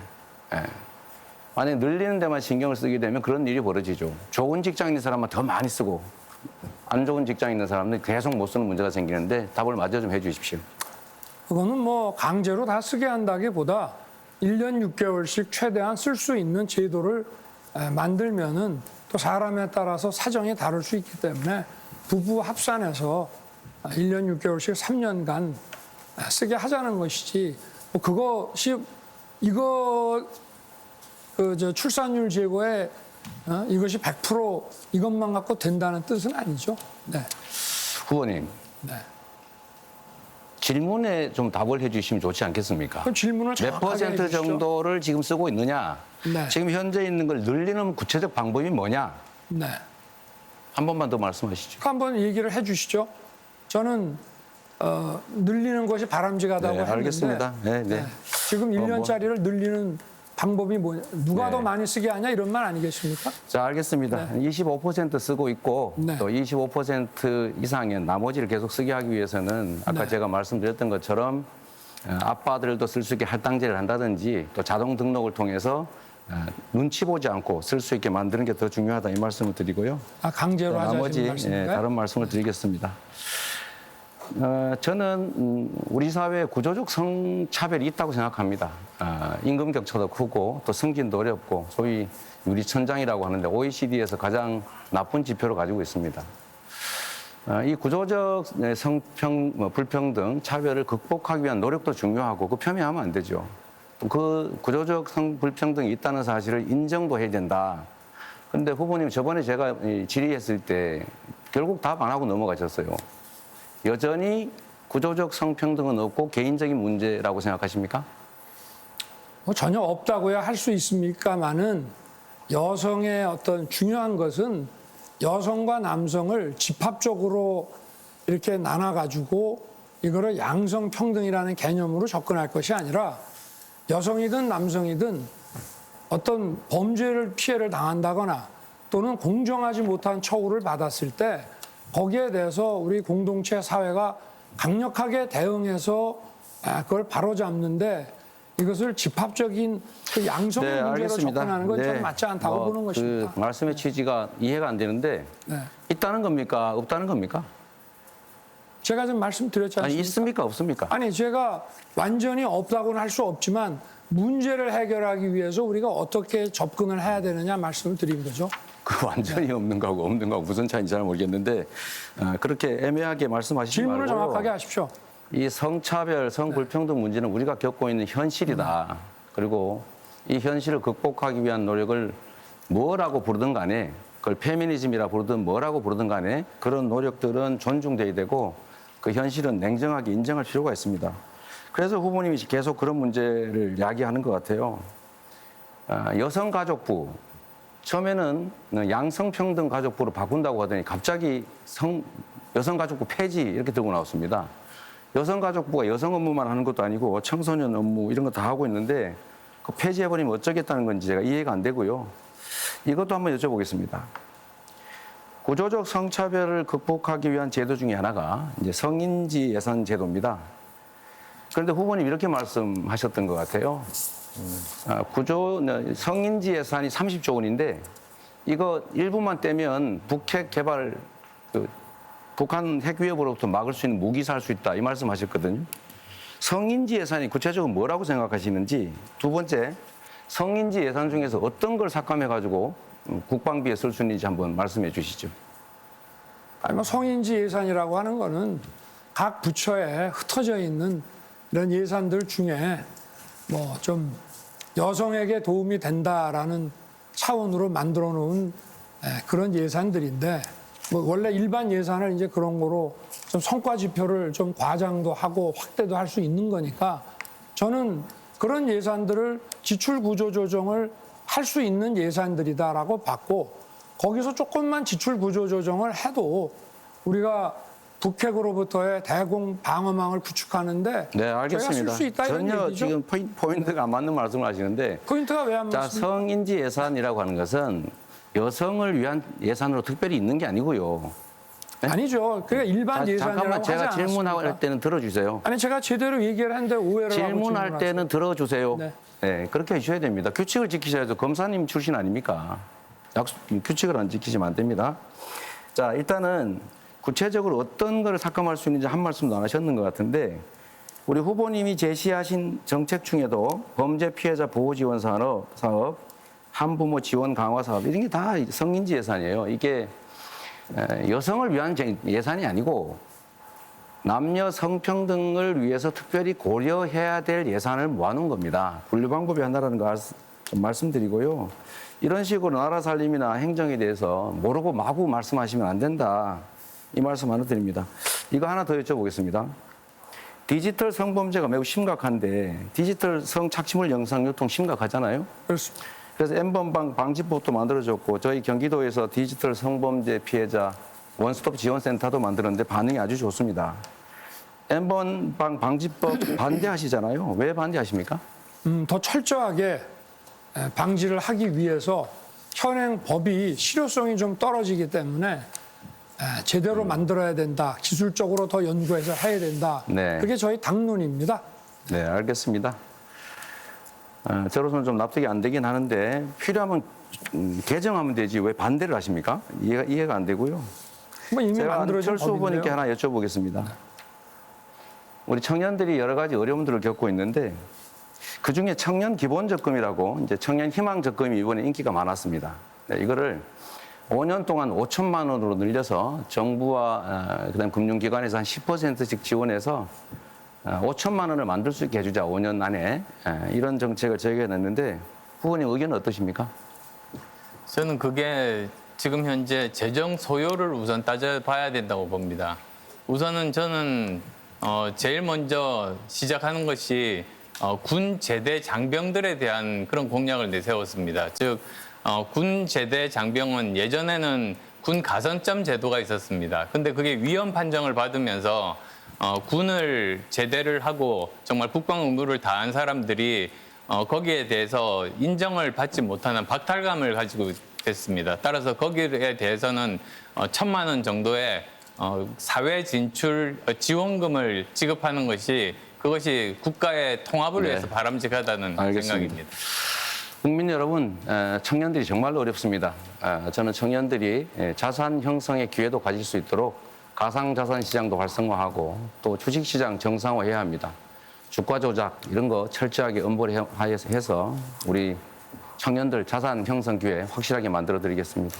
Speaker 9: 만약에 늘리는 데만 신경을 쓰게 되면 그런 일이 벌어지죠. 좋은 직장 있는 사람은 더 많이 쓰고 안 좋은 직장 있는 사람은 계속 못 쓰는 문제가 생기는데 답을 마저 좀 해 주십시오.
Speaker 11: 그거는 뭐 강제로 다 쓰게 한다기보다 1년 6개월씩 최대한 쓸 수 있는 제도를 만들면은 또 사람에 따라서 사정이 다를 수 있기 때문에 부부 합산해서 1년 6개월씩 3년간 쓰게 하자는 것이지, 뭐 그것이 출산율 제고에 이것이 100% 이것만 갖고 된다는 뜻은 아니죠. 네.
Speaker 9: 후보님.
Speaker 11: 네.
Speaker 9: 질문에 좀 답을 해주시면 좋지 않겠습니까?
Speaker 11: 그 질문을
Speaker 9: 몇
Speaker 11: 정확하게
Speaker 9: 퍼센트
Speaker 11: 해주시죠.
Speaker 9: 정도를 지금 쓰고 있느냐?
Speaker 11: 네.
Speaker 9: 지금 현재 있는 걸 늘리는 구체적 방법이 뭐냐?
Speaker 11: 네.
Speaker 9: 한 번만 더 말씀하시죠.
Speaker 11: 한번 얘기를 해주시죠. 저는 늘리는 것이 바람직하다고
Speaker 9: 네,
Speaker 11: 했는데
Speaker 9: 알겠습니다. 네, 네.
Speaker 11: 지금 1년짜리를 늘리는 방법이 뭐냐? 누가
Speaker 9: 네.
Speaker 11: 더 많이 쓰게 하냐 이런 말 아니겠습니까?
Speaker 9: 자, 알겠습니다. 25% 쓰고 있고
Speaker 11: 네.
Speaker 9: 또 25% 이상의 나머지를 계속 쓰게 하기 위해서는 아까
Speaker 11: 네.
Speaker 9: 제가 말씀드렸던 것처럼 아빠들도 쓸 수 있게 할당제를 한다든지 또 자동 등록을 통해서 눈치 보지 않고 쓸 수 있게 만드는 게 더 중요하다 이 말씀을 드리고요.
Speaker 11: 강제로 하자는
Speaker 9: 나머지
Speaker 11: 말씀인가요?
Speaker 9: 다른 말씀을 드리겠습니다. 저는 우리 사회에 구조적 성차별이 있다고 생각합니다. 임금 격차도 크고 또 승진도 어렵고 소위 유리천장이라고 하는데 OECD에서 가장 나쁜 지표를 가지고 있습니다. 이 구조적 불평등, 차별을 극복하기 위한 노력도 중요하고 그 폄훼하면 안 되죠. 그 구조적 불평등이 있다는 사실을 인정도 해야 된다. 그런데 후보님 저번에 제가 질의했을 때 결국 답 안 하고 넘어가셨어요. 여전히 구조적 성평등은 없고 개인적인 문제라고 생각하십니까?
Speaker 11: 뭐 전혀 없다고야 할 수 있습니까만은 여성의 어떤 중요한 것은 여성과 남성을 집합적으로 이렇게 나눠가지고 이거를 양성평등이라는 개념으로 접근할 것이 아니라 여성이든 남성이든 어떤 범죄를 피해를 당한다거나 또는 공정하지 못한 처우를 받았을 때 거기에 대해서 우리 공동체 사회가 강력하게 대응해서 그걸 바로잡는데 이것을 집합적인 그 양성의 문제로 접근하는 건 좀 맞지 않다고 보는 것입니다.
Speaker 9: 그 말씀의 취지가 이해가 안 되는데 있다는 겁니까? 없다는 겁니까?
Speaker 11: 제가 좀 말씀드렸지 않습니까?
Speaker 9: 아니 있습니까? 없습니까?
Speaker 11: 아니 제가 완전히 없다고는 할 수 없지만 문제를 해결하기 위해서 우리가 어떻게 접근을 해야 되느냐 말씀을 드린 거죠.
Speaker 9: 그 완전히 없는 거하고 없는 거하고 무슨 차이인지 잘 모르겠는데 그렇게 애매하게 말씀하시지
Speaker 11: 질문을
Speaker 9: 말고
Speaker 11: 정확하게 하십시오.
Speaker 9: 이 성차별, 성불평등 문제는 우리가 겪고 있는 현실이다. 그리고 이 현실을 극복하기 위한 노력을 뭐라고 부르든 간에 그걸 페미니즘이라 부르든 뭐라고 부르든 간에 그런 노력들은 존중돼야 되고 그 현실은 냉정하게 인정할 필요가 있습니다. 그래서 후보님이 계속 그런 문제를 야기하는 것 같아요. 여성가족부, 처음에는 양성평등 가족부로 바꾼다고 하더니 갑자기 여성가족부 폐지 이렇게 들고 나왔습니다. 여성가족부가 여성 업무만 하는 것도 아니고 청소년 업무 이런 거 다 하고 있는데 그 폐지해버리면 어쩌겠다는 건지 제가 이해가 안 되고요. 이것도 한번 여쭤보겠습니다. 구조적 성차별을 극복하기 위한 제도 중에 하나가 이제 성인지 예산 제도입니다. 그런데 후보님 이렇게 말씀하셨던 것 같아요. 성인지 예산이 30조 원인데 이거 일부만 떼면 북핵 개발, 북한 핵 위협으로부터 막을 수 있는 무기 살 수 있다 이 말씀하셨거든요. 성인지 예산이 구체적으로 뭐라고 생각하시는지, 두 번째 성인지 예산 중에서 어떤 걸 삭감해가지고 국방비에 쓸 수 있는지 한번 말씀해 주시죠.
Speaker 11: 아니 뭐 성인지 예산이라고 하는 거는 각 부처에 흩어져 있는 이런 예산들 중에 뭐 좀 여성에게 도움이 된다라는 차원으로 만들어 놓은 그런 예산들인데 뭐 원래 일반 예산을 이제 그런 거로 좀 성과 지표를 좀 과장도 하고 확대도 할 수 있는 거니까 저는 그런 예산들을 지출 구조 조정을 할 수 있는 예산들이다라고 봤고 거기서 조금만 지출 구조 조정을 해도 우리가 북핵으로부터의 대공 방어망을 구축하는데
Speaker 9: 네, 알겠습니다.
Speaker 11: 저희가 쓸 수 있다 이런
Speaker 9: 전혀
Speaker 11: 얘기죠.
Speaker 9: 지금 포인트가 안 맞는 말씀을 하시는데
Speaker 11: 포인트가 왜 안
Speaker 9: 자,
Speaker 11: 맞습니까?
Speaker 9: 성인지 예산이라고 하는 것은 여성을 위한 예산으로 특별히 있는 게 아니고요. 네?
Speaker 11: 아니죠. 그러니까 일반 예산이라고
Speaker 9: 잠깐만
Speaker 11: 하지
Speaker 9: 제가
Speaker 11: 않았습니까?
Speaker 9: 질문할 때는 들어주세요.
Speaker 11: 아니 제가 제대로 얘기를 했는데 오해를 하고
Speaker 9: 질문할 때는 들어주세요.
Speaker 11: 네.
Speaker 9: 네, 그렇게 해주셔야 됩니다. 규칙을 지키셔야죠. 검사님 출신 아닙니까? 규칙을 안 지키시면 안 됩니다. 자, 일단은 구체적으로 어떤 걸 삭감할 수 있는지 한 말씀도 안 하셨는 것 같은데 우리 후보님이 제시하신 정책 중에도 범죄 피해자 보호 지원 사업, 한부모 지원 강화 사업 이런 게 다 성인지 예산이에요. 이게 여성을 위한 예산이 아니고 남녀 성평등을 위해서 특별히 고려해야 될 예산을 모아놓은 겁니다. 분류 방법이 하나라는 거 좀 말씀드리고요. 이런 식으로 나라 살림이나 행정에 대해서 모르고 마구 말씀하시면 안 된다. 이 말씀 하나 드립니다. 이거 하나 더 여쭤보겠습니다. 디지털 성범죄가 매우 심각한데 디지털 성착취물 영상 유통 심각하잖아요.
Speaker 11: 그렇습니다.
Speaker 9: 그래서 N번방 방지법도 만들어졌고 저희 경기도에서 디지털 성범죄 피해자 원스톱 지원센터도 만들었는데 반응이 아주 좋습니다. N번방 방지법 반대하시잖아요. 왜 반대하십니까?
Speaker 11: 더 철저하게 방지를 하기 위해서 현행 법이 실효성이 좀 떨어지기 때문에 제대로 만들어야 된다. 기술적으로 더 연구해서 해야 된다.
Speaker 9: 네.
Speaker 11: 그게 저희 당론입니다.
Speaker 9: 네, 알겠습니다. 저로서는 좀 납득이 안 되긴 하는데 필요하면 개정하면 되지 왜 반대를 하십니까? 이해가 안 되고요.
Speaker 11: 뭐 이미
Speaker 9: 제가
Speaker 11: 만들어진
Speaker 9: 철수 후보님께
Speaker 11: 법인데요.
Speaker 9: 하나 여쭤보겠습니다. 우리 청년들이 여러 가지 어려움들을 겪고 있는데 그중에 청년 기본 적금이라고 이제 청년 희망 적금이 이번에 인기가 많았습니다. 네, 이거를 5년 동안 5천만 원으로 늘려서 정부와 그다음 금융기관에서 한 10%씩 지원해서 5천만 원을 만들 수 있게 해주자 5년 안에 이런 정책을 저희가 냈는데 후보님 의견은 어떠십니까?
Speaker 12: 저는 그게 지금 현재 재정 소요를 우선 따져봐야 된다고 봅니다. 우선은 저는 제일 먼저 시작하는 것이 군 제대 장병들에 대한 그런 공약을 내세웠습니다. 즉 군 제대 장병은 예전에는 군 가산점 제도가 있었습니다. 근데 그게 위헌 판정을 받으면서 군을 제대를 하고 정말 국방 의무를 다한 사람들이 거기에 대해서 인정을 받지 못하는 박탈감을 가지고 됐습니다. 따라서 거기에 대해서는 1,000만 원 정도의 사회 진출 지원금을 지급하는 것이 그것이 국가의 통합을
Speaker 9: 네.
Speaker 12: 위해서 바람직하다는
Speaker 9: 알겠습니다.
Speaker 12: 생각입니다.
Speaker 9: 국민 여러분, 청년들이 정말로 어렵습니다. 저는 청년들이 자산 형성의 기회도 가질 수 있도록 가상자산 시장도 활성화하고 또 주식시장 정상화해야 합니다. 주가 조작 이런 거 철저하게 엄벌 해서 우리 청년들 자산 형성 기회 확실하게 만들어 드리겠습니다.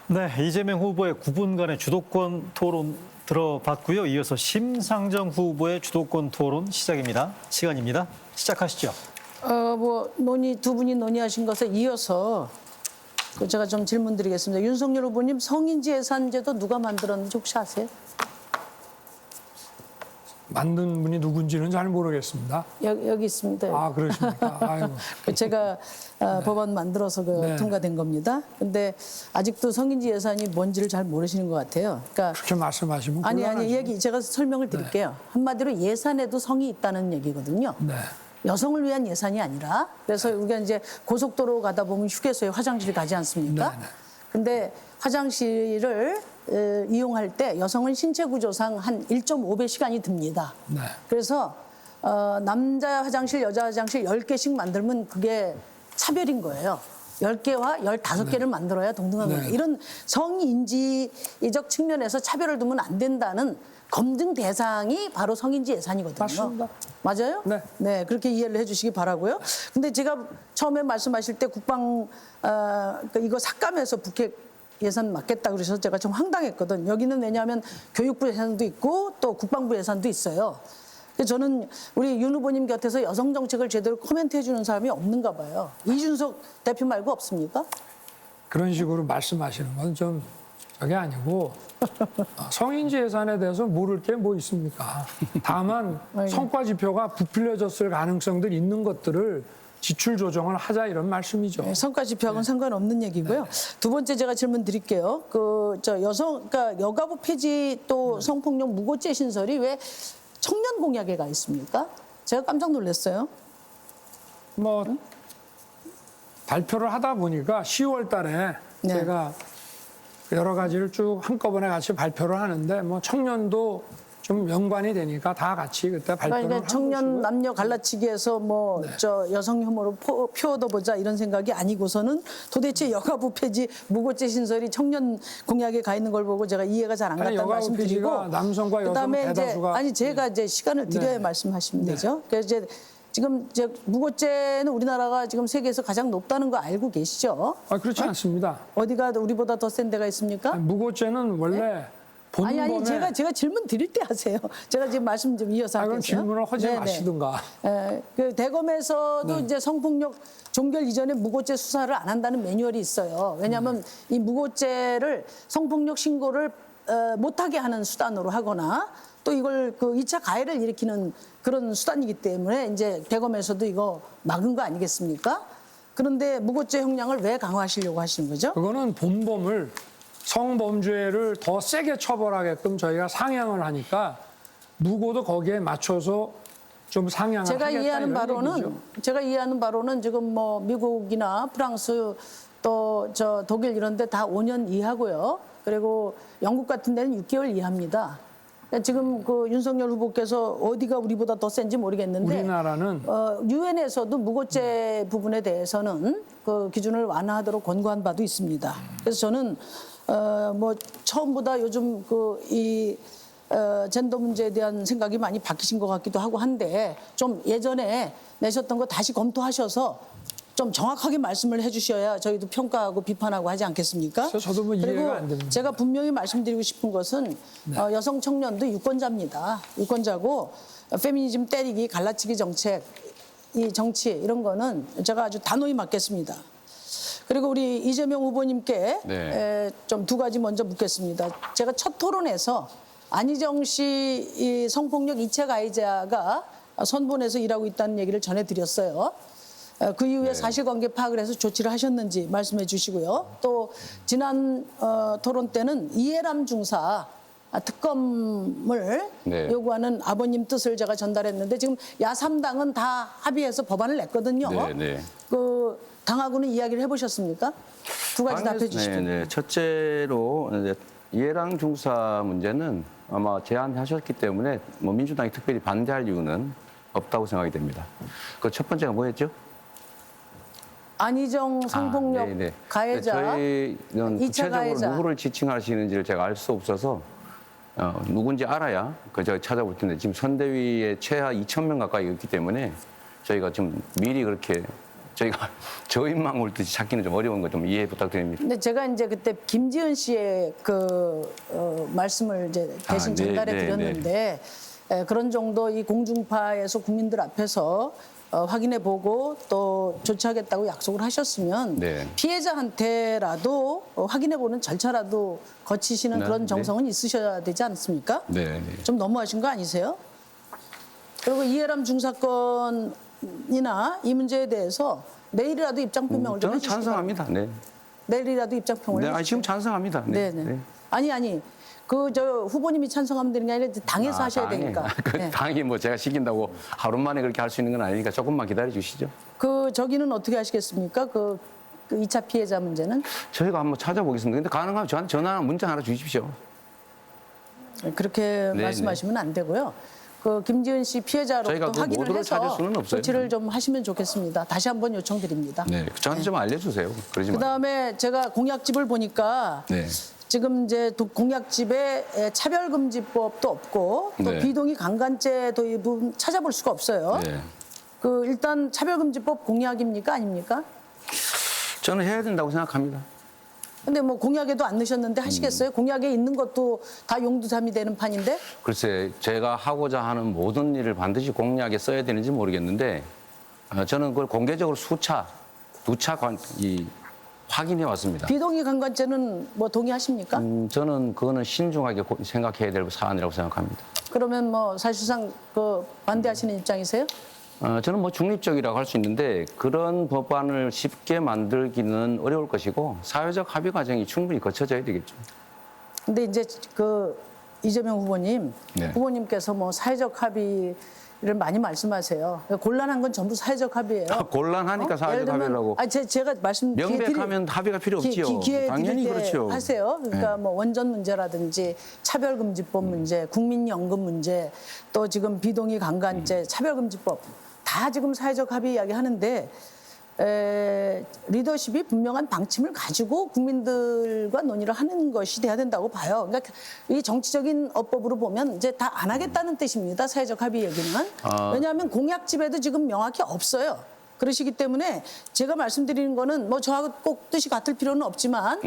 Speaker 1: 네, 이재명 후보의 9분간의 주도권 토론 들어봤고요. 이어서 심상정 후보의 주도권 토론 시작입니다. 시간입니다. 시작하시죠.
Speaker 10: 뭐 두 분이 논의하신 것에 이어서 제가 좀 질문드리겠습니다. 윤석열 후보님 성인지 예산제도 누가 만들었는지 혹시 아세요?
Speaker 11: 만든 분이 누군지는 잘 모르겠습니다.
Speaker 10: 여기 있습니다.
Speaker 11: 아, 그러십니까? 아이고.
Speaker 10: 제가 법안 만들어서
Speaker 11: 네.
Speaker 10: 통과된 겁니다. 근데 아직도 성인지 예산이 뭔지를 잘 모르시는 것 같아요. 그러니까
Speaker 11: 그렇게 말씀하시면
Speaker 10: 아니
Speaker 11: 곤란하죠.
Speaker 10: 제가 설명을 드릴게요. 한마디로 예산에도 성이 있다는 얘기거든요.
Speaker 11: 네.
Speaker 10: 여성을 위한 예산이 아니라 그래서 우리가 이제 고속도로 가다 보면 휴게소에 화장실 가지 않습니까?
Speaker 11: 네, 네.
Speaker 10: 근데 화장실을 이용할 때 여성은 신체 구조상 한 1.5배 시간이 듭니다.
Speaker 11: 네.
Speaker 10: 그래서 남자 화장실, 여자 화장실 10개씩 만들면 그게 차별인 거예요. 10개와 15개를 만들어야 동등한
Speaker 11: 네.
Speaker 10: 거예요. 이런 성인지적 측면에서 차별을 두면 안 된다는 검증 대상이 바로 성인지 예산이거든요.
Speaker 11: 맞습니다.
Speaker 10: 맞아요?
Speaker 11: 네.
Speaker 10: 네, 그렇게 이해를 해주시기 바라고요. 근데 제가 처음에 말씀하실 때 국방 이거 삭감해서 북핵 예산 맞겠다 그래서 제가 좀 황당했거든. 여기는 왜냐하면 교육부 예산도 있고 또 국방부 예산도 있어요. 그래서 저는 우리 윤 후보님 곁에서 여성 정책을 제대로 코멘트해 주는 사람이 없는가 봐요. 이준석 대표 말고 없습니까?
Speaker 11: 그런 식으로 말씀하시는 건 좀 저게 아니고 성인지 예산에 대해서 모를 게 뭐 있습니까? 다만 성과 지표가 부풀려졌을 가능성들이 있는 것들을 지출 조정을 하자 이런 말씀이죠.
Speaker 10: 네, 성과 지표하고는 상관없는 얘기고요. 두 번째 제가 질문 드릴게요. 그러니까 여가부 폐지 또 성폭력 무고죄 신설이 왜 청년 공약에 가 있습니까? 제가 깜짝 놀랐어요.
Speaker 11: 뭐 발표를 하다 보니까 10월 달에
Speaker 10: 네.
Speaker 11: 제가 여러 가지를 쭉 한꺼번에 같이 발표를 하는데 뭐 청년도 좀 연관이 되니까 다 같이 그때 발표를
Speaker 10: 그러니까
Speaker 11: 한
Speaker 10: 청년
Speaker 11: 것이고요.
Speaker 10: 남녀 갈라치기해서 뭐 여성 혐오로 표 얻어보자 이런 생각이 아니고서는 도대체 여가부 폐지 무고죄 신설이 청년 공약에 가 있는 걸 보고 제가 이해가 잘 안
Speaker 11: 아니,
Speaker 10: 갔다는
Speaker 11: 여가부
Speaker 10: 말씀드리고
Speaker 11: 폐지가 남성과 여성
Speaker 10: 그다음에 이제
Speaker 11: 대다수가
Speaker 10: 제가 이제 시간을 드려야
Speaker 11: 네.
Speaker 10: 말씀하시면 되죠. 그래서 이제 지금 무고죄는 우리나라가 지금 세계에서 가장 높다는 거 알고 계시죠?
Speaker 11: 그렇지 않습니다.
Speaker 10: 어디가 우리보다 더 센 데가 있습니까?
Speaker 11: 무고죄는 원래
Speaker 10: 아니
Speaker 11: 본범에
Speaker 10: 제가 질문 드릴 때 하세요. 제가 지금 말씀 좀 이어서
Speaker 11: 그럼
Speaker 10: 하겠어요.
Speaker 11: 질문을 하지
Speaker 10: 네네.
Speaker 11: 마시든가.
Speaker 10: 그 대검에서도 이제 성폭력 종결 이전에 무고죄 수사를 안 한다는 매뉴얼이 있어요. 왜냐하면 이 무고죄를 성폭력 신고를 못하게 하는 수단으로 하거나 또 이걸 그 2차 가해를 일으키는 그런 수단이기 때문에 이제 대검에서도 이거 막은 거 아니겠습니까? 그런데 무고죄 형량을 왜 강화하시려고 하시는 거죠?
Speaker 11: 그거는 본범을 성범죄를 더 세게 처벌하게끔 저희가 상향을 하니까 무고도 거기에 맞춰서 좀 상향을
Speaker 10: 제가
Speaker 11: 하겠다
Speaker 10: 이해하는
Speaker 11: 이런
Speaker 10: 바로는
Speaker 11: 얘기죠.
Speaker 10: 제가 이해하는 바로는 지금 뭐 미국이나 프랑스 또 저 독일 이런 데 다 5년 이하고요. 그리고 영국 같은 데는 6개월 이하입니다. 그러니까 지금 그 윤석열 후보께서 어디가 우리보다 더 센지 모르겠는데
Speaker 11: 우리나라는
Speaker 10: 유엔에서도 무고죄 부분에 대해서는 그 기준을 완화하도록 권고한 바도 있습니다. 그래서 저는 뭐 처음보다 요즘 그 젠더 문제에 대한 생각이 많이 바뀌신 것 같기도 하고 한데 좀 예전에 내셨던 거 다시 검토하셔서 좀 정확하게 말씀을 해주셔야 저희도 평가하고 비판하고 하지 않겠습니까?
Speaker 11: 저도 뭐 이해가
Speaker 10: 그리고
Speaker 11: 안 됩니다.
Speaker 10: 제가 분명히 말씀드리고 싶은 것은 여성 청년도 유권자입니다. 유권자고 페미니즘 때리기, 갈라치기 정책, 이 정치 이런 거는 제가 아주 단호히 맡겠습니다. 그리고 우리 이재명 후보님께
Speaker 9: 네.
Speaker 10: 좀 두 가지 먼저 묻겠습니다. 제가 첫 토론에서 안희정 씨 이 성폭력 2차 가해자가 선본에서 일하고 있다는 얘기를 전해드렸어요. 그 이후에 사실관계 파악을 해서 조치를 하셨는지 말씀해 주시고요. 또 지난 토론 때는 이해람 중사 특검을
Speaker 9: 네.
Speaker 10: 요구하는 아버님 뜻을 제가 전달했는데 지금 야3당은 다 합의해서 법안을 냈거든요.
Speaker 9: 네, 네.
Speaker 10: 그 당하고는 이야기를 해보셨습니까? 두 가지 답해 주시죠.
Speaker 9: 네, 네. 첫째로 이제 이해랑 중사 문제는 아마 제안하셨기 때문에 뭐 민주당이 특별히 반대할 이유는 없다고 생각이 됩니다. 그 첫 번째가 뭐였죠?
Speaker 10: 안희정 성폭력
Speaker 9: 네네.
Speaker 10: 가해자,
Speaker 9: 저희는
Speaker 10: 2차
Speaker 9: 구체적으로
Speaker 10: 가해자.
Speaker 9: 누구를 지칭하시는지를 제가 알 수 없어서 누군지 알아야 그 제가 찾아볼 텐데 지금 선대위에 최하 2,000명 가까이 있기 때문에 저희가 지금 미리 그렇게 저희가 저인망 올 듯이 찾기는 좀 어려운 거 좀 이해 부탁드립니다.
Speaker 10: 근데 제가 이제 그때 김지은 씨의 그 말씀을 이제 대신
Speaker 9: 네,
Speaker 10: 전달해
Speaker 9: 네,
Speaker 10: 드렸는데 그런 정도 이 공중파에서 국민들 앞에서 확인해 보고 또 조치하겠다고 약속을 하셨으면
Speaker 9: 네.
Speaker 10: 피해자한테라도 확인해 보는 절차라도 거치시는
Speaker 9: 네,
Speaker 10: 그런
Speaker 9: 네.
Speaker 10: 정성은 있으셔야 되지 않습니까?
Speaker 9: 네, 네.
Speaker 10: 좀 너무하신 거 아니세요? 그리고 이해람 중사건이나 이 문제에 대해서 내일이라도 입장 표명을 좀
Speaker 9: 저는
Speaker 10: 해주시기
Speaker 9: 찬성합니다. 네.
Speaker 10: 내일이라도 입장 표명을
Speaker 9: 네,
Speaker 10: 해주시죠.
Speaker 9: 아니, 지금 찬성합니다. 네.
Speaker 10: 네네.
Speaker 9: 네.
Speaker 10: 아니 그 저 후보님이 찬성하면 되는 게 아니라 당에서 하셔야
Speaker 9: 당이,
Speaker 10: 되니까.
Speaker 9: 그
Speaker 10: 네.
Speaker 9: 당이 뭐 제가 시킨다고 하루 만에 그렇게 할 수 있는 건 아니니까 조금만 기다려 주시죠.
Speaker 10: 그 저기는 어떻게 하시겠습니까? 그 2차 피해자 문제는
Speaker 9: 저희가 한번 찾아보겠습니다. 근데 가능하면 저한테 전화나 문자 하나 주십시오.
Speaker 10: 그렇게
Speaker 9: 네,
Speaker 10: 말씀하시면 안 되고요. 그 김지은 씨
Speaker 9: 저희가
Speaker 10: 피해자로부터
Speaker 9: 그
Speaker 10: 확인을
Speaker 9: 모두를 찾을
Speaker 10: 해서
Speaker 9: 수는 없어요.
Speaker 10: 조치를 좀 하시면 좋겠습니다. 다시 한번 요청드립니다.
Speaker 9: 네, 저한테 좀 알려주세요. 그러지 마세요.
Speaker 10: 그다음에 제가 공약집을 보니까
Speaker 9: 네.
Speaker 10: 지금 이제 공약집에 차별금지법도 없고 또
Speaker 9: 네.
Speaker 10: 비동의 강간죄 도입은 찾아볼 수가 없어요.
Speaker 9: 네.
Speaker 10: 그 일단 차별금지법 공약입니까 아닙니까?
Speaker 9: 저는 해야 된다고 생각합니다.
Speaker 10: 근데 뭐 공약에도 안 넣으셨는데 하시겠어요? 공약에 있는 것도 다 용두삼이 되는 판인데?
Speaker 9: 글쎄, 제가 하고자 하는 모든 일을 반드시 공약에 써야 되는지 모르겠는데 저는 그걸 공개적으로 두 차 확인해 왔습니다.
Speaker 10: 비동의 강간죄는 뭐 동의하십니까?
Speaker 9: 저는 그거는 신중하게 생각해야 될 사안이라고 생각합니다.
Speaker 10: 그러면 뭐 사실상 그 반대하시는 입장이세요?
Speaker 9: 저는 뭐 중립적이라고 할 수 있는데 그런 법안을 쉽게 만들기는 어려울 것이고 사회적 합의 과정이 충분히 거쳐져야 되겠죠.
Speaker 10: 근데 이제 그 이재명 후보님,
Speaker 9: 네.
Speaker 10: 후보님께서 뭐 사회적 합의를 많이 말씀하세요. 곤란한 건 전부 사회적 합의예요.
Speaker 9: 곤란하니까 사회적 합의라고.
Speaker 10: 제가 말씀
Speaker 9: 명백하면 합의가 필요 없지요.
Speaker 10: 기회
Speaker 9: 당연히
Speaker 10: 드릴 때
Speaker 9: 그렇죠.
Speaker 10: 하세요. 그러니까 뭐 원전 문제라든지 차별금지법 문제, 국민연금 문제, 또 지금 비동의 강간죄, 차별금지법 다 지금 사회적 합의 이야기 하는데 리더십이 분명한 방침을 가지고 국민들과 논의를 하는 것이 돼야 된다고 봐요. 그러니까 이 정치적인 어법으로 보면 이제 다 안 하겠다는 뜻입니다. 사회적 합의 얘기는. 왜냐하면 공약집에도 지금 명확히 없어요. 그러시기 때문에 제가 말씀드리는 거는 뭐 저하고 꼭 뜻이 같을 필요는 없지만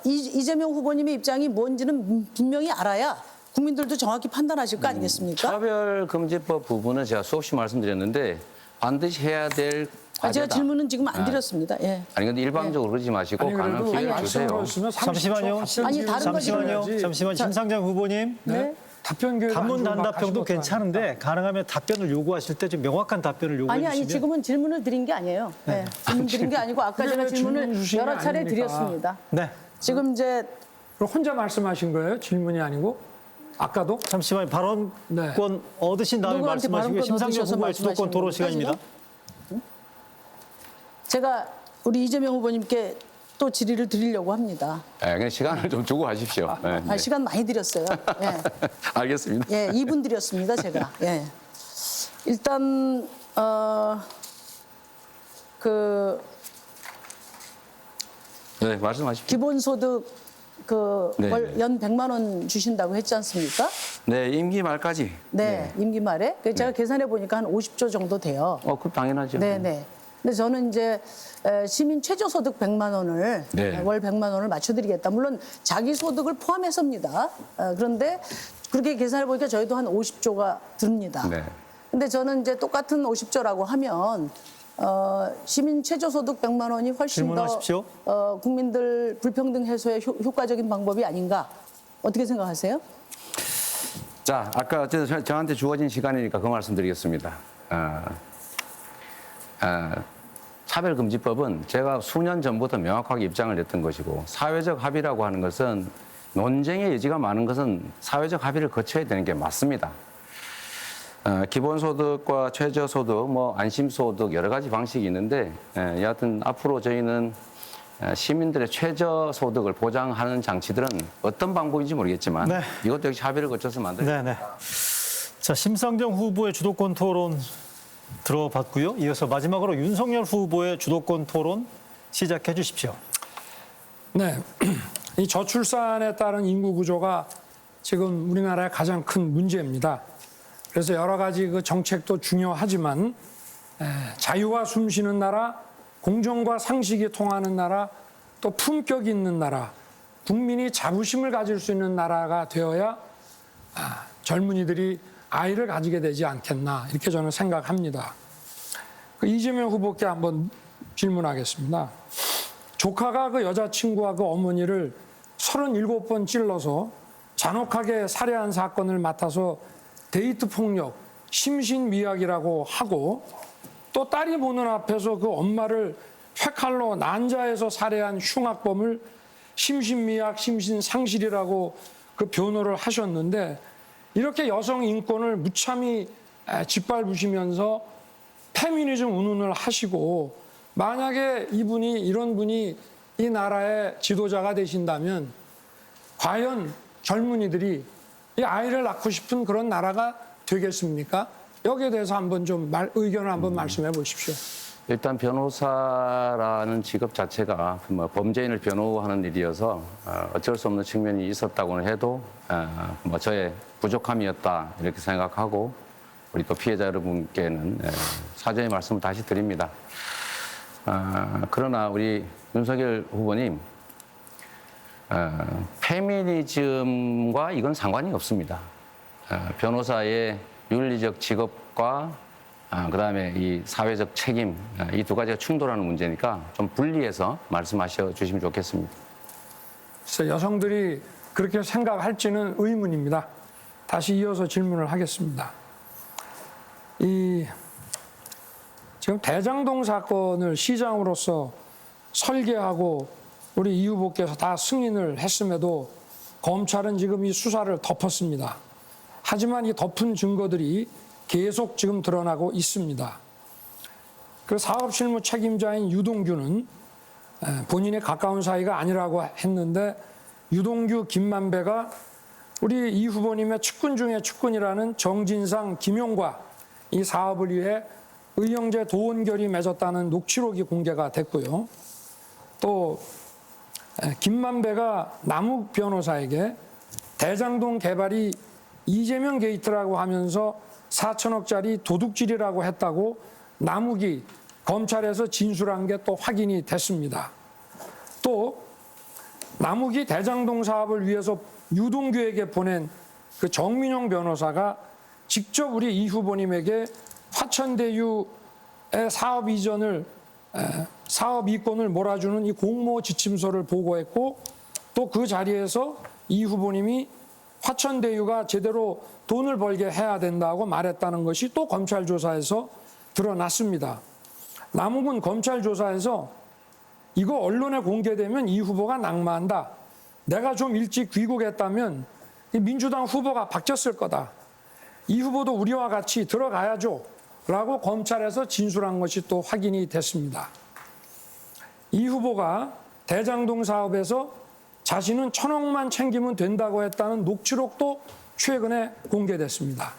Speaker 10: 이재명 후보님의 입장이 뭔지는 분명히 알아야 국민들도 정확히 판단하실 거 아니겠습니까?
Speaker 9: 차별금지법 부분은 제가 수없이 말씀드렸는데 반드시 해야 될 과제다.
Speaker 10: 제가 질문은 지금 안 드렸습니다. 예.
Speaker 9: 아니 근데 일방적으로 그러지 마시고
Speaker 11: 아니,
Speaker 9: 가능한
Speaker 11: 그래도
Speaker 9: 기회를 주세요.
Speaker 11: 말씀을
Speaker 1: 잠시만요.
Speaker 10: 아니, 다른 거
Speaker 1: 잠시만요.
Speaker 11: 질문해야지.
Speaker 1: 잠시만 심상정 후보님.
Speaker 10: 네.
Speaker 11: 답변 교육
Speaker 1: 단문 단답형도 괜찮은데 가능하면 답변을 요구하실 때 좀 명확한 답변을 요구해
Speaker 10: 아니
Speaker 1: 주시면.
Speaker 10: 지금은 질문을 드린 게 아니에요. 네. 질문 드린 게 아니고 아까 제가 질문을
Speaker 11: 주신 게
Speaker 10: 여러 차례
Speaker 11: 아닙니까?
Speaker 10: 드렸습니다.
Speaker 1: 네.
Speaker 10: 지금 이제
Speaker 11: 그럼 혼자 말씀하신 거예요? 질문이 아니고? 아까도?
Speaker 1: 잠시만요. 발언권
Speaker 11: 네.
Speaker 1: 얻으신 다음에
Speaker 10: 누구한테
Speaker 1: 말씀하시고요.
Speaker 10: 발언권
Speaker 1: 심상정
Speaker 10: 얻으셔서
Speaker 1: 후보의 주도권 토론
Speaker 10: 말씀하시는
Speaker 1: 시간입니다.
Speaker 10: 겁니까, 제가 우리 이재명 후보님께 또 질의를 드리려고 합니다.
Speaker 9: 네, 그냥 시간을 좀 주고 하십시오. 네, 네.
Speaker 10: 시간 많이 드렸어요. 예.
Speaker 9: 알겠습니다.
Speaker 10: 예, 2분 드렸습니다, 제가. 예. 일단
Speaker 9: 네, 말씀하십시오.
Speaker 10: 기본소득
Speaker 9: 네,
Speaker 10: 월 연 100만 원 주신다고 했지 않습니까?
Speaker 9: 네, 임기 말까지.
Speaker 10: 네, 임기 말에. 그래서 제가 계산해 보니까 한 50조 정도 돼요.
Speaker 9: 그럼 당연하죠.
Speaker 10: 네, 네. 근데 저는 이제 시민 최저소득 100만 원을
Speaker 9: 네.
Speaker 10: 월 100만 원을 맞춰드리겠다. 물론 자기 소득을 포함해서입니다. 그런데 그렇게 계산해 보니까 저희도 한 50조가 듭니다.
Speaker 9: 네.
Speaker 10: 근데 저는 이제 똑같은 50조라고 하면 시민 최저소득 100만 원이 훨씬
Speaker 1: 질문하십시오.
Speaker 10: 더 국민들 불평등 해소에 효과적인 방법이 아닌가? 어떻게 생각하세요?
Speaker 9: 자, 아까 어쨌든 저한테 주어진 시간이니까 그 말씀드리겠습니다. 차별금지법은 제가 수년 전부터 명확하게 입장을 냈던 것이고 사회적 합의라고 하는 것은 논쟁의 여지가 많은 것은 사회적 합의를 거쳐야 되는 게 맞습니다. 기본소득과 최저소득, 안심소득 여러 가지 방식이 있는데 여하튼 앞으로 저희는 시민들의 최저소득을 보장하는 장치들은 어떤 방법인지 모르겠지만
Speaker 1: 네.
Speaker 9: 이것도 역시 합의를 거쳐서 만들어야
Speaker 1: 네네. 자, 심상정 후보의 주도권 토론 들어봤고요. 이어서 마지막으로 윤석열 후보의 주도권 토론 시작해 주십시오.
Speaker 11: 네. 이 저출산에 따른 인구 구조가 지금 우리나라의 가장 큰 문제입니다. 그래서 여러 가지 그 정책도 중요하지만 자유와 숨쉬는 나라, 공정과 상식이 통하는 나라, 또 품격 있는 나라, 국민이 자부심을 가질 수 있는 나라가 되어야 젊은이들이 아이를 가지게 되지 않겠나 이렇게 저는 생각합니다. 그 이재명 후보께 한번 질문하겠습니다. 조카가 그 여자친구와 그 어머니를 37번 찔러서 잔혹하게 살해한 사건을 맡아서 데이트 폭력, 심신미약이라고 하고 또 딸이 보는 앞에서 그 엄마를 회칼로 난자해서 살해한 흉악범을 심신미약, 심신상실이라고 그 변호를 하셨는데 이렇게 여성 인권을 무참히 짓밟으시면서 페미니즘 운운을 하시고 만약에 이런 분이 이 나라의 지도자가 되신다면 과연 젊은이들이 이 아이를 낳고 싶은 그런 나라가 되겠습니까? 여기에 대해서 한번 좀 의견을 한번 말씀해 보십시오.
Speaker 9: 일단 변호사라는 직업 자체가 범죄인을 변호하는 일이어서 어쩔 수 없는 측면이 있었다고는 해도 저의 부족함이었다 이렇게 생각하고 우리 또 피해자 여러분께는 사죄의 말씀을 다시 드립니다. 그러나 우리 윤석열 후보님 페미니즘과 이건 상관이 없습니다. 변호사의 윤리적 직업과 그다음에 이 사회적 책임 이 두 가지가 충돌하는 문제니까 좀 분리해서 말씀하셔 주시면 좋겠습니다.
Speaker 11: 그래서 여성들이 그렇게 생각할지는 의문입니다. 다시 이어서 질문을 하겠습니다. 지금 대장동 사건을 시장으로서 설계하고 우리 이 후보께서 다 승인을 했음에도 검찰은 지금 이 수사를 덮었습니다. 하지만 이 덮은 증거들이 계속 지금 드러나고 있습니다. 그 사업실무 책임자인 유동규는 본인의 가까운 사이가 아니라고 했는데 유동규, 김만배가 우리 이 후보님의 측근 중에 측근이라는 정진상, 김용과 이 사업을 위해 의형제 도원결이 맺었다는 녹취록이 공개가 됐고요. 또 김만배가 남욱 변호사에게 대장동 개발이 이재명 게이트라고 하면서 4천억짜리 도둑질이라고 했다고 남욱이 검찰에서 진술한 게 또 확인이 됐습니다. 또 남욱이 대장동 사업을 위해서 유동규에게 보낸 그 정민용 변호사가 직접 우리 이 후보님에게 화천대유의 사업 이전을 사업 이권을 몰아주는 이 공모 지침서를 보고했고 또 그 자리에서 이 후보님이 화천대유가 제대로 돈을 벌게 해야 된다고 말했다는 것이 또 검찰 조사에서 드러났습니다. 남욱은 검찰 조사에서 이거 언론에 공개되면 이 후보가 낙마한다. 내가 좀 일찍 귀국했다면 민주당 후보가 바뀌었을 거다. 이 후보도 우리와 같이 들어가야죠. 라고 검찰에서 진술한 것이 또 확인이 됐습니다. 이 후보가 대장동 사업에서 자신은 1,000억만 챙기면 된다고 했다는 녹취록도 최근에 공개됐습니다.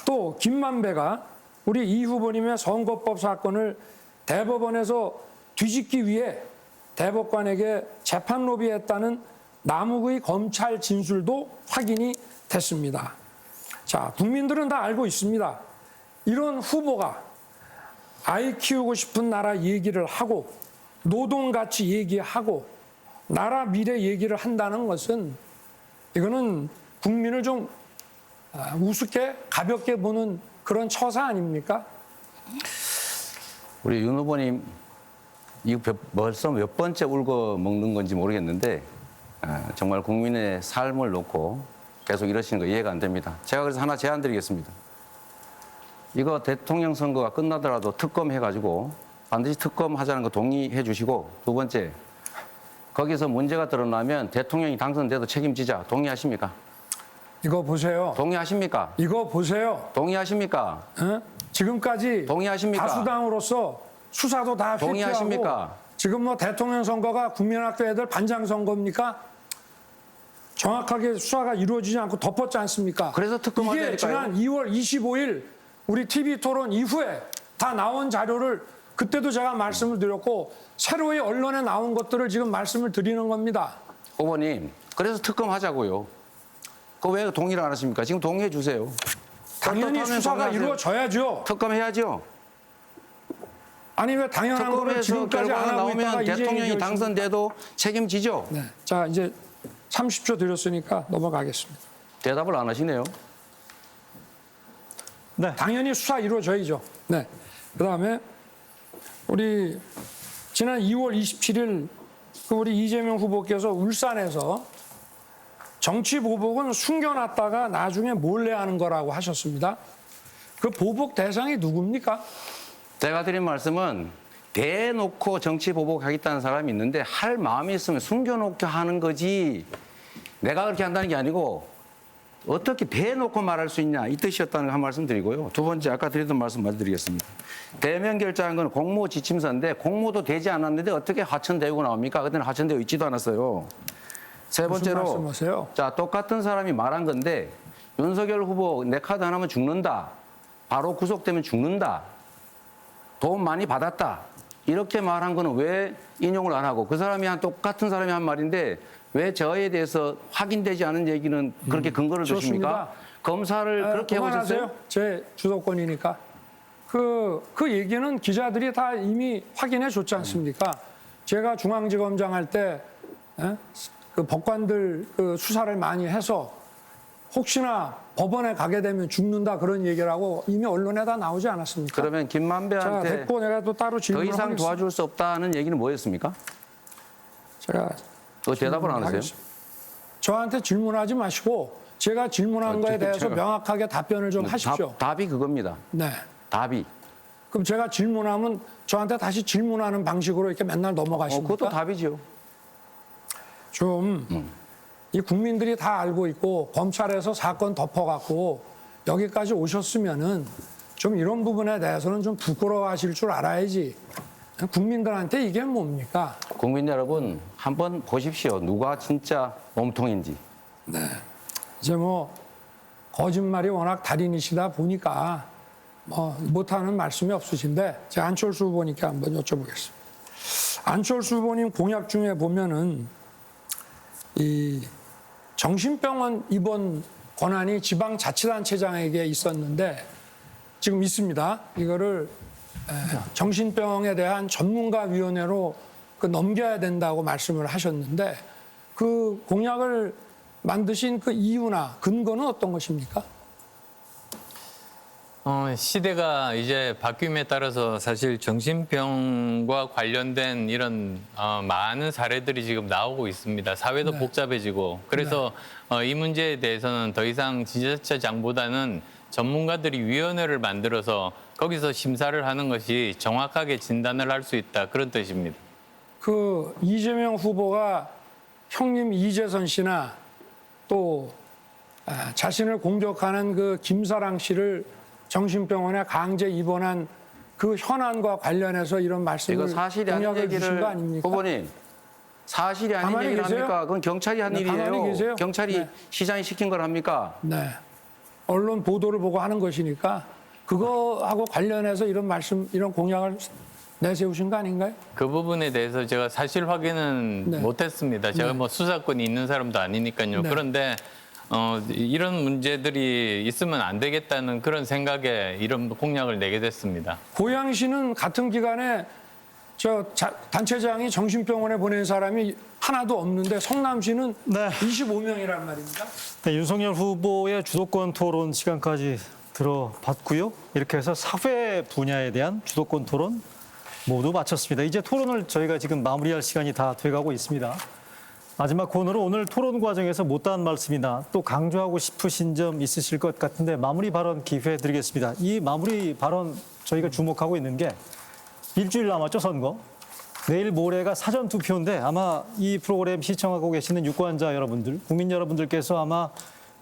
Speaker 11: 또 김만배가 우리 이 후보님의 선거법 사건을 대법원에서 뒤집기 위해 대법관에게 재판 로비했다는 남욱의 검찰 진술도 확인이 됐습니다. 자, 국민들은 다 알고 있습니다. 이런 후보가 아이 키우고 싶은 나라 얘기를 하고 노동가치 얘기하고 나라 미래 얘기를 한다는 것은 이거는 국민을 좀 우습게 가볍게 보는 그런 처사 아닙니까?
Speaker 9: 우리 윤 후보님 이거 벌써 몇 번째 울고 먹는 건지 모르겠는데 정말 국민의 삶을 놓고 계속 이러시는 거 이해가 안 됩니다. 제가 그래서 하나 제안 드리겠습니다. 이거 대통령 선거가 끝나더라도 특검 해가지고 반드시 특검 하자는 거 동의해 주시고, 두 번째, 거기서 문제가 드러나면 대통령이 당선돼도 책임지자. 동의하십니까?
Speaker 11: 이거 보세요.
Speaker 9: 동의하십니까?
Speaker 11: 이거 보세요.
Speaker 9: 동의하십니까?
Speaker 11: 지금까지
Speaker 9: 동의하십니까?
Speaker 11: 다수당으로서 수사도 다 회피하고
Speaker 9: 동의하십니까?
Speaker 11: 지금 뭐 대통령 선거가 국민학교 애들 반장 선거입니까? 정확하게 수사가 이루어지지 않고 덮었지 않습니까?
Speaker 9: 그래서 특검
Speaker 11: 이게
Speaker 9: 하자니까요.
Speaker 11: 지난 2월 25일 우리 TV 토론 이후에 다 나온 자료를 그때도 제가 말씀을 드렸고 새로이 언론에 나온 것들을 지금 말씀을 드리는 겁니다.
Speaker 9: 후보님, 그래서 특검 하자고요. 그거 왜 동의를 안 하십니까? 지금 동의해 주세요.
Speaker 11: 당연히
Speaker 9: 떳떳하면
Speaker 11: 수사가
Speaker 9: 동의하세요.
Speaker 11: 이루어져야죠.
Speaker 9: 특검 해야죠.
Speaker 11: 아니 왜 당연한 거를
Speaker 9: 특검에서
Speaker 11: 지금까지 안
Speaker 9: 결과가
Speaker 11: 하고 있다가
Speaker 9: 나오면
Speaker 11: 이제
Speaker 9: 대통령이
Speaker 11: 얘기하십니까?
Speaker 9: 당선돼도 책임지죠.
Speaker 11: 네. 자, 이제 30초 드렸으니까 넘어가겠습니다.
Speaker 9: 대답을 안 하시네요.
Speaker 1: 네.
Speaker 11: 당연히 수사 이루어져야죠. 네. 그다음에 우리 지난 2월 27일 우리 이재명 후보께서 울산에서 정치 보복은 숨겨놨다가 나중에 몰래 하는 거라고 하셨습니다. 그 보복 대상이 누굽니까?
Speaker 9: 제가 드린 말씀은 대놓고 정치 보복하겠다는 사람이 있는데 할 마음이 있으면 숨겨놓게 하는 거지, 내가 그렇게 한다는 게 아니고 어떻게 대놓고 말할 수 있냐, 이 뜻이었다는 거 한 말씀 드리고요. 두 번째, 아까 드렸던 말씀 마저 드리겠습니다. 대면 결제한 건 공모 지침서인데 공모도 되지 않았는데 어떻게 화천대유가 나옵니까? 그때는 화천대유 있지도 않았어요. 세 번째로,
Speaker 11: 무슨 말씀하세요?
Speaker 9: 자, 똑같은 사람이 말한 건데 윤석열 후보 내 카드 하나면 죽는다, 바로 구속되면 죽는다, 돈 많이 받았다, 이렇게 말한 거는 왜 인용을 안 하고, 그 사람이 똑같은 사람이 한 말인데 왜 저에 대해서 확인되지 않은 얘기는 그렇게 근거를
Speaker 11: 좋습니다.
Speaker 9: 두십니까? 검사를 그렇게 해보셨어요?
Speaker 11: 그만하세요. 제 주도권이니까. 그 얘기는 기자들이 다 이미 확인해 줬지 않습니까? 제가 중앙지검장 할 때 그 법관들 그 수사를 많이 해서 혹시나 법원에 가게 되면 죽는다 그런 얘기라고 이미 언론에 다 나오지 않았습니까?
Speaker 9: 그러면
Speaker 11: 자,
Speaker 9: 김만배한테
Speaker 11: 됐고 내가 또 따로
Speaker 9: 더
Speaker 11: 질문을
Speaker 9: 이상
Speaker 11: 하겠습니다.
Speaker 9: 도와줄 수 없다는 얘기는 뭐였습니까?
Speaker 11: 제가
Speaker 9: 그 대답을 안 하세요?
Speaker 11: 하겠습니다. 저한테 질문하지 마시고 제가 질문한 거에 대해서
Speaker 9: 제가-
Speaker 11: 명확하게 답변을 좀 하십시오.
Speaker 9: 답이 그겁니다.
Speaker 11: 네.
Speaker 9: 답이.
Speaker 11: 그럼 제가 질문하면 저한테 다시 질문하는 방식으로 이렇게 맨날 넘어가십니까?
Speaker 9: 그것도 답이죠.
Speaker 11: 좀 이 국민들이 다 알고 있고 검찰에서 사건 덮어갖고 여기까지 오셨으면은 좀 이런 부분에 대해서는 좀 부끄러워하실 줄 알아야지. 국민들한테 이게 뭡니까?
Speaker 9: 국민 여러분, 한번 보십시오. 누가 진짜 몸통인지.
Speaker 11: 이제 뭐 거짓말이 워낙 달인이시다 보니까 뭐 못하는 말씀이 없으신데 제가 안철수 후보님께 한번 여쭤보겠습니다. 안철수 후보님 공약 중에 보면은 이 정신병원 입원 권한이 지방자치단체장에게 있었는데 지금 있습니다. 이거를 정신병에 대한 전문가위원회로 넘겨야 된다고 말씀을 하셨는데 그 공약을 만드신 그 이유나 근거는 어떤 것입니까?
Speaker 12: 시대가 이제 바뀜에 따라서 사실 정신병과 관련된 이런 많은 사례들이 지금 나오고 있습니다. 사회도
Speaker 11: 네.
Speaker 12: 복잡해지고 그래서 이 문제에 대해서는 더 이상 지자체장보다는 전문가들이 위원회를 만들어서 거기서 심사를 하는 것이 정확하게 진단을 할 수 있다 그런 뜻입니다.
Speaker 11: 그 이재명 후보가 형님 이재선 씨나 또 자신을 공격하는 그 김사랑 씨를 정신병원에 강제 입원한 그 현안과 관련해서 이런 말씀을
Speaker 9: 이거 사실이 아닌
Speaker 11: 공약을 주신
Speaker 9: 얘기를
Speaker 11: 거 아닙니까?
Speaker 9: 후보님 사실이 아닌
Speaker 11: 가만히
Speaker 9: 얘기를
Speaker 11: 계세요?
Speaker 9: 합니까? 그건 경찰이 한
Speaker 11: 네, 가만히
Speaker 9: 일이에요.
Speaker 11: 계세요?
Speaker 9: 경찰이
Speaker 11: 네.
Speaker 9: 시장이 시킨 걸 합니까?
Speaker 11: 네. 언론 보도를 보고 하는 것이니까 그거하고 관련해서 이런 말씀, 이런 공약을 내세우신 거 아닌가요?
Speaker 12: 그 부분에 대해서 제가 사실 확인은
Speaker 11: 네.
Speaker 12: 못했습니다. 제가
Speaker 11: 네.
Speaker 12: 뭐 수사권이 있는 사람도 아니니까요.
Speaker 11: 네.
Speaker 12: 그런데 이런 문제들이 있으면 안 되겠다는 그런 생각에 이런 공약을 내게 됐습니다.
Speaker 11: 고양시는 같은 기간에 단체장이 정신병원에 보낸 사람이 하나도 없는데 성남시는
Speaker 1: 네.
Speaker 11: 25명이란 말입니다.
Speaker 1: 네, 윤석열 후보의 주도권 토론 시간까지 들어봤고요. 이렇게 해서 사회 분야에 대한 주도권 토론 모두 마쳤습니다. 이제 토론을 저희가 지금 마무리할 시간이 다 돼가고 있습니다. 마지막 코너로 오늘 토론 과정에서 못다한 말씀이나 또 강조하고 싶으신 점 있으실 것 같은데 마무리 발언 기회 드리겠습니다. 이 마무리 발언 저희가 주목하고 있는 게 일주일 남았죠, 선거. 내일 모레가 사전 투표인데 아마 이 프로그램 시청하고 계시는 유권자 여러분들, 국민 여러분들께서 아마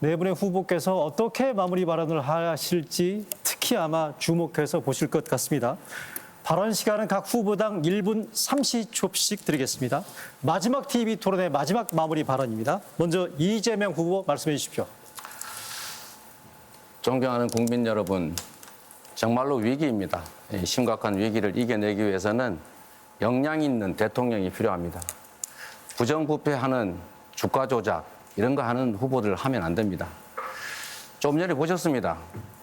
Speaker 1: 네 분의 후보께서 어떻게 마무리 발언을 하실지 특히 아마 주목해서 보실 것 같습니다. 발언 시간은 각 후보당 1분 30초씩 드리겠습니다. 마지막 TV 토론의 마지막 마무리 발언입니다. 먼저 이재명 후보 말씀해 주십시오.
Speaker 9: 존경하는 국민 여러분, 정말로 위기입니다. 이 심각한 위기를 이겨내기 위해서는 역량 있는 대통령이 필요합니다. 부정부패하는 주가 조작 이런 거 하는 후보들 하면 안 됩니다. 좀 전에 보셨습니다.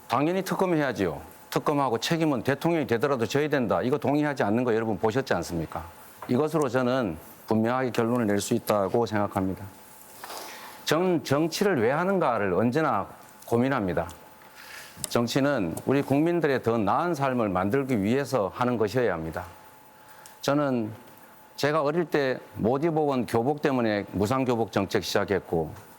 Speaker 9: 당연히 특검해야지요. 특검하고 책임은 대통령이 되더라도 져야 된다. 이거 동의하지 않는 거 여러분 보셨지 않습니까? 이것으로 저는 분명하게 결론을 낼 수 있다고 생각합니다. 정치를 왜 하는가를 언제나 고민합니다. 정치는 우리 국민들의 더 나은 삶을 만들기 위해서 하는 것이어야 합니다. 저는 제가 어릴 때 못 입어본 교복 때문에 무상교복 정책 시작했고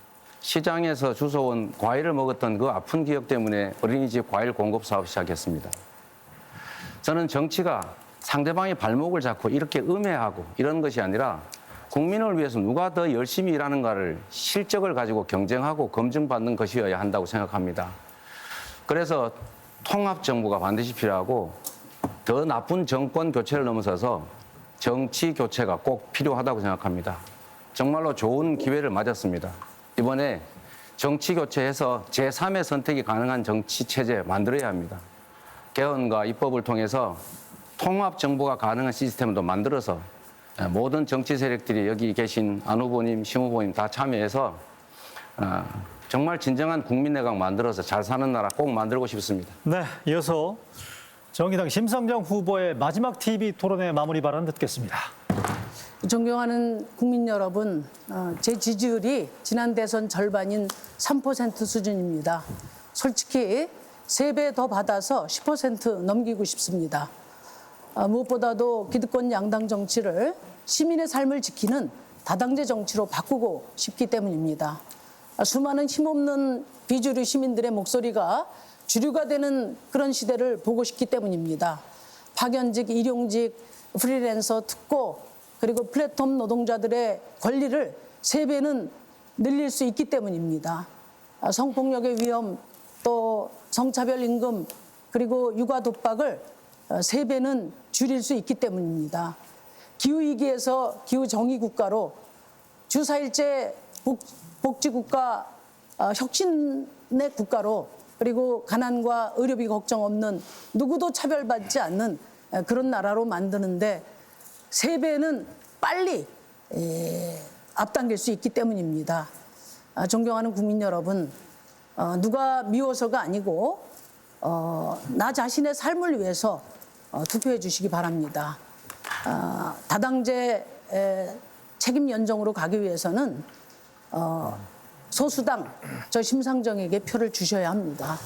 Speaker 9: 시장에서 주워온 과일을 먹었던 그 아픈 기억 때문에 어린이집 과일 공급 사업 시작했습니다. 저는 정치가 상대방의 발목을 잡고 이렇게 음해하고 이런 것이 아니라 국민을 위해서 누가 더 열심히 일하는가를 실적을 가지고 경쟁하고 검증받는 것이어야 한다고 생각합니다. 그래서 통합정부가 반드시 필요하고 더 나쁜 정권 교체를 넘어서서 정치 교체가 꼭 필요하다고 생각합니다. 정말로 좋은 기회를 맞았습니다. 이번에 정치 교체해서 제3의 선택이 가능한 정치 체제 만들어야 합니다. 개헌과 입법을 통해서 통합 정부가 가능한 시스템도 만들어서 모든 정치 세력들이 여기 계신 안 후보님, 심 후보님 다 참여해서 정말 진정한 국민내각 만들어서 잘 사는 나라 꼭 만들고 싶습니다.
Speaker 1: 네, 이어서 정의당 심상정 후보의 마지막 TV 토론의 마무리 발언 듣겠습니다.
Speaker 10: 존경하는 국민 여러분, 제 지지율이 지난 대선 절반인 3% 수준입니다. 솔직히 3배 더 받아서 10% 넘기고 싶습니다. 무엇보다도 기득권 양당 정치를 시민의 삶을 지키는 다당제 정치로 바꾸고 싶기 때문입니다. 수많은 힘없는 비주류 시민들의 목소리가 주류가 되는 그런 시대를 보고 싶기 때문입니다. 파견직, 일용직, 프리랜서, 특고 그리고 플랫폼 노동자들의 권리를 3배는 늘릴 수 있기 때문입니다. 성폭력의 위험, 또 성차별 임금, 그리고 육아 독박을 3배는 줄일 수 있기 때문입니다. 기후위기에서 기후정의국가로 주 4일제 복지국가, 혁신의 국가로 그리고 가난과 의료비 걱정 없는 누구도 차별받지 않는 그런 나라로 만드는데 3배는 빨리 앞당길 수 있기 때문입니다. 존경하는 국민 여러분, 누가 미워서가 아니고 나 자신의 삶을 위해서 투표해 주시기 바랍니다. 다당제 책임 연정으로 가기 위해서는 소수당 저 심상정에게 표를 주셔야 합니다.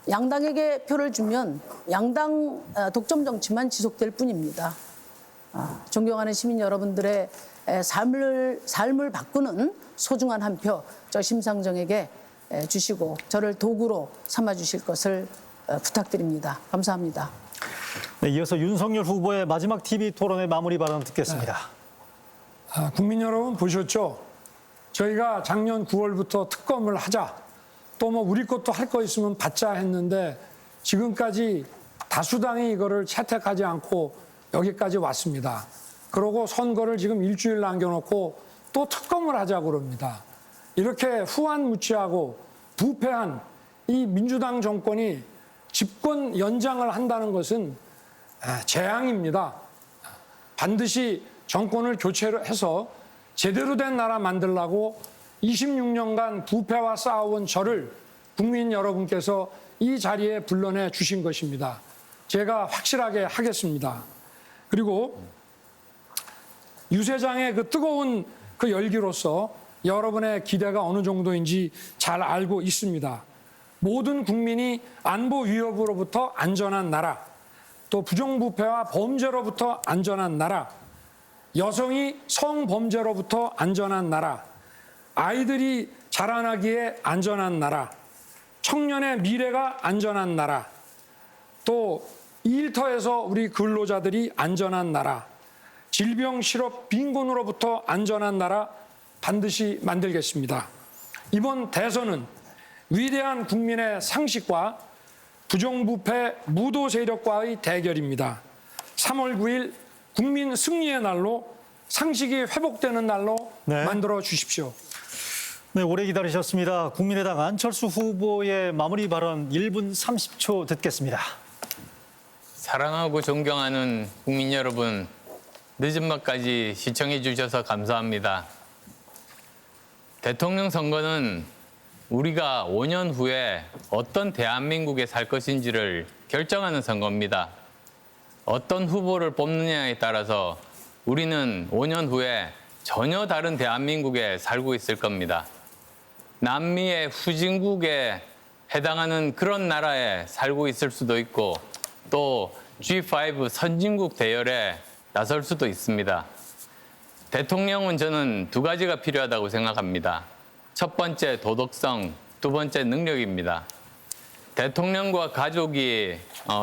Speaker 10: 양당에게 표를 주면 양당 독점 정치만 지속될 뿐입니다. 존경하는 시민 여러분들의 삶을 바꾸는 소중한 한 표 저 심상정에게 주시고 저를 도구로 삼아 주실 것을 부탁드립니다. 감사합니다.
Speaker 1: 네, 이어서 윤석열 후보의 마지막 TV 토론의 마무리 발언 듣겠습니다.
Speaker 11: 국민 여러분 보셨죠? 저희가 작년 9월부터 특검을 하자. 또 뭐 우리 것도 할 거 있으면 받자 했는데 지금까지 다수당이 이거를 채택하지 않고 여기까지 왔습니다. 그러고 선거를 지금 일주일 남겨놓고 또 특검을 하자고 그럽니다. 이렇게 후한무치하고 부패한 이 민주당 정권이 집권 연장을 한다는 것은 재앙입니다. 반드시 정권을 교체해서 제대로 된 나라 만들려고 26년간 부패와 싸워온 저를 국민 여러분께서 이 자리에 불러내 주신 것입니다. 제가 확실하게 하겠습니다. 그리고 유세장의 그 뜨거운 그 열기로서 여러분의 기대가 어느 정도인지 잘 알고 있습니다. 모든 국민이 안보 위협으로부터 안전한 나라, 또 부정부패와 범죄로부터 안전한 나라, 여성이 성범죄로부터 안전한 나라, 아이들이 자라나기에 안전한 나라, 청년의 미래가 안전한 나라, 또 일터에서 우리 근로자들이 안전한 나라, 질병, 실업, 빈곤으로부터 안전한 나라 반드시 만들겠습니다. 이번 대선은 위대한 국민의 상식과 부정부패 무도 세력과의 대결입니다. 3월 9일 국민 승리의 날로 상식이 회복되는 날로 만들어 주십시오.
Speaker 1: 네, 오래 기다리셨습니다. 국민의당 안철수 후보의 마무리 발언 1분 30초 듣겠습니다.
Speaker 12: 사랑하고 존경하는 국민 여러분, 늦은 밤까지 시청해 주셔서 감사합니다. 대통령 선거는 우리가 5년 후에 어떤 대한민국에 살 것인지를 결정하는 선거입니다. 어떤 후보를 뽑느냐에 따라서 우리는 5년 후에 전혀 다른 대한민국에 살고 있을 겁니다. 남미의 후진국에 해당하는 그런 나라에 살고 있을 수도 있고 또 G5 선진국 대열에 나설 수도 있습니다. 대통령은 저는 두 가지가 필요하다고 생각합니다. 첫 번째 도덕성, 두 번째 능력입니다. 대통령과 가족이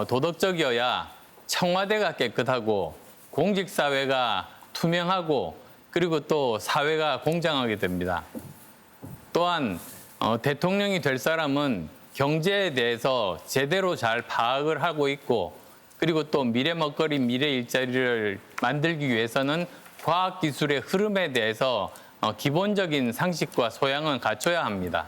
Speaker 12: 도덕적이어야 청와대가 깨끗하고 공직사회가 투명하고 그리고 또 사회가 공정하게 됩니다. 또한 대통령이 될 사람은 경제에 대해서 제대로 잘 파악을 하고 있고 그리고 또 미래 먹거리, 미래 일자리를 만들기 위해서는 과학기술의 흐름에 대해서 기본적인 상식과 소양은 갖춰야 합니다.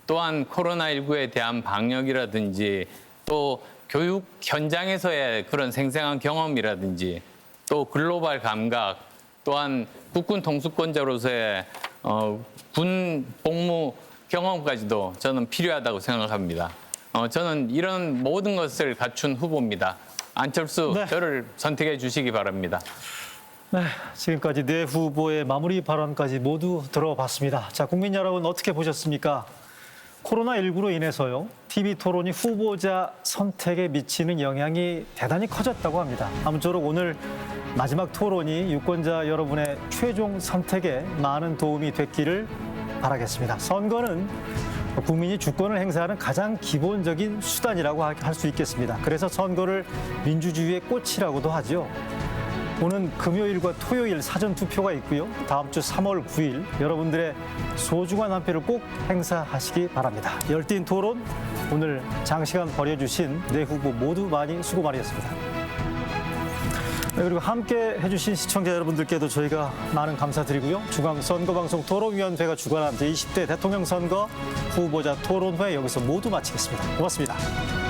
Speaker 12: 또한 코로나19에 대한 방역이라든지 또 교육 현장에서의 그런 생생한 경험이라든지 또 글로벌 감각 또한 국군 통수권자로서의 군 복무 경험까지도 저는 필요하다고 생각합니다. 저는 이런 모든 것을 갖춘 후보입니다. 안철수 저를 선택해 주시기 바랍니다.
Speaker 1: 네, 지금까지 네 후보의 마무리 발언까지 모두 들어봤습니다. 자, 국민 여러분 어떻게 보셨습니까? 코로나19로 인해서요, TV 토론이 후보자 선택에 미치는 영향이 대단히 커졌다고 합니다. 아무쪼록 오늘 마지막 토론이 유권자 여러분의 최종 선택에 많은 도움이 됐기를 바라겠습니다. 선거는 국민이 주권을 행사하는 가장 기본적인 수단이라고 할 수 있겠습니다. 그래서 선거를 민주주의의 꽃이라고도 하죠. 오는 금요일과 토요일 사전투표가 있고요. 다음 주 3월 9일 여러분들의 소중한 한 표를 꼭 행사하시기 바랍니다. 열띤 토론, 오늘 장시간 벌여주신 네 후보 모두 수고 많으셨습니다. 네, 그리고 함께 해주신 시청자 여러분들께도 저희가 많은 감사드리고요. 중앙선거방송 토론위원회가 주관한 제20대 대통령 선거 후보자 토론회 여기서 모두 마치겠습니다. 고맙습니다.